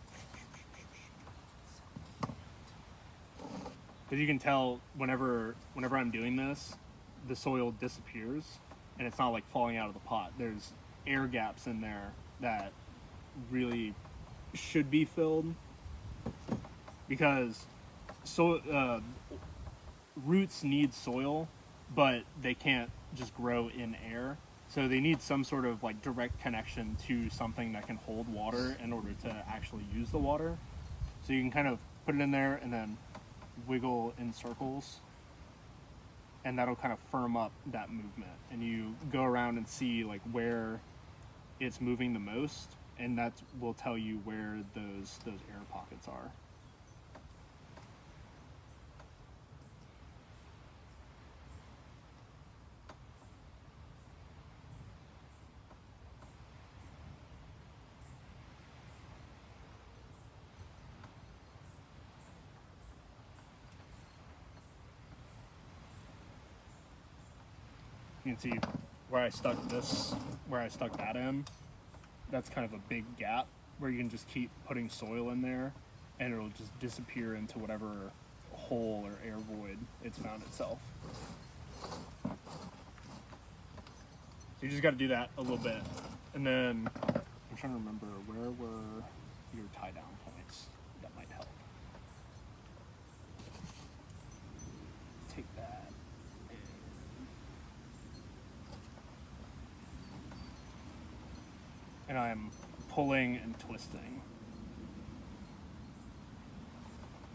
Because you can tell whenever I'm doing this, the soil disappears and it's not like falling out of the pot. There's air gaps in there that really should be filled because roots need soil, but they can't just grow in air. So they need some sort of like direct connection to something that can hold water in order to actually use the water. So you can kind of put it in there and then wiggle in circles, and that'll kind of firm up that movement. And you go around and see like where it's moving the most, and that will tell you where those air pockets are. You can see where I stuck that in. That's kind of a big gap where you can just keep putting soil in there and it'll just disappear into whatever hole or air void it's found itself. So you just got to do that a little bit. And then I'm trying to remember, where were your tie down points that might help? Take that. And I'm pulling and twisting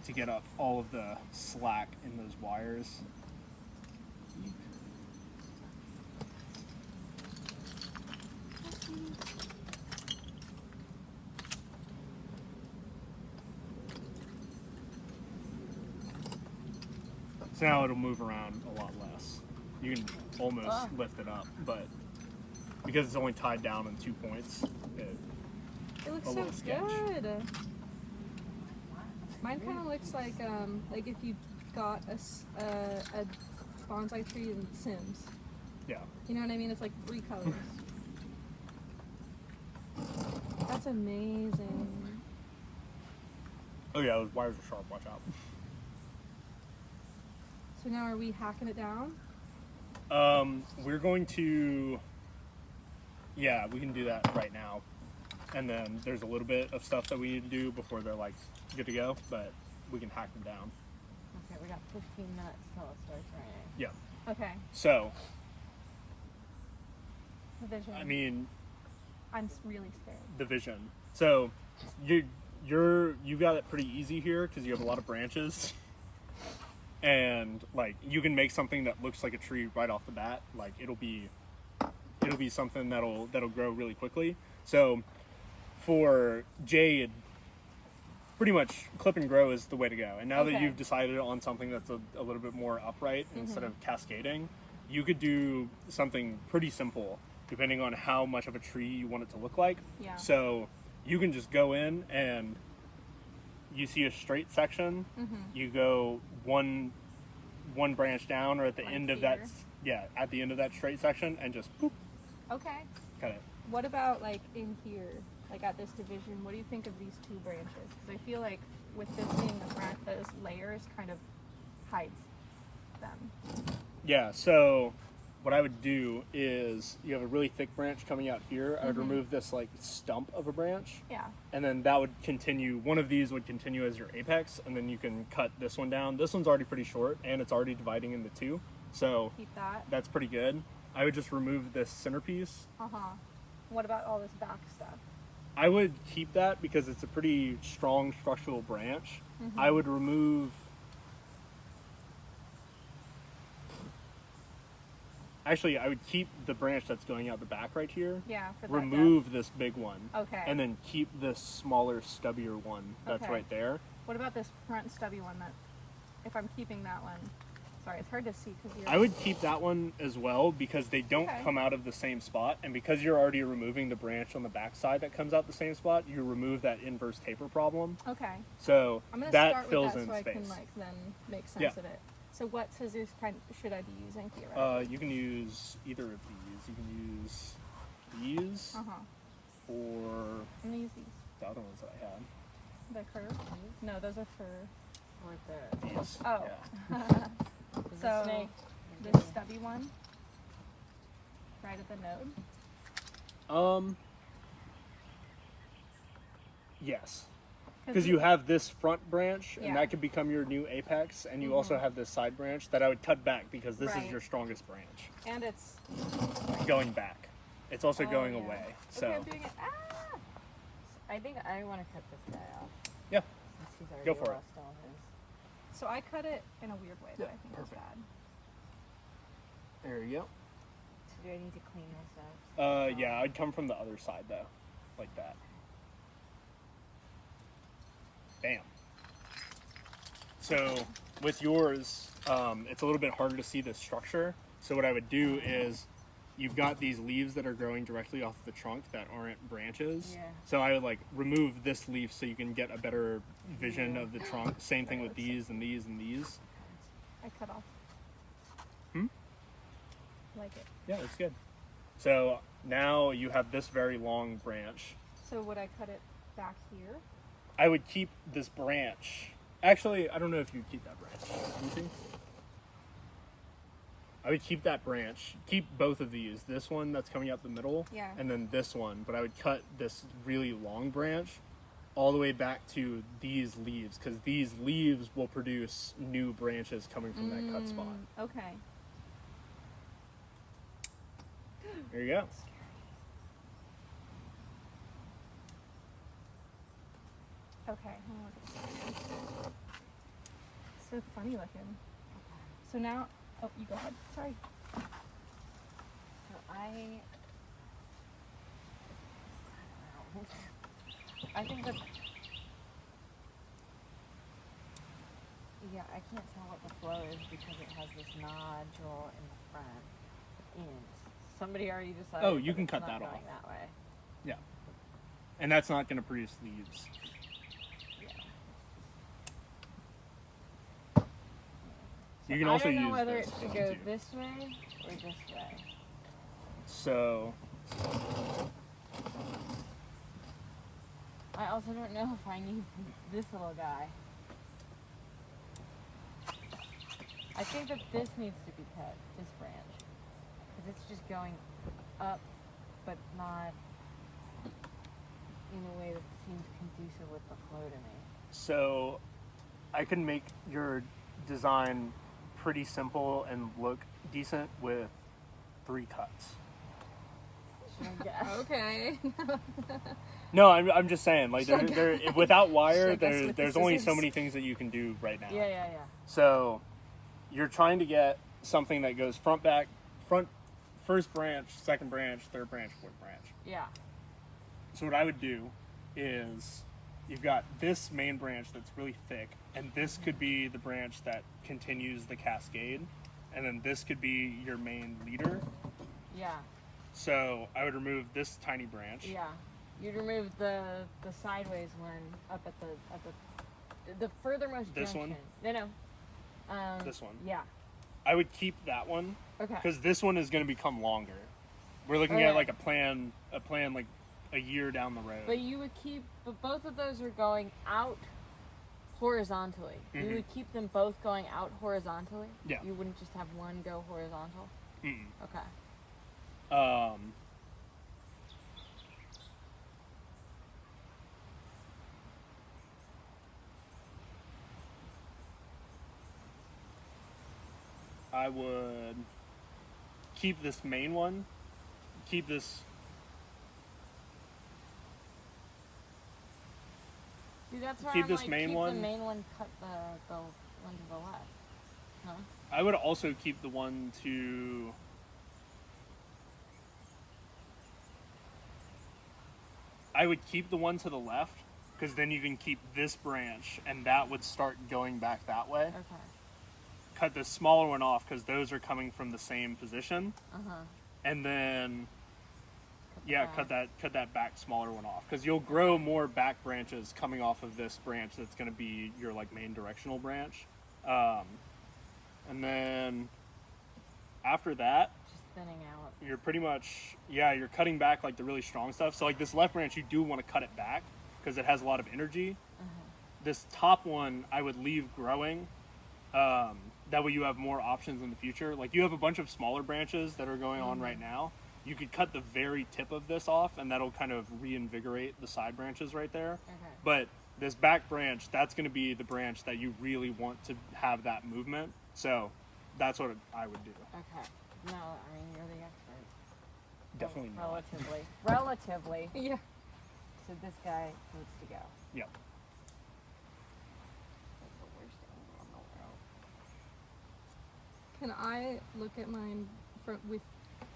to get up all of the slack in those wires. So now it'll move around a lot less. You can almost lift it up, but because it's only tied down in 2 points, It looks a so little sketch. good. Mine kind of looks like if you got a bonsai tree in Sims. Yeah. You know what I mean? It's like 3 colors. That's amazing. Oh yeah, those wires are sharp. Watch out. So now are we hacking it down? We're going to. Yeah, we can do that right now. And then there's a little bit of stuff that we need to do before they're like good to go, but we can hack them down. Okay, we got 15 minutes till it starts raining. Yeah. Okay. So, The vision. I mean, I'm really scared. the vision. So, you've got it pretty easy here because you have a lot of branches, and like you can make something that looks like a tree right off the bat. Like it'll be something that'll grow really quickly. So, for jade, pretty much clip and grow is the way to go. And now that Okay. you've decided on something that's a little bit more upright instead of cascading, you could do something pretty simple depending on how much of a tree you want it to look like. Yeah. So you can just go in and you see a straight section, you go one branch down or at the Like end of here? at the end of that straight section and just boop, Okay. cut it. What about like in here, like at this division? What do you think of these 2 branches? Because I feel like with this being a branch, those layers kind of hides them. Yeah, so what I would do is you have a really thick branch coming out here. I would remove this like stump of a branch, Yeah. and then that would continue. One of these would continue as your apex, and then you can cut this one down. This one's already pretty short, and it's already dividing into 2, so Keep that. that's pretty good. I would just remove this centerpiece. What about all this back stuff? I would keep that because it's a pretty strong structural branch. I would remove... Actually, I would keep the branch that's going out the back right here. Yeah. For that Remove this big one. Okay. And then keep this smaller, stubbier one that's Okay. right there. What about this front stubby one? That, if I'm keeping that one, Sorry, it's hard to see because you're. I would keep that one as well because they don't Okay. come out of the same spot, and because you're already removing the branch on the backside that comes out the same spot, you remove that inverse taper problem. Okay. So I'm gonna that start fills with that in so space. I can like then make sense Yeah. of it. So what scissors should I be using theoretically? You can use either of these. You can use these Uh huh. or I'm gonna use these. the other ones that I had. The curve? No, those are for. Or the These. Oh. Yeah. is So, the snake. This stubby one. Right at the node. Yes. Because you have this front branch, and Yeah. that could become your new apex, and you also have this side branch that I would cut back because this is Right. your strongest branch. And it's. Going back. It's also Oh, going yeah. away. Okay, So, I'm doing it. Ah! I think I want to cut this guy off. yeah. Since he's already Go for it. lost all his. So I cut it in a weird way that Yeah, I think perfect. is bad. There you go. So do I need to clean this up? Yeah, I'd come from the other side, though. Like that. Bam. So, with yours, it's a little bit harder to see the structure. So what I would do is, you've got these leaves that are growing directly off the trunk that aren't branches. Yeah. So I would like remove this leaf so you can get a better vision of the trunk. Same thing with these and these and these. I cut off. Hmm? Like it. Yeah, it's good. So now you have this very long branch. So would I cut it back here? I would keep this branch. Actually, I don't know if you'd keep that branch. Let me see. I would keep that branch. Keep both of these. This one that's coming out the middle. Yeah. And then this one. But I would cut this really long branch all the way back to these leaves. Because these leaves will produce new branches coming from that cut spot. Okay. There you go. Okay. It's so funny looking. So now, oh, you go ahead. Sorry. So I think that. Yeah, I can't tell what the flow is because it has this nodule in the front. And somebody already decided. Oh, you that can it's cut not that going off. That way. Yeah. And that's not going to produce leaves. Yeah. You can I also don't know use whether this it should too. go this way or this way. So, I also don't know if I need this little guy. I think that this needs to be cut, this branch. Because it's just going up, but not in a way that seems conducive with the flow to me. so I can make your design pretty simple and look decent with 3 cuts. Should I guess? Okay. No, I'm just saying, like, Should I there, without Should I wire, guess with the there's only so scissors? many things that you can do right now. Yeah. So, you're trying to get something that goes front, back, front, first branch, second branch, third branch, fourth branch. Yeah. So what I would do is, you've got this main branch that's really thick, and this could be the branch that continues the cascade, and then this could be your main leader. Yeah. So I would remove this tiny branch. Yeah. You'd remove the sideways one up at the furthermost This junction. one? No. This one. Yeah. I would keep that one Okay. because this one is going to become longer. We're looking Okay. at like a plan like a year down the road. But you would keep, but both of those are going out horizontally. You Mhm. would keep them both going out horizontally? Yeah. You wouldn't just have one go horizontal? Mm-mm. Okay. I would keep this main one. Keep this. See, that's why Keep I'm this like, main keep one. the main one, cut the one to the left. Huh? I would also keep the one to. I would keep the one to the left because then you can keep this branch and that would start going back that way. Okay. cut this smaller one off because those are coming from the same position. And then, cut that back smaller one off because you'll grow more back branches coming off of this branch that's going to be your like main directional branch. And then after that, Just thinning out. you're pretty much, you're cutting back like the really strong stuff. So like this left branch, you do want to cut it back because it has a lot of energy. This top one, I would leave growing. That way you have more options in the future. Like you have a bunch of smaller branches that are going on right now. You could cut the very tip of this off and that'll kind of reinvigorate the side branches right there. But this back branch, that's going to be the branch that you really want to have that movement. So that's what I would do. Okay. No, I mean, you're the expert. Definitely not. Relatively. Yeah. So this guy needs to go. Yep. That's the worst angle in the world. Can I look at mine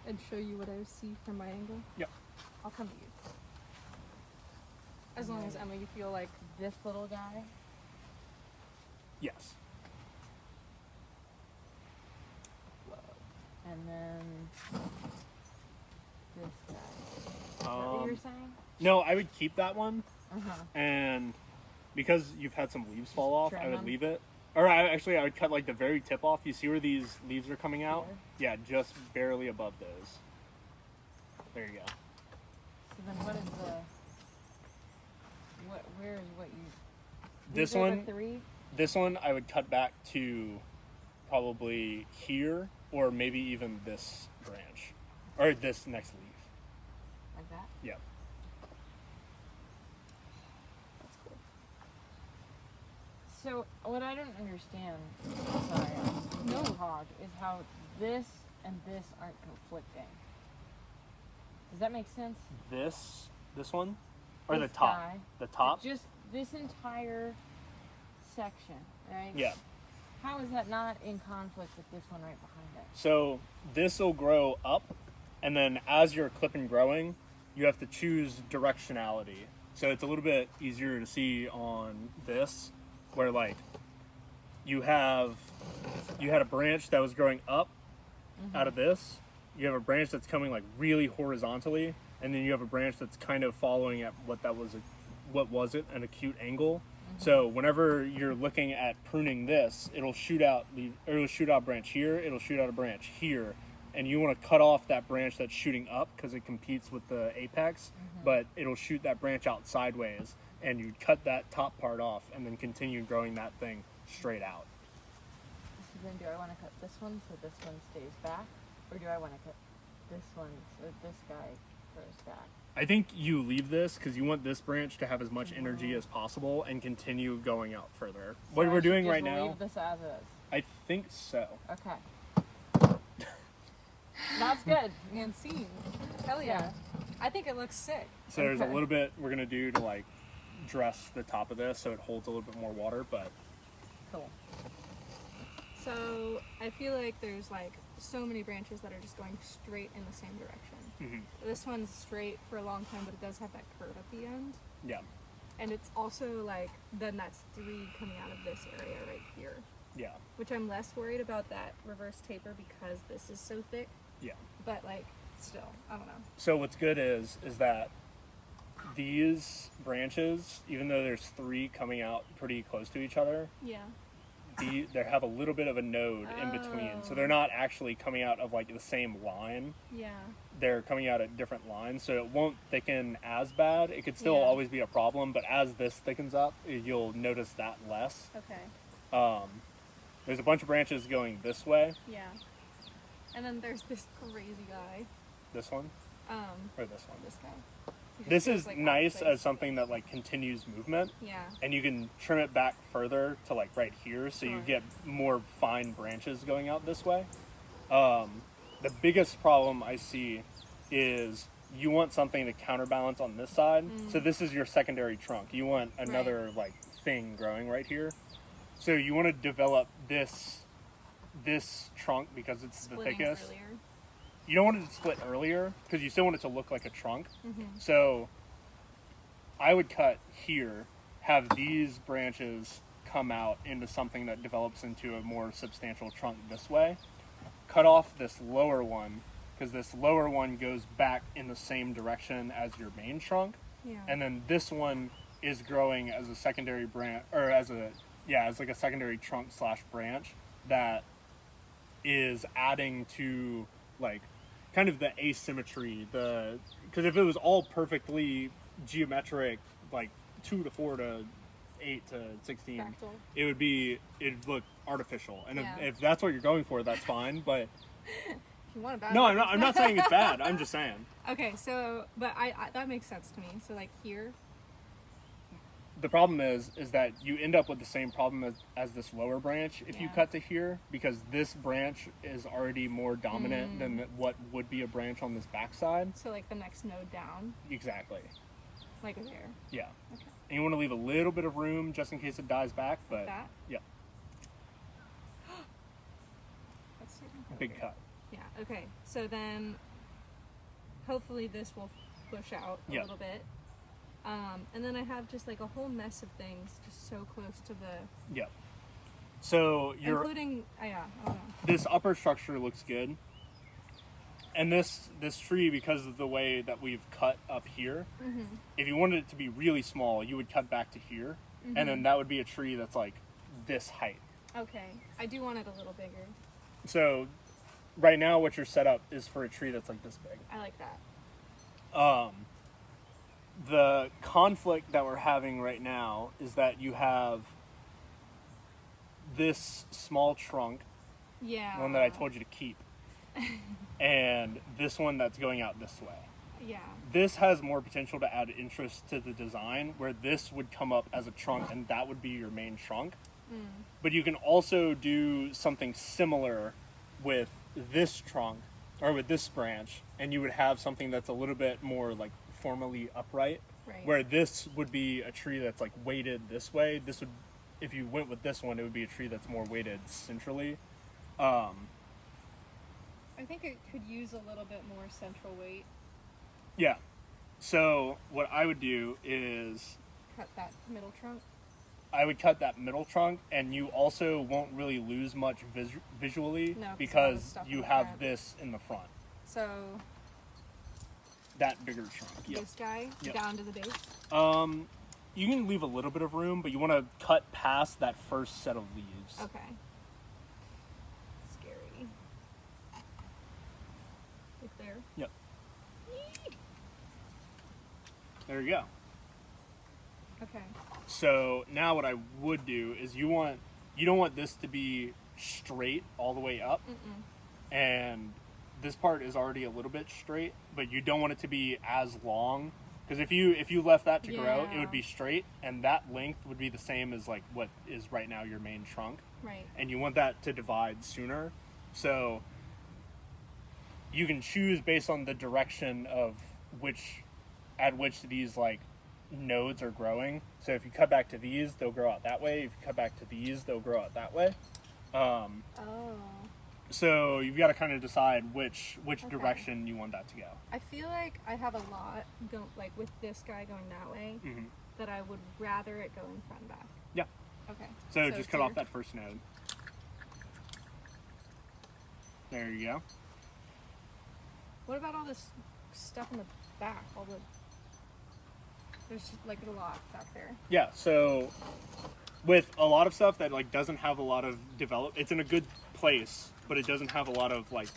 and show you what I see from my angle? Yep. I'll come to you. As long as, Emma, you feel like This little guy. Yes. And then this guy. Is that what you're saying? No, I would keep that one. Uh-huh. And because you've had some leaves fall off, trim I would them? leave it. Or I would cut like the very tip off. You see where these leaves are coming out? Here? Yeah, just barely above those. There you go. So then what is the... Where is what you... This These are the one, 3? this one I would cut back to probably here, or maybe even this branch, or this next leaf. Like that? Yeah. that's cool. So what I don't understand, sorry, I'm No. no hog, is how this and this aren't conflicting. Does that make sense? This one, or This the top, guy. the top. Just this entire section, right? Yeah. How is that not in conflict with this one right behind it? So this will grow up, and then as you're clipping growing, you have to choose directionality. So it's a little bit easier to see on this, where like you had a branch that was growing up out of this. You have a branch that's coming like really horizontally, and then you have a branch that's kind of following at an acute angle. So whenever you're looking at pruning this, it'll shoot out a branch here, it'll shoot out a branch here, and you want to cut off that branch that's shooting up because it competes with the apex, but it'll shoot that branch out sideways, and you cut that top part off and then continue growing that thing straight out. So then do I want to cut this one so this one stays back? Or do I want to cut this one so this guy grows back? I think you leave this because you want this branch to have as much energy as possible and continue going out further. What So I we're should doing just right now, leave this as is. I think so. Okay. That's good. And scene. Hell yeah. I think it looks sick. So there's a Okay. little bit we're gonna do to like dress the top of this so it holds a little bit more water, but Cool. So I feel like there's like so many branches that are just going straight in the same direction. This one's straight for a long time, but it does have that curve at the end. yeah, And it's also like, then that's 3 coming out of this area right here. yeah, Which I'm less worried about that reverse taper because this is so thick. yeah. But like, still, I don't know. So what's good is that these branches, even though there's 3 coming out pretty close to each other, Yeah. they have a little bit of a node in between. So they're not actually coming out of like the same line. Yeah. They're coming out at different lines, so it won't thicken as bad. It could still Yeah. always be a problem, but as this thickens up, you'll notice that less. Okay. There's a bunch of branches going this way. Yeah. And then there's this crazy guy. This one or this one. This guy. He just This goes, is like, out nice of place. as something that like continues movement, Yeah. and you can trim it back further to like right here, so you Sure. get more fine branches going out this way. The biggest problem I see is you want something to counterbalance on this side. So this is your secondary trunk. You want another like thing growing right here. So you want to develop this trunk because it's the Splitting thickest. earlier. You don't want it to split earlier because you still want it to look like a trunk. Mm-hmm. So I would cut here, have these branches come out into something that develops into a more substantial trunk this way. Cut off this lower one, because this lower one goes back in the same direction as your main trunk. Yeah. And then this one is growing as a secondary branch, or as like a secondary trunk / branch that is adding to like kind of the asymmetry, because if it was all perfectly geometric, like 2 to 4 to 8 to 16, Fractal. it'd look artificial. And Yeah. if that's what you're going for, that's fine. But If you want a bad no, look, I'm not saying it's bad. I'm just saying. Okay, so but I that makes sense to me. So like here, The problem is that you end up with the same problem as this lower branch if you Yeah. cut to here, because this branch is already more dominant than what would be a branch on this backside. so like the next node down, Exactly. like there, Yeah. Okay. And you want to leave a little bit of room just in case it dies back, but that. yeah, Let's see. big cut. Yeah. Okay. So then, hopefully this will push out a Yeah. little bit. And then I have just like a whole mess of things just so close to the, Yeah. So including, yeah, I don't know. this upper structure looks good. And this tree, because of the way that we've cut up here, if you wanted it to be really small, you would cut back to here, and then that would be a tree that's like this height. Okay. I do want it a little bigger. So right now what you're set up is for a tree that's like this big. I like that. The conflict that we're having right now is that you have this small trunk, Yeah. one that I told you to keep, and this one that's going out this way. Yeah. This has more potential to add interest to the design, where this would come up as a trunk and that would be your main trunk. But you can also do something similar with this trunk, or with this branch, and you would have something that's a little bit more like formally upright, Right. where this would be a tree that's like weighted this way. This would, if you went with this one, it would be a tree that's more weighted centrally. I think it could use a little bit more central weight. Yeah. So what I would do is Cut that middle trunk. I would cut that middle trunk, and you also won't really lose much visually, No, 'cause all the because stuff in you the have front. this in the front. So That bigger trunk. Yep. this guy Yep. down to the base. You can leave a little bit of room, but you want to cut past that first set of leaves. Okay. Scary. Right there. Yep. There you go. Okay. So now what I would do is you don't want this to be straight all the way up, and this part is already a little bit straight, but you don't want it to be as long, because if you left that to grow, it Yeah. would be straight, and that length would be the same as like what is right now your main trunk, Right. and you want that to divide sooner. So you can choose based on the direction of which these like nodes are growing. So if you cut back to these, they'll grow out that way. If you cut back to these, they'll grow out that way. Oh. So you've got to kind of decide which direction you want that to go. I feel like I have a lot like with this guy going that way, Mm-hmm. that I would rather it go in front and back. Yeah. Okay. So just cut off here. that first node. There you go. What about all this stuff in the back? There's like a lot back there. Yeah. So with a lot of stuff that like doesn't have a lot of it's in a good place, but it doesn't have a lot of like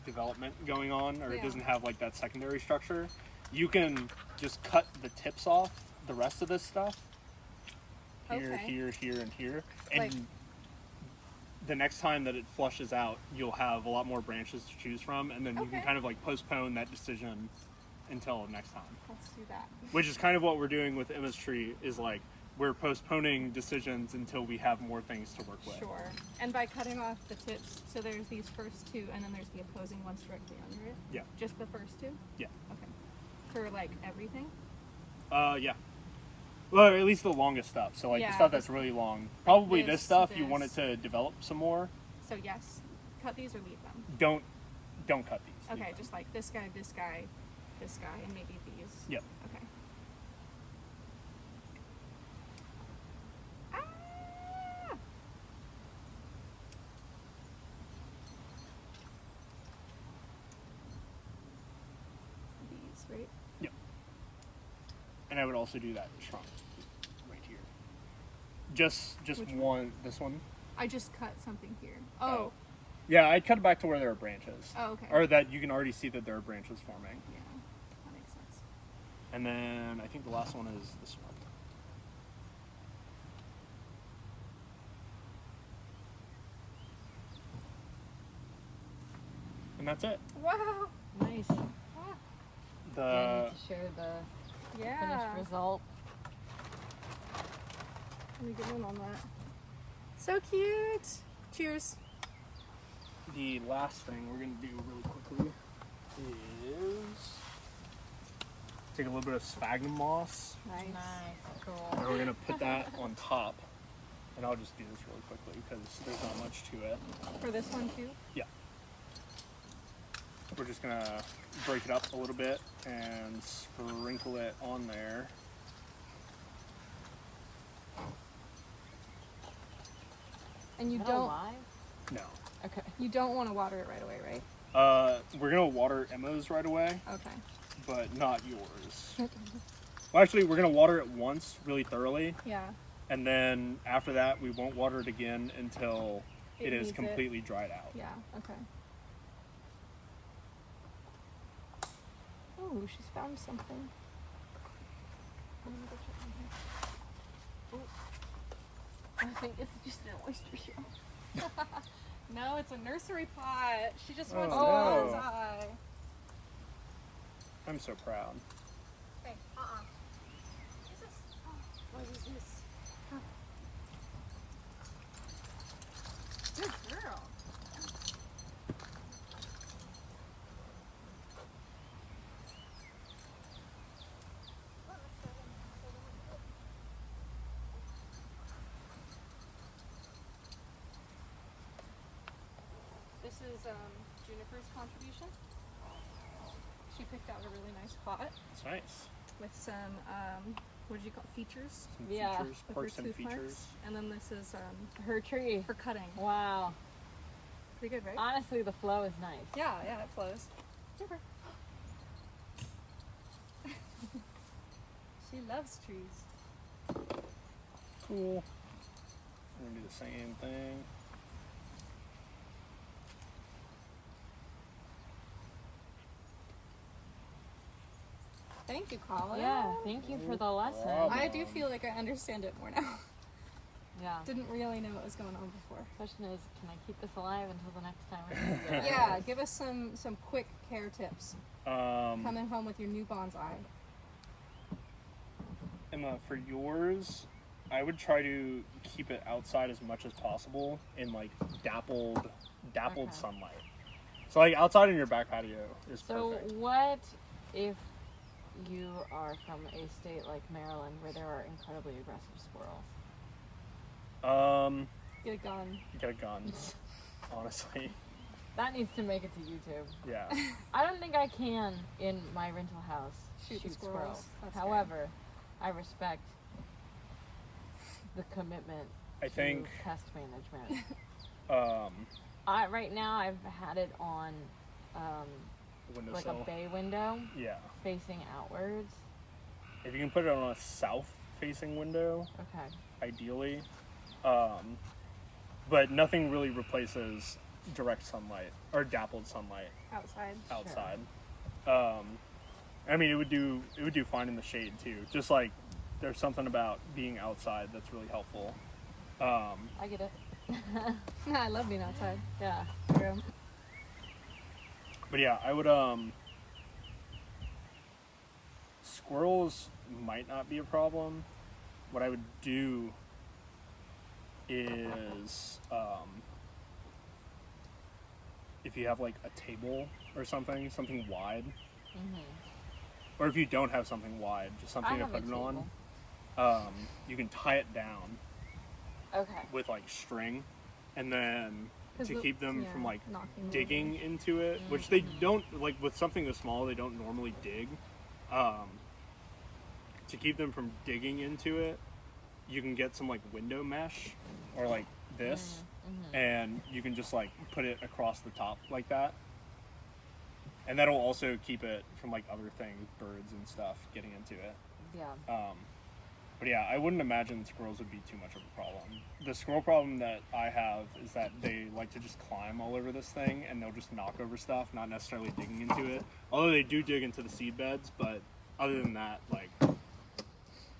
development going on, or it Yeah. doesn't have like that secondary structure. You can just cut the tips off the rest of this stuff. Here, Okay. here, and here, and Like- the next time that it flushes out, you'll have a lot more branches to choose from, and then you can Okay. kind of like postpone that decision until next time. Let's do that. Which is kind of what we're doing with Emma's tree, is like we're postponing decisions until we have more things to work with. Sure. And by cutting off the tips, so there's these first two, and then there's the opposing ones directly under it. Yeah. Just the first two. Yeah. Okay. For like everything. Yeah. Well, at least the longest stuff. So like the Yeah, stuff that's really long. Probably this stuff you this. want it to develop some more. So yes, cut these or leave them. Don't cut these. Leave Okay, them. just like this guy, this guy, this guy, and maybe these. Yep. Okay. right? Yep. And I would also do that trunk right here. Just Which one. This one. I just cut something here. Oh. Oh. Yeah, I'd cut it back to where there are branches. Oh, okay. Or that you can already see that there are branches forming. Yeah, that makes sense. And then I think the last one is this one. And that's it. Wow. Nice. Ah, Do you The need to share the yeah. finished result? Let me get in on that. So cute. Cheers. the last thing we're gonna do really quickly is take a little bit of sphagnum moss Nice. Cool. and we're gonna put that on top. And I'll just do this really quickly because there's not much to it. For this one too? Yeah. We're just gonna break it up a little bit and sprinkle it on there. And you Is that don't alive? No. Okay. you don't want to water it right away, right? We're gonna water Emma's right away, Okay. but not yours. Well, actually, we're gonna water it once really thoroughly, Yeah. and then after that, we won't water it again until it is needs completely dried out. Yeah, okay. Oh, she's found something. I'm gonna go check on here. I think it's just an oyster shell. No, it's a nursery pot. She just wants Oh, to no. bonsai. I'm so proud. Hey, What's this? What is this? Good girl. This is Juniper's contribution. She picked out a really nice pot It's nice. with some, what did you call it, features? Some Yeah. features, With parts her and tooth marks. features. And then this is Her tree. for cutting. Wow. Pretty good, right? Honestly, the flow is nice. Yeah, it flows. Juniper. She loves trees. Cool. We're gonna do the same thing. Thank you, Colin. Yeah, thank you for the lesson. problem. I do feel like I understand it more now. Yeah. Didn't really know what was going on before. Question is, can I keep this alive until the next time I do it? Yeah, give us some quick care tips. Um, Coming home with your new bonsai. Emma, for yours, I would try to keep it outside as much as possible in like dappled Okay. sunlight. So like outside in your back patio is So perfect. what if you are from a state like Maryland where there are incredibly aggressive squirrels? Get a gun. Get a gun. Honestly, That needs to make it to YouTube. yeah. I don't think I can in my rental house Shoot the squirrels. That's fair. However, I respect the commitment I think to pest management. um, Right now I've had it on like a windowsill. bay window Yeah. facing outwards. If you can put it on a south-facing window, Okay. ideally. But nothing really replaces direct sunlight or dappled sunlight Outside. outside. I mean, it would do fine in the shade too. Just like there's something about being outside that's really helpful. I get it. I love being outside. Yeah. True. But yeah, I would squirrels might not be a problem. What I would do is if you have like a table or something wide, Mhm. or if you don't have something wide, just something I to have a put it on, table. you can tie it down Okay. with like string, and then 'Cause to the- keep them yeah, from like knocking digging over. into it, which they don't like with something this small, they don't normally dig. To keep them from digging into it, you can get some like window mesh or like this, and you can just like put it across the top like that, And that'll also keep it from like other things, birds and stuff, getting into it. Yeah. But yeah, I wouldn't imagine squirrels would be too much of a problem. The squirrel problem that I have is that they like to just climb all over this thing, and they'll just knock over stuff, not necessarily digging into it. Although they do dig into the seed beds, but other than that, like,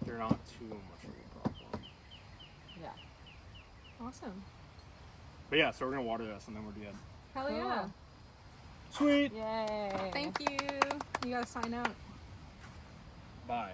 they're not too much of a problem. Yeah. Awesome. But yeah, so we're gonna water this, and then we're good. Hell Cool. yeah. Sweet. Yay. Thank you. You gotta sign out. Bye.